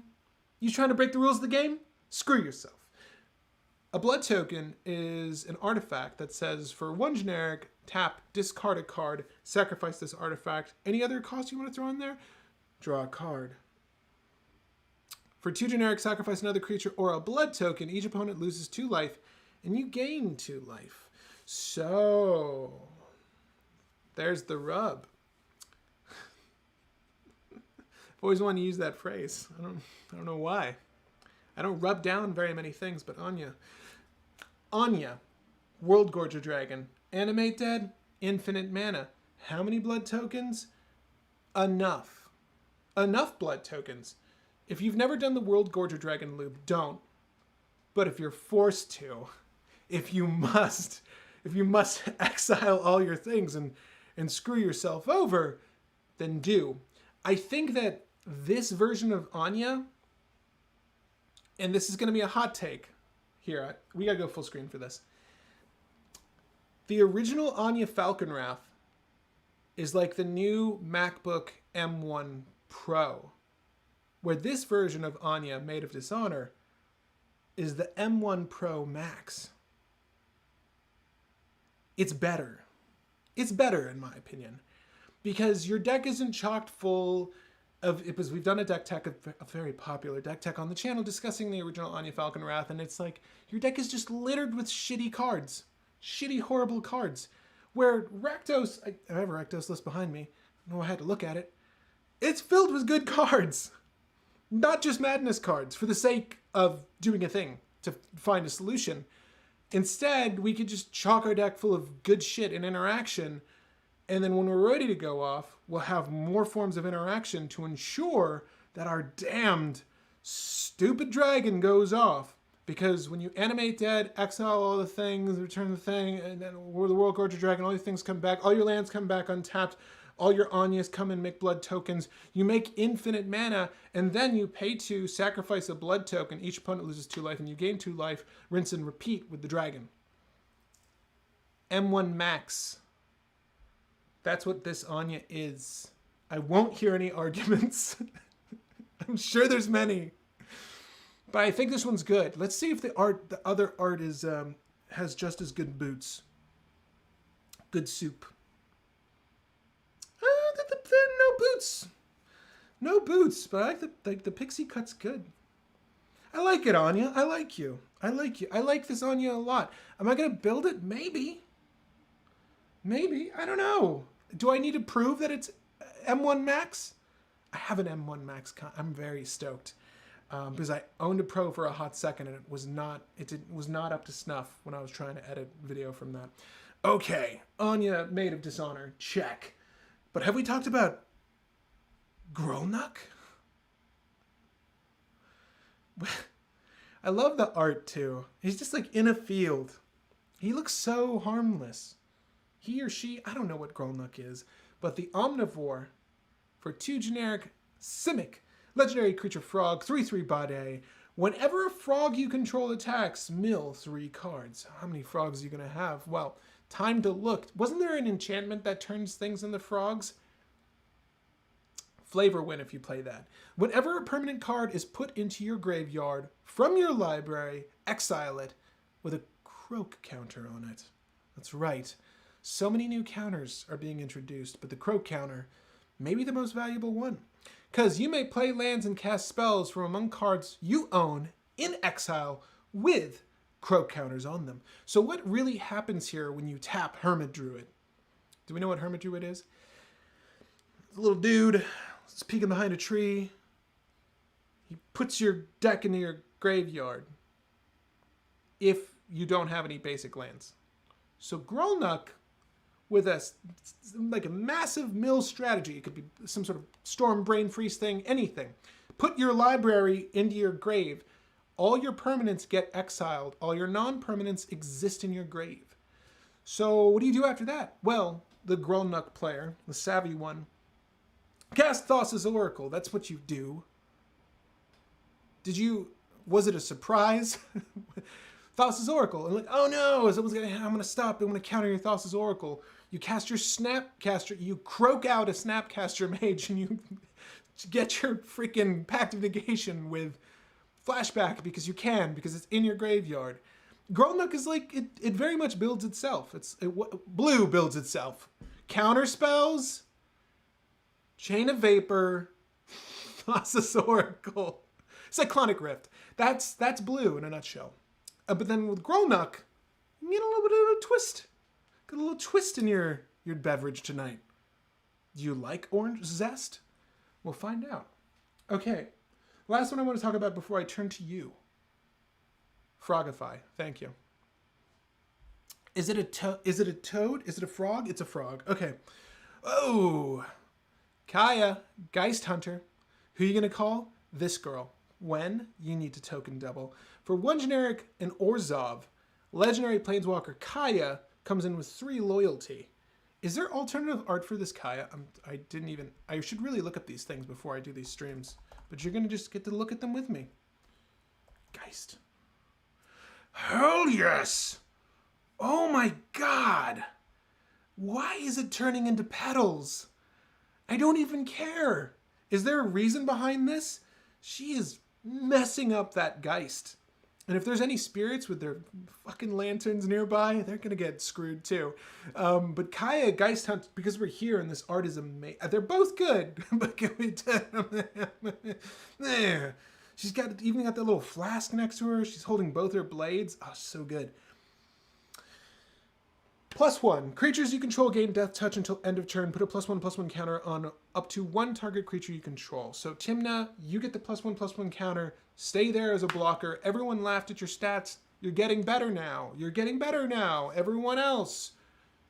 You trying to break the rules of the game? Screw yourself. A blood token is an artifact that says for 1 generic, tap, discard a card, sacrifice this artifact. Any other cost you want to throw in there? Draw a card. For 2 generic, sacrifice another creature or a blood token. Each opponent loses 2 life and you gain 2 life. So, there's the rub. I've always wanted to use that phrase. I don't know why. I don't rub down very many things, but Anya. Anya, World Gorger Dragon. Animate dead, infinite mana. How many blood tokens? Enough. Enough blood tokens. If you've never done the World Gorger Dragon loop, don't. But if you're forced to, if you must exile all your things and screw yourself over, then do. I think that this version of Anya, and this is going to be a hot take here. We got to go full screen for this. The original Anya Falconwrath is like the new MacBook M1 Pro, where this version of Anya, Maid of Dishonor, is the M1 Pro Max. It's better. It's better, in my opinion, because your deck isn't chocked full of, because we've done a deck tech, a very popular deck tech on the channel discussing the original Anya Falconwrath, and it's like, your deck is just littered with shitty cards. Shitty, horrible cards. Where Rakdos, I have a Rakdos list behind me, I know I had to look at it, it's filled with good cards. Not just madness cards for the sake of doing a thing to find a solution. Instead, we could just chalk our deck full of good shit and interaction, and then when we're ready to go off, we'll have more forms of interaction to ensure that our damned stupid dragon goes off. Because when you animate dead, exile all the things, return the thing, and then the World Gorger Dragon, all these things come back, all your lands come back untapped, All your Anyas come and make blood tokens. You make infinite mana, and then you pay to sacrifice a blood token. Each opponent loses 2 life, and you gain 2 life. Rinse and repeat with the dragon. M1 max. That's what this Anya is. I won't hear any arguments. I'm sure there's many. But I think this one's good. Let's see if the other art is has just as good boots. Good soup. No boots. No boots, but I like the pixie cut's good. I like it, Anya. I like you. I like you. I like this Anya a lot. Am I going to build it? Maybe. Maybe. I don't know. Do I need to prove that it's M1 max? I have an M1 max. I'm very stoked. Because I owned a Pro for a hot second and it was not up to snuff when I was trying to edit video from that. Okay, Anya, Maid of Dishonor, check. But have we talked about Grolnuk? I love the art too. He's just like in a field. He looks so harmless. He or she, I don't know what Grolnuk is, but the Omnivore for 2 generic Simic. Legendary creature frog, 3/3 Bade. Whenever a frog you control attacks, mill 3 cards. How many frogs are you going to have? Well, time to look. Wasn't there an enchantment that turns things into frogs? Flavor win if you play that. Whenever a permanent card is put into your graveyard from your library, exile it with a croak counter on it. That's right. So many new counters are being introduced, but the croak counter may be the most valuable one. Because you may play lands and cast spells from among cards you own in exile with croak counters on them. So what really happens here when you tap Hermit Druid? Do we know what Hermit Druid is? It's a little dude, he's peeking behind a tree. He puts your deck into your graveyard if you don't have any basic lands. So Grolnuk, with a massive mill strategy. It could be some sort of storm brain freeze thing, anything. Put your library into your grave. All your permanents get exiled. All your non-permanents exist in your grave. So what do you do after that? Well, the Grolnuk player, the savvy one, cast Thassa's Oracle. That's what you do. Was it a surprise? Thassa's Oracle. And like, oh no, I'm gonna stop. I'm gonna counter your Thassa's Oracle. You cast your Snapcaster, you croak out a Snapcaster Mage, and you get your freaking Pact of Negation with Flashback because it's in your graveyard. Grolnuk is like, it very much builds itself. Blue builds itself. Counter spells, Chain of Vapor, Thassa's Oracle, Cyclonic Rift. That's blue in a nutshell. But then with Grolnuk, you get a little bit of a twist. Got a little twist in your beverage tonight. Do you like orange zest? We'll find out. Okay, last one I want to talk about before I turn to you. Frogify. Thank you. Is it a toad? Is it a frog? It's a frog. Okay. Oh, Kaya, Geist Hunter. Who are you gonna call? This girl. When you need to token double. For 1 generic and Orzhov, legendary planeswalker Kaya comes in with 3 loyalty. Is there alternative art for this Kaya? I should really look up these things before I do these streams, but you're gonna just get to look at them with me. Geist. Hell yes! Oh my god! Why is it turning into petals? I don't even care. Is there a reason behind this? She is messing up that Geist. And if there's any spirits with their fucking lanterns nearby, they're going to get screwed too. But Kaya, Geist Hunt, because we're here and this art is amazing. They're both good. But can we there. She's even got that little flask next to her. She's holding both her blades. Oh, so good. +1. Creatures you control gain Death Touch until end of turn. Put a +1/+1 counter on up to 1 target creature you control. So Timna, you get the +1/+1 counter. Stay there as a blocker. Everyone laughed at your stats. You're getting better now. You're getting better now. Everyone else.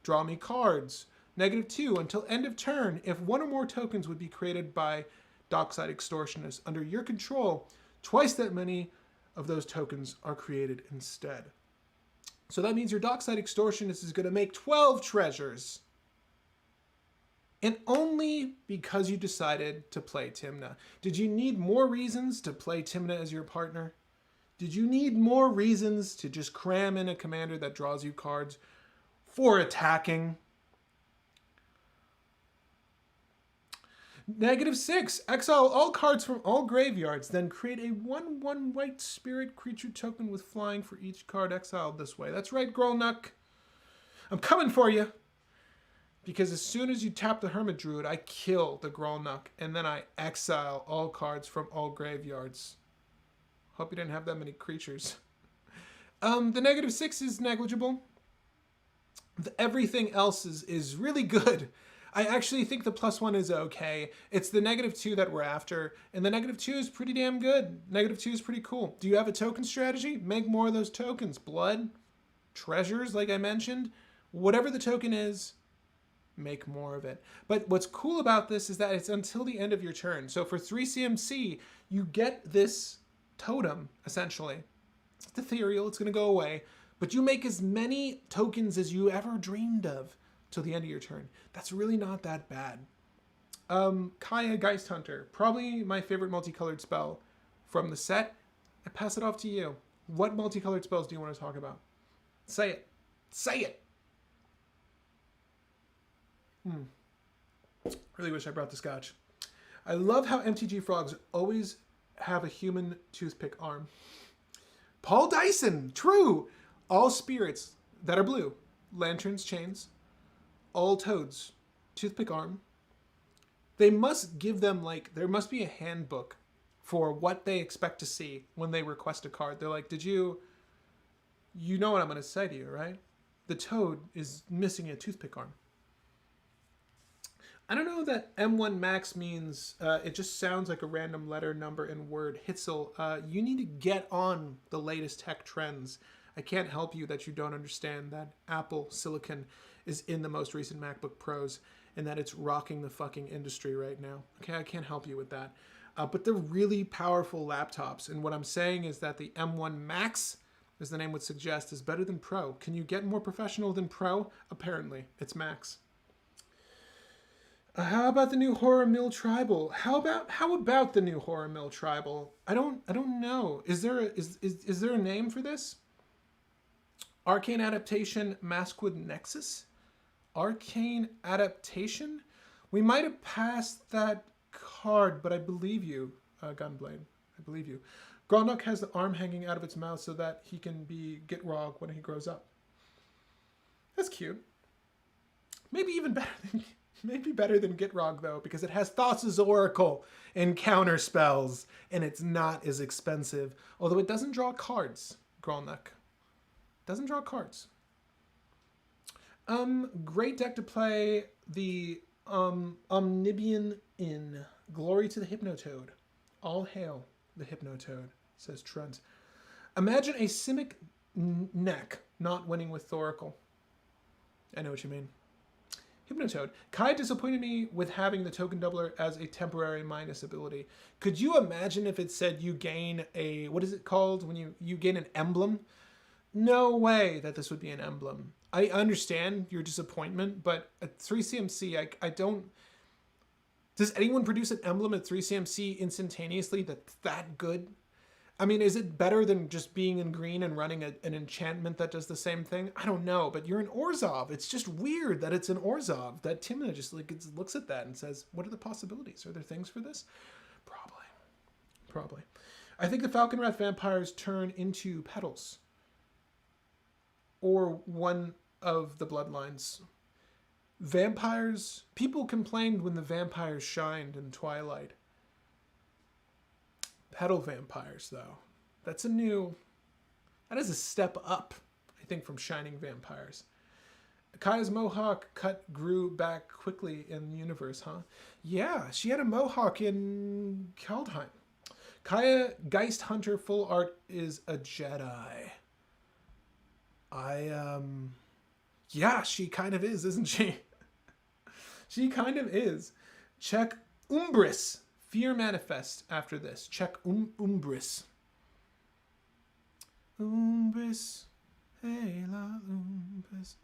Draw me cards. -2. Until end of turn, if 1 or more tokens would be created by Dockside Extortionist under your control, twice that many of those tokens are created instead. So that means your Dockside Extortionist is going to make 12 treasures. And only because you decided to play Tymna. Did you need more reasons to play Tymna as your partner? Did you need more reasons to just cram in a commander that draws you cards for attacking? -6. Exile all cards from all graveyards, then create a 1/1 white spirit creature token with flying for each card exiled this way. That's right, Grolnuck. I'm coming for you. Because as soon as you tap the Hermit Druid, I kill the Grolnuck, and then I exile all cards from all graveyards. Hope you didn't have that many creatures. The -6 is negligible. Everything else is really good. I actually think the +1 is okay. It's the -2 that we're after, and the -2 is pretty damn good. -2 is pretty cool. Do you have a token strategy? Make more of those tokens. Blood, treasures, like I mentioned. Whatever the token is, make more of it. But what's cool about this is that it's until the end of your turn. So for 3 CMC, you get this totem, essentially. It's ethereal, it's going to go away. But you make as many tokens as you ever dreamed of till the end of your turn. That's really not that bad. Kaya Geist Hunter, probably my favorite multicolored spell from the set. I pass it off to you. What multicolored spells do you want to talk about? Say it. Say it! Really wish I brought the scotch. I love how MTG frogs always have a human toothpick arm. Paul Dyson, true. All spirits that are blue, lanterns, chains, all toads, toothpick arm. They must give them, like, there must be a handbook for what they expect to see when they request a card. They're like, you know what I'm going to say to you, right? The toad is missing a toothpick arm. I don't know that M1 max means, it just sounds like a random letter, number, and word. Hitzel, you need to get on the latest tech trends. I can't help you that you don't understand that Apple Silicon is in the most recent MacBook Pros and that it's rocking the fucking industry right now. Okay, I can't help you with that. But they're really powerful laptops. And what I'm saying is that the M1 Max, as the name would suggest, is better than Pro. Can you get more professional than Pro? Apparently, it's Max. How about the new Horror Mill Tribal? How about the new Horror Mill Tribal? I don't know. Is there a name for this? Arcane Adaptation Maskwood Nexus? Arcane Adaptation? We might have passed that card, but I believe you, Gunblade. I believe you. Grolnuck has the arm hanging out of its mouth so that he can be Gitrog when he grows up. That's cute. Maybe even better than... Maybe better than Gitrog, though, because it has Thassa's Oracle and counter spells, and it's not as expensive. Although it doesn't draw cards, Grolnuck. Doesn't draw cards. Great deck to play the Omnibian in. Glory to the Hypnotoad. All hail the Hypnotoad, says Trent. Imagine a Simic neck not winning with Thoracle. I know what you mean. Hypnotoad. Kai disappointed me with having the token doubler as a temporary minus ability. Could you imagine if it said you gain a, what is it called when you gain an emblem? No way that this would be an emblem. I understand your disappointment, but at 3CMC, I don't... Does anyone produce an emblem at 3CMC instantaneously that's that good? I mean, is it better than just being in green and running an enchantment that does the same thing? I don't know, but you're an Orzhov. It's just weird that it's an Orzhov. That Tymna just looks at that and says, what are the possibilities? Are there things for this? Probably. I think the Falconwrath vampires turn into petals. Or one of the bloodlines. Vampires, people complained when the vampires shined in Twilight. Petal vampires, though. That is a step up, I think, from shining vampires. Kaya's mohawk cut grew back quickly in the universe, huh? Yeah, she had a mohawk in Kaldheim. Kaya Geist Hunter full art is a Jedi. Yeah, she kind of is, isn't she? She kind of is. Check Umbris. Fear manifest after this. Check Umbris. Umbris. Hey la Umbris.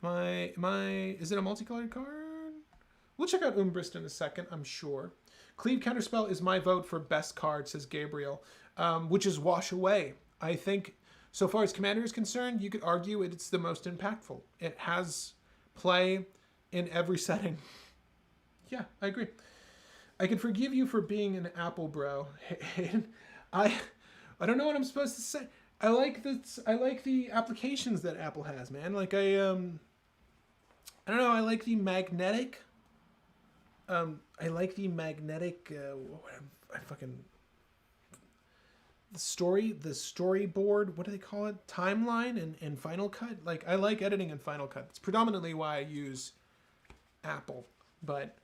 Is it a multicolored card? We'll check out Umbrist in a second, I'm sure. Cleave Counterspell is my vote for best card, says Gabriel, which is Wash Away. I think, so far as Commander is concerned, you could argue it's the most impactful. It has play in every setting. Yeah, I agree. I can forgive you for being an Apple bro. I don't know what I'm supposed to say. I like the applications that Apple has, man. Like I don't know. I like the magnetic. I like the magnetic. The storyboard. What do they call it? Timeline and Final Cut. Like I like editing in Final Cut. It's predominantly why I use Apple, but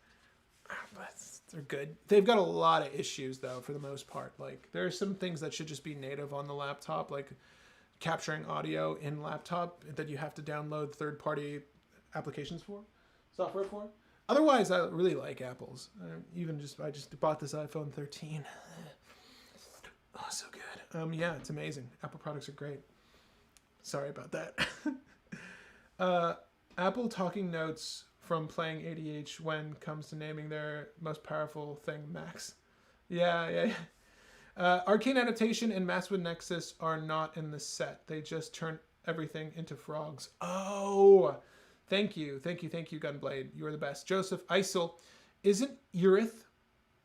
they're good. They've got a lot of issues though, for the most part. Like there are some things that should just be native on the laptop, like capturing audio in laptop that you have to download third-party applications for, software for. Otherwise, I really like Apple's. I just bought this iPhone 13. Oh, so good. Yeah, it's amazing. Apple products are great. Sorry about that. Apple talking notes from playing EDH when comes to naming their most powerful thing, Max. Yeah. Arcane Adaptation and Masswood Nexus are not in the set. They just turn everything into frogs. Oh, thank you, Gunblade. You are the best. Joseph Isel, isn't Urith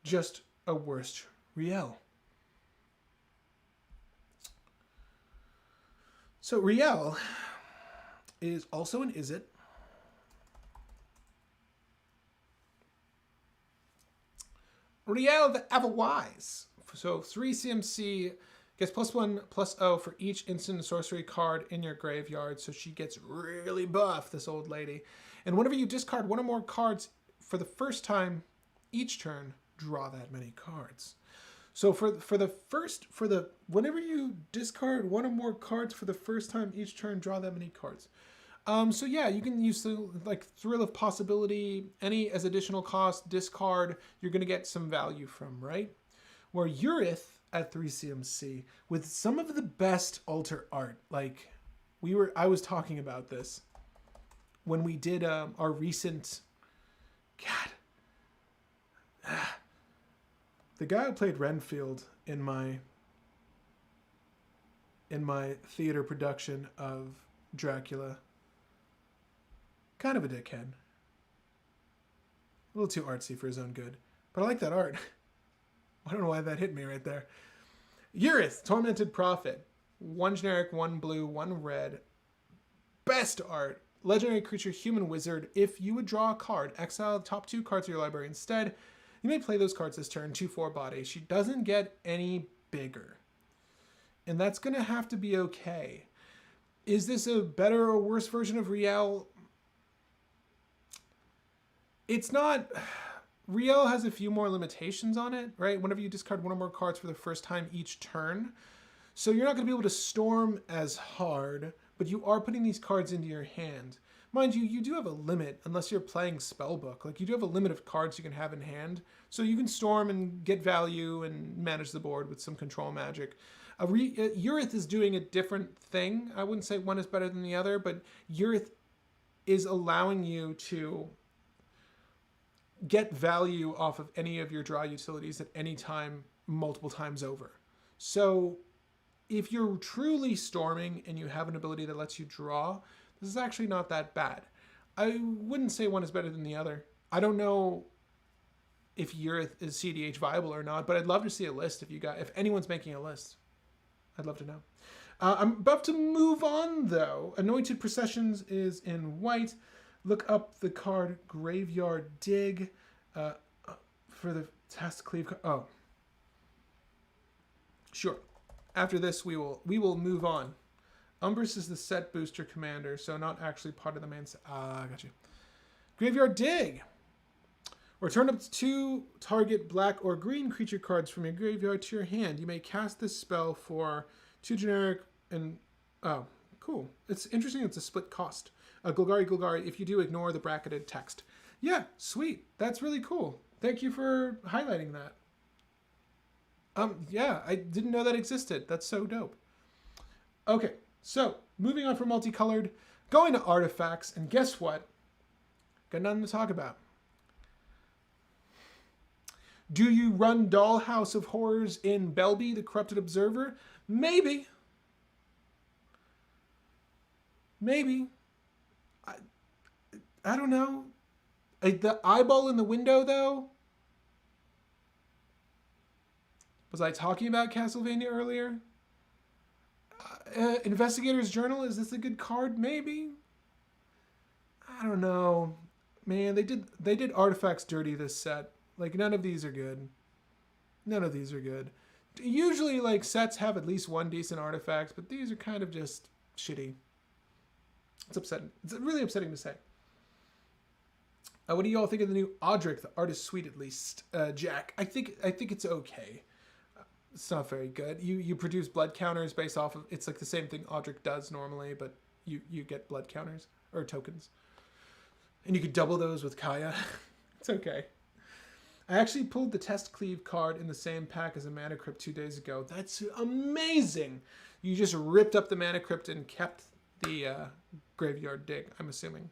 just a worse Riel? So Riel is also an Izzet. Riel the Everwise. So 3 CMC gets +1/+0 for each instant sorcery card in your graveyard. So she gets really buff, this old lady. And whenever you discard one or more cards for the first time each turn, draw that many cards. So whenever you discard one or more cards for the first time each turn, draw that many cards. So yeah, you can use the Thrill of Possibility, any as additional cost, discard, you're gonna get some value from, right? Where Urith at 3 CMC with some of the best altar art, like I was talking about this when we did our recent, the guy who played Renfield in my theater production of Dracula. Kind of a dickhead. A little too artsy for his own good. But I like that art. I don't know why that hit me right there. Urith, Tormented Prophet. 1 generic, 1 blue, 1 red. Best art. Legendary creature, human wizard. If you would draw a card, exile the top 2 cards of your library instead. You may play those cards this turn, 2/4 body. She doesn't get any bigger. And that's going to have to be okay. Is this a better or worse version of Riel? It's not. Riel has a few more limitations on it, right? Whenever you discard one or more cards for the first time each turn. So you're not going to be able to storm as hard, but you are putting these cards into your hand. Mind you, you do have a limit, unless you're playing Spellbook. Like, you do have a limit of cards you can have in hand. So you can storm and get value and manage the board with some control magic. Urith is doing a different thing. I wouldn't say one is better than the other, but Urith is allowing you to get value off of any of your draw utilities at any time, multiple times over. So if you're truly storming and you have an ability that lets you draw, this is actually not that bad. I wouldn't say one is better than the other. I don't know if Urith is cEDH viable or not, but I'd love to see a list if anyone's making a list. I'd love to know. I'm about to move on though. Anointed Processions is in white. Look up the card Graveyard Dig for the Task Cleave. Oh, sure. After this, we will move on. Umbrus is the set booster commander, so not actually part of the main set. Ah, got you. Graveyard Dig. Return up to 2 target black or green creature cards from your graveyard to your hand. You may cast this spell for 2 generic and... Oh, cool. It's interesting it's a split cost. Golgari, if you do, ignore the bracketed text. Yeah, sweet. That's really cool. Thank you for highlighting that. Yeah, I didn't know that existed. That's so dope. Okay, so moving on from multicolored. Going to artifacts, and guess what? Got nothing to talk about. Do you run Dollhouse of Horrors in Belby, the Corrupted Observer? Maybe. Maybe. I don't know. The eyeball in the window, though? Was I talking about Castlevania earlier? Investigator's Journal, is this a good card? Maybe. I don't know. Man, they did artifacts dirty this set. Like, none of these are good. None of these are good. Usually, like, sets have at least one decent artifact, but these are kind of just shitty. It's upsetting. It's really upsetting to say. What do you all think of the new Audric? The art is sweet, at least. Jack, I think it's okay. It's not very good. You produce blood counters based off of... It's like the same thing Audric does normally, but you get blood counters, or tokens. And you could double those with Kaya. It's okay. I actually pulled the Test Cleave card in the same pack as a Mana Crypt 2 days ago. That's amazing! You just ripped up the Mana Crypt and kept the Graveyard Dig, I'm assuming.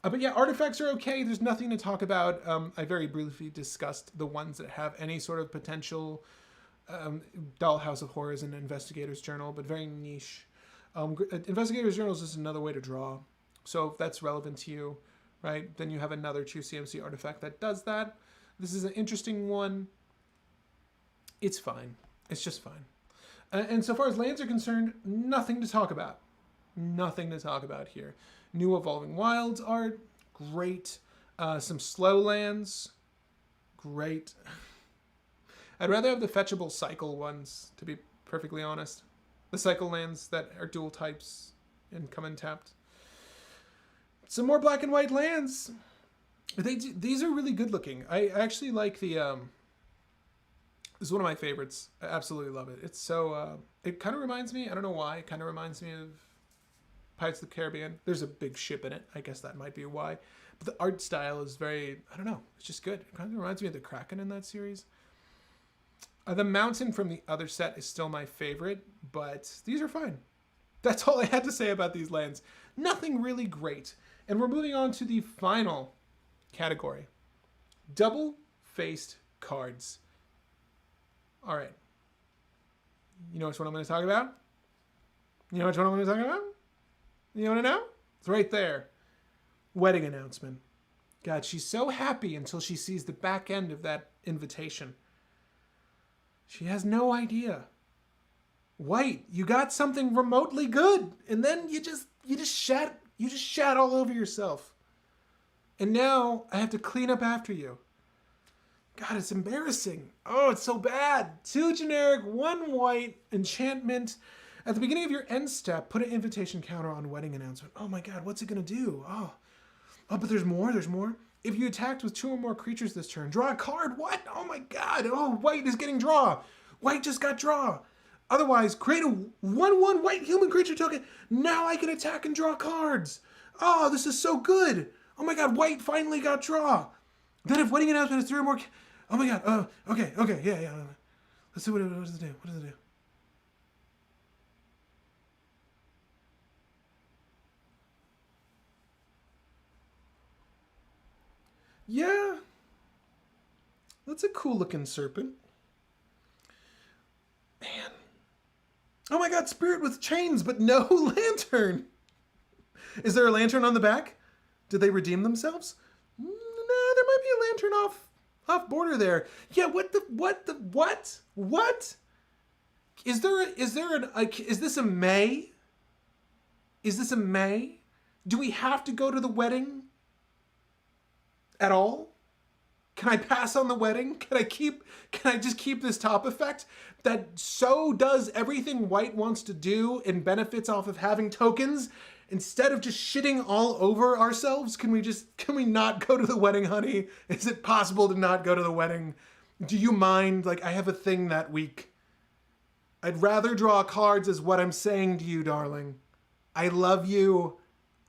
But yeah, artifacts are okay. There's nothing to talk about. I very briefly discussed the ones that have any sort of potential... Dollhouse of Horrors and Investigator's Journal, but very niche. Investigator's Journal is just another way to draw. So if that's relevant to you, right, then you have another True CMC artifact that does that. This is an interesting one. It's fine. It's just fine. And so far as lands are concerned, nothing to talk about. Nothing to talk about here. New Evolving Wilds art, great. Some slow lands, great. I'd rather have the fetchable cycle ones, to be perfectly honest. The cycle lands that are dual types and come untapped. Some more black and white lands. These are really good looking. I actually like the... this is one of my favorites. I absolutely love it. It's so... it kind of reminds me... I don't know why. It kind of reminds me of Pirates of the Caribbean. There's a big ship in it. I guess that might be why. But the art style is very... I don't know. It's just good. It kind of reminds me of the Kraken in that series. The mountain from the other set is still my favorite, but these are fine. That's all I had to say about these lands. Nothing really great. And we're moving on to the final category. Double-faced cards. All right. You know which one I'm going to talk about? You know which one I'm going to talk about? You want to know? It's right there. Wedding announcement. God, she's so happy until she sees the back end of that invitation. She has no idea. White, you got something remotely good, and then you just shat all over yourself. And now I have to clean up after you. God, it's embarrassing. Oh, it's so bad. 2 generic, 1 white, enchantment. At the beginning of your end step, put an invitation counter on wedding announcement. Oh my God, what's it gonna do? Oh, but there's more. If you attacked with 2 or more creatures this turn, draw a card. What? Oh my God. Oh, white is getting draw. White just got draw. Otherwise, create a 1/1 white human creature token. Now I can attack and draw cards. Oh, this is so good. Oh my God, white finally got draw. Then if wedding announcement is 3 or more... Oh my God. Okay. Yeah. Let's see what does it do. What does it do? Yeah. That's a cool looking serpent. Man. Oh my God, spirit with chains, but no lantern. Is there a lantern on the back? Did they redeem themselves? No, there might be a lantern off border there. Yeah, what? Is this a May? Is this a May? Do we have to go to the wedding at all? Can I pass on the wedding? Can I just keep this top effect that so does everything white wants to do and benefits off of having tokens? Instead of just shitting all over ourselves, can we not go to the wedding, honey? Is it possible to not go to the wedding? Do you mind? Like, I have a thing that week. I'd rather draw cards is what I'm saying to you, darling. I love you.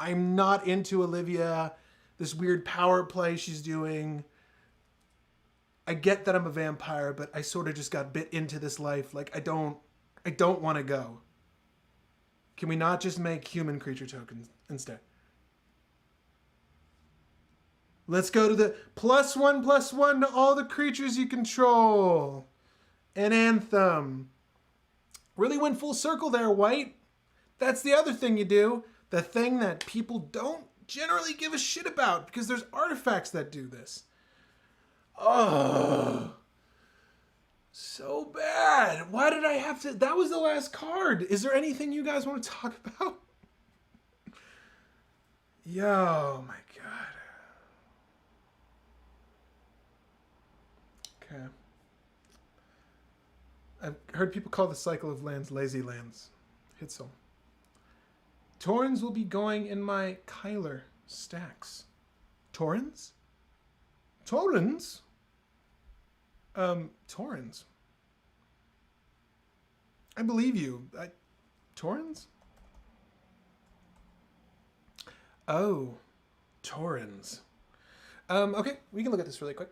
I'm not into Olivia. This weird power play she's doing. I get that I'm a vampire, but I sort of just got bit into this life. Like, I don't want to go. Can we not just make human creature tokens instead? Let's go to the +1/+1 to all the creatures you control. An Anthem. Really went full circle there, White. That's the other thing you do. The thing that people don't generally give a shit about because there's artifacts that do this. Oh, so bad. Why did I have to? That was the last card. Is there anything you guys want to talk about? Yo, my God. Okay. I've heard people call the cycle of lands lazy lands. Hitzel. Torrens will be going in my Kyler stacks. Torrens? Torrens? Torrens. I believe you. Torrens? Oh, Torrens. Okay, we can look at this really quick.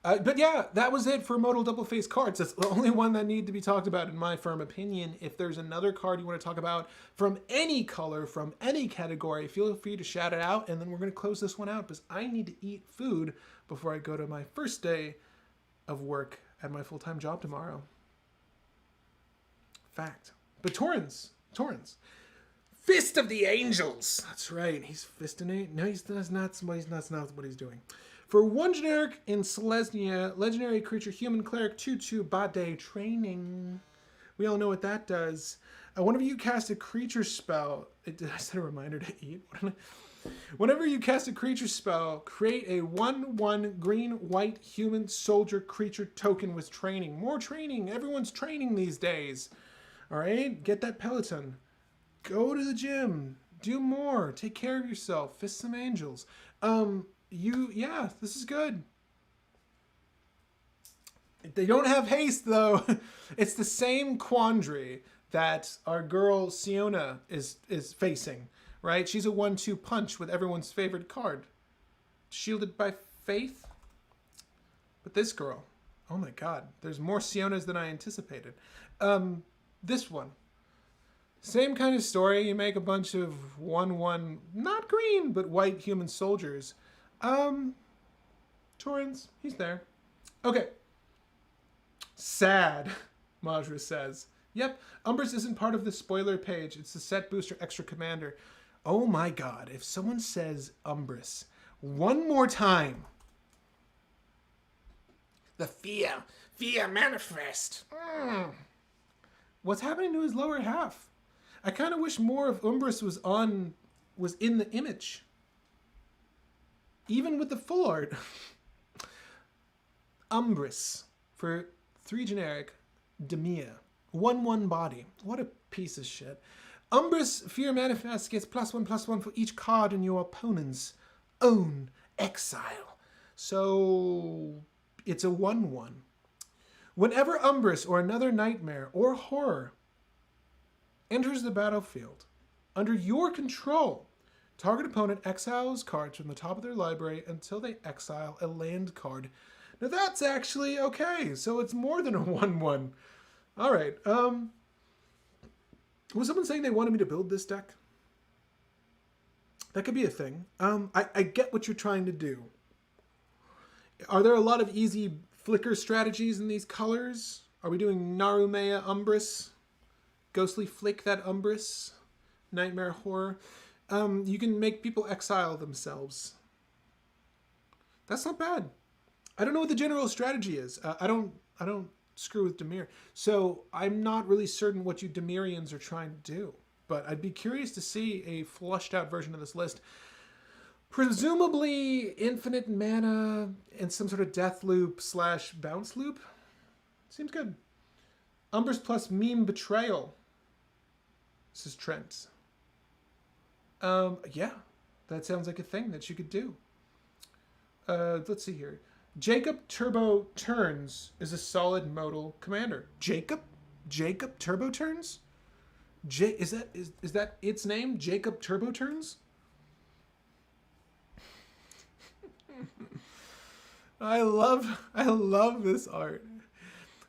But yeah, that was it for modal double face cards. That's the only one that need to be talked about in my firm opinion. If there's another card you want to talk about from any color, from any category, feel free to shout it out. And then we're going to close this one out because I need to eat food before I go to my first day of work at my full-time job tomorrow. Fact. But Torrens. Fist of the Angels. That's right. He's fisting it. No, that's not what he's doing. For 1 generic in Selesnya, legendary creature, human cleric, 2/2 Bade training. We all know what that does. Whenever you cast a creature spell, did I set a reminder to eat? Whenever you cast a creature spell, create a 1/1 green-white human soldier creature token with training. More training. Everyone's training these days. All right? Get that Peloton. Go to the gym. Do more. Take care of yourself. Fist some angels. Yeah, this is good. They don't have haste, though. It's the same quandary that our girl Siona is facing, right? She's a 1/2 punch with everyone's favorite card. Shielded by Faith. But this girl, oh my God, there's more Sionas than I anticipated. This one. Same kind of story. You make a bunch of 1/1, not green, but white human soldiers. Torrens, he's there. Okay. Sad, Majra says. Yep, Umbris isn't part of the spoiler page. It's the set booster extra commander. Oh my God, if someone says Umbris one more time. The fear manifest. What's happening to his lower half? I kind of wish more of Umbris was in the image. Even with the full art. Umbris for 3 generic, Demia. 1/1 body. What a piece of shit. Umbris Fear Manifest gets +1/+1 for each card in your opponent's own exile. So it's a 1/1. Whenever Umbris or another nightmare or horror enters the battlefield under your control, target opponent exiles cards from the top of their library until they exile a land card. Now that's actually okay. So it's more than a 1/1. All right. Was someone saying they wanted me to build this deck? That could be a thing. I get what you're trying to do. Are there a lot of easy flicker strategies in these colors? Are we doing Narumea Umbris? Ghostly Flick that Umbris? Nightmare Horror? You can make people exile themselves. That's not bad. I don't know what the general strategy is. I don't screw with Dimir. So I'm not really certain what you Dimirians are trying to do. But I'd be curious to see a flushed out version of this list. Presumably infinite mana and some sort of death loop / bounce loop. Seems good. Umbris plus meme betrayal. This is Trent. Yeah, that sounds like a thing that you could do. Let's see here. Jacob Turbo Turns is a solid modal commander. Jacob Turbo Turns? Is that its name? Jacob Turbo Turns? I love this art.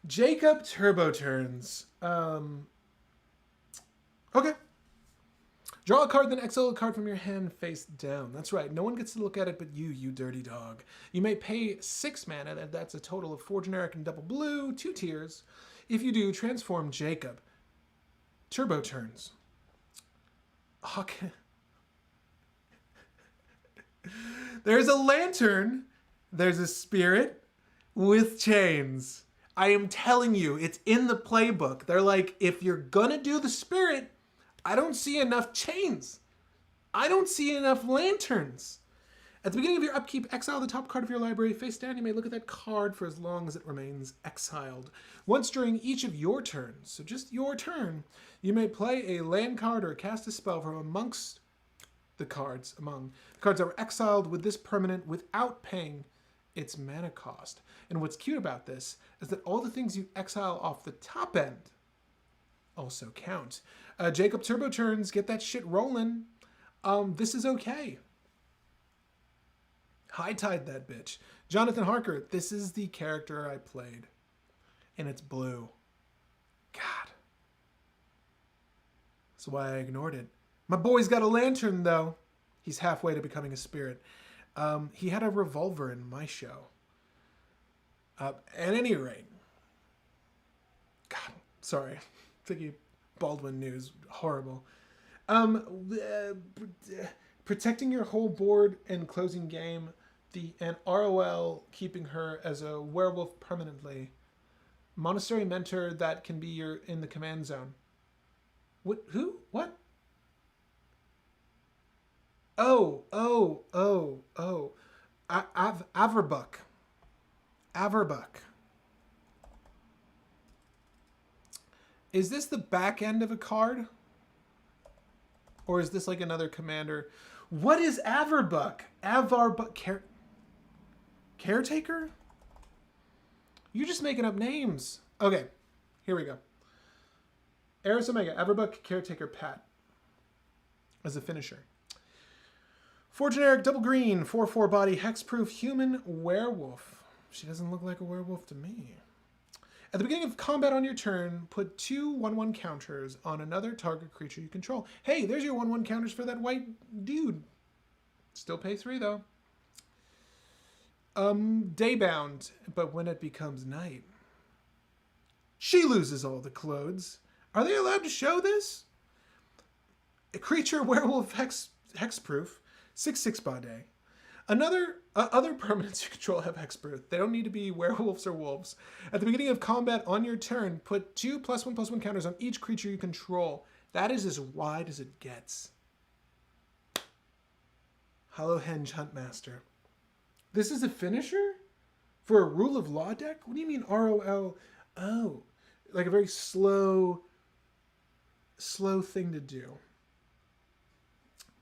Jacob Turbo Turns. Okay. Draw a card, then exile a card from your hand face down. That's right. No one gets to look at it but you dirty dog. You may pay 6 mana, and that's a total of 4 generic and double blue, 2 tiers. If you do, transform Jacob. Turbo turns. Okay. There's a lantern. There's a spirit with chains. I am telling you, it's in the playbook. They're like, if you're gonna do the spirit, I don't see enough chains. I don't see enough lanterns. At the beginning of your upkeep, exile the top card of your library. Face down, you may look at that card for as long as it remains exiled. Once during each of your turns, so just your turn, you may play a land card or cast a spell from amongst the cards that were exiled with this permanent without paying its mana cost. And what's cute about this is that all the things you exile off the top end also count. Jacob turbo turns, get that shit rolling. This is okay. High tide that bitch. Jonathan Harker, this is the character I played. And it's blue. God. That's why I ignored it. My boy's got a lantern, though. He's halfway to becoming a spirit. He had a revolver in my show. At any rate. God, sorry. Thinking Baldwin news. Horrible. Protecting your whole board and closing game. And ROL keeping her as a werewolf permanently. Monastery mentor that can be in the command zone. What? Who? What? Oh. Averbuck. Is this the back end of a card? Or is this like another commander? What is Averbuck? Caretaker? You're just making up names. Okay, here we go. Eris Omega, Averbuck, Caretaker, Pat. As a finisher. 4 generic, double green, 4/4 body, hexproof, human, werewolf. She doesn't look like a werewolf to me. At the beginning of combat on your turn, put 2 1/1 counters on another target creature you control. Hey, there's your 1/1 counters for that white dude. Still pay 3 though. Daybound, but when it becomes night, she loses all the clothes. Are they allowed to show this? A creature, werewolf, hexproof, 6/6 bade. Other permanents you control have hexproof. They don't need to be werewolves or wolves. At the beginning of combat on your turn, put 2 +1/+1 counters on each creature you control. That is as wide as it gets. Hollowhenge Huntmaster. This is a finisher? For a Rule of Law deck? What do you mean ROL? Oh, like a very slow thing to do.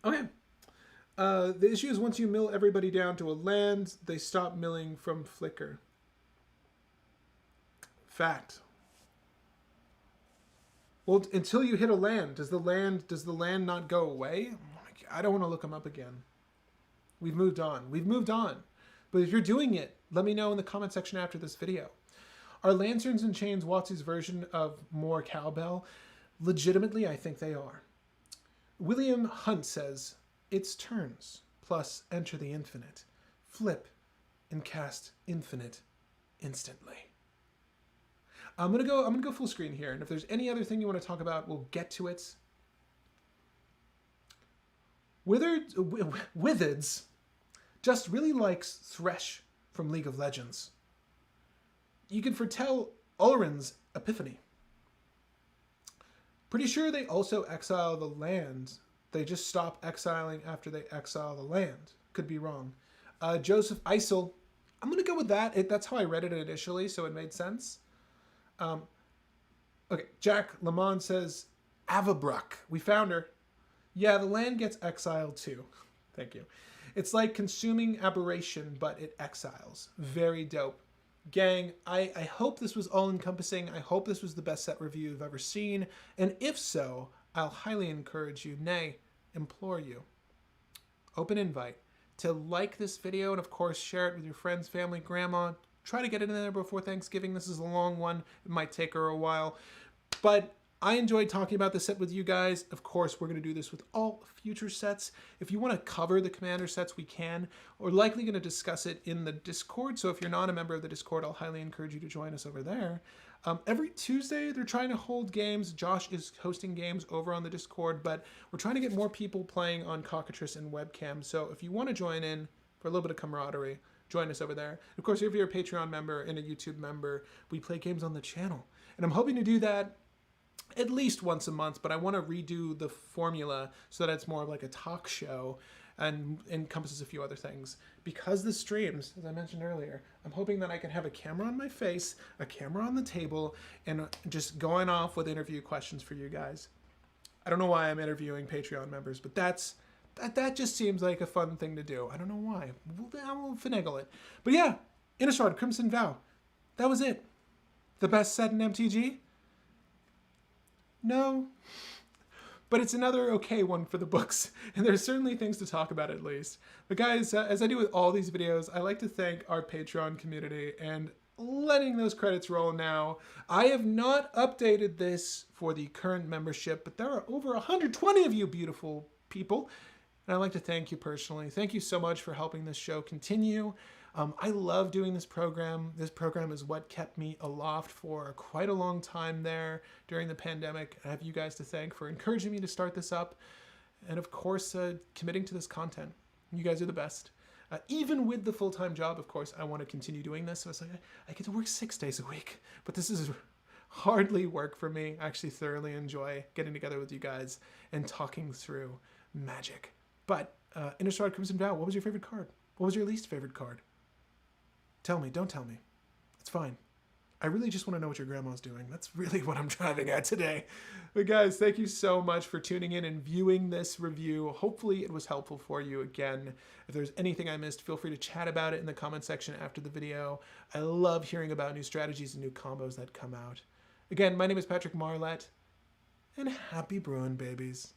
Okay. The issue is once you mill everybody down to a land, they stop milling from flicker. Fact. Well, until you hit a land, does the land not go away? I don't want to look them up again. We've moved on. But if you're doing it, let me know in the comment section after this video. Are Lanterns and Chains WotC's version of more cowbell? Legitimately, I think they are. William Hunt says, it's turns, plus enter the infinite. Flip and cast infinite instantly. I'm gonna go full screen here, and if there's any other thing you want to talk about, we'll get to it. Witheds just really likes Thresh from League of Legends. You can foretell Ulrin's Epiphany. Pretty sure they also exile the land. They just stop exiling after they exile the land. Could be wrong. Joseph Eisel. I'm going to go with that. That's how I read it initially, so it made sense. Okay, Jack Lamont says, Avabruck. We found her. Yeah, the land gets exiled too. Thank you. It's like consuming aberration, but it exiles. Very dope. Gang, I hope this was all-encompassing. I hope this was the best set review you've ever seen. And if so, I'll highly encourage you, nay, implore you, open invite, to like this video and, of course, share it with your friends, family, grandma. Try to get it in there before Thanksgiving. This is a long one. It might take her a while. But I enjoyed talking about this set with you guys. Of course, we're going to do this with all future sets. If you want to cover the Commander sets, we can. We're likely going to discuss it in the Discord, so if you're not a member of the Discord, I'll highly encourage you to join us over there. Every Tuesday, they're trying to hold games. Josh is hosting games over on the Discord, but we're trying to get more people playing on Cockatrice and webcam. So if you want to join in for a little bit of camaraderie, join us over there. Of course, if you're a Patreon member and a YouTube member, we play games on the channel. And I'm hoping to do that at least once a month, but I want to redo the formula so that it's more of like a talk show and encompasses a few other things. Because the streams, as I mentioned earlier, I'm hoping that I can have a camera on my face, a camera on the table, and just going off with interview questions for you guys. I don't know why I'm interviewing Patreon members, but that just seems like a fun thing to do. I don't know why. I'll finagle it. But yeah, Innistrad, Crimson Vow. That was it. The best set in MTG? No. But it's another okay one for the books, and there's certainly things to talk about at least. But guys, as I do with all these videos, I like to thank our Patreon community, and letting those credits roll now. I have not updated this for the current membership, but there are over 120 of you beautiful people, and I'd like to thank you personally. Thank you so much for helping this show continue. I love doing this program. This program is what kept me aloft for quite a long time there during the pandemic. I have you guys to thank for encouraging me to start this up, and of course, committing to this content. You guys are the best. Even with the full-time job, of course, I want to continue doing this. So it's like, I get to work 6 days a week, but this is hardly work for me. I actually thoroughly enjoy getting together with you guys and talking through Magic. But Innistrad, Crimson Vow, what was your favorite card? What was your least favorite card? Tell me, don't tell me. It's fine. I really just want to know what your grandma's doing. That's really what I'm driving at today. But guys, thank you so much for tuning in and viewing this review. Hopefully it was helpful for you. Again, if there's anything I missed, feel free to chat about it in the comment section after the video. I love hearing about new strategies and new combos that come out. Again, my name is Patrick Marlett, and happy brewing, babies.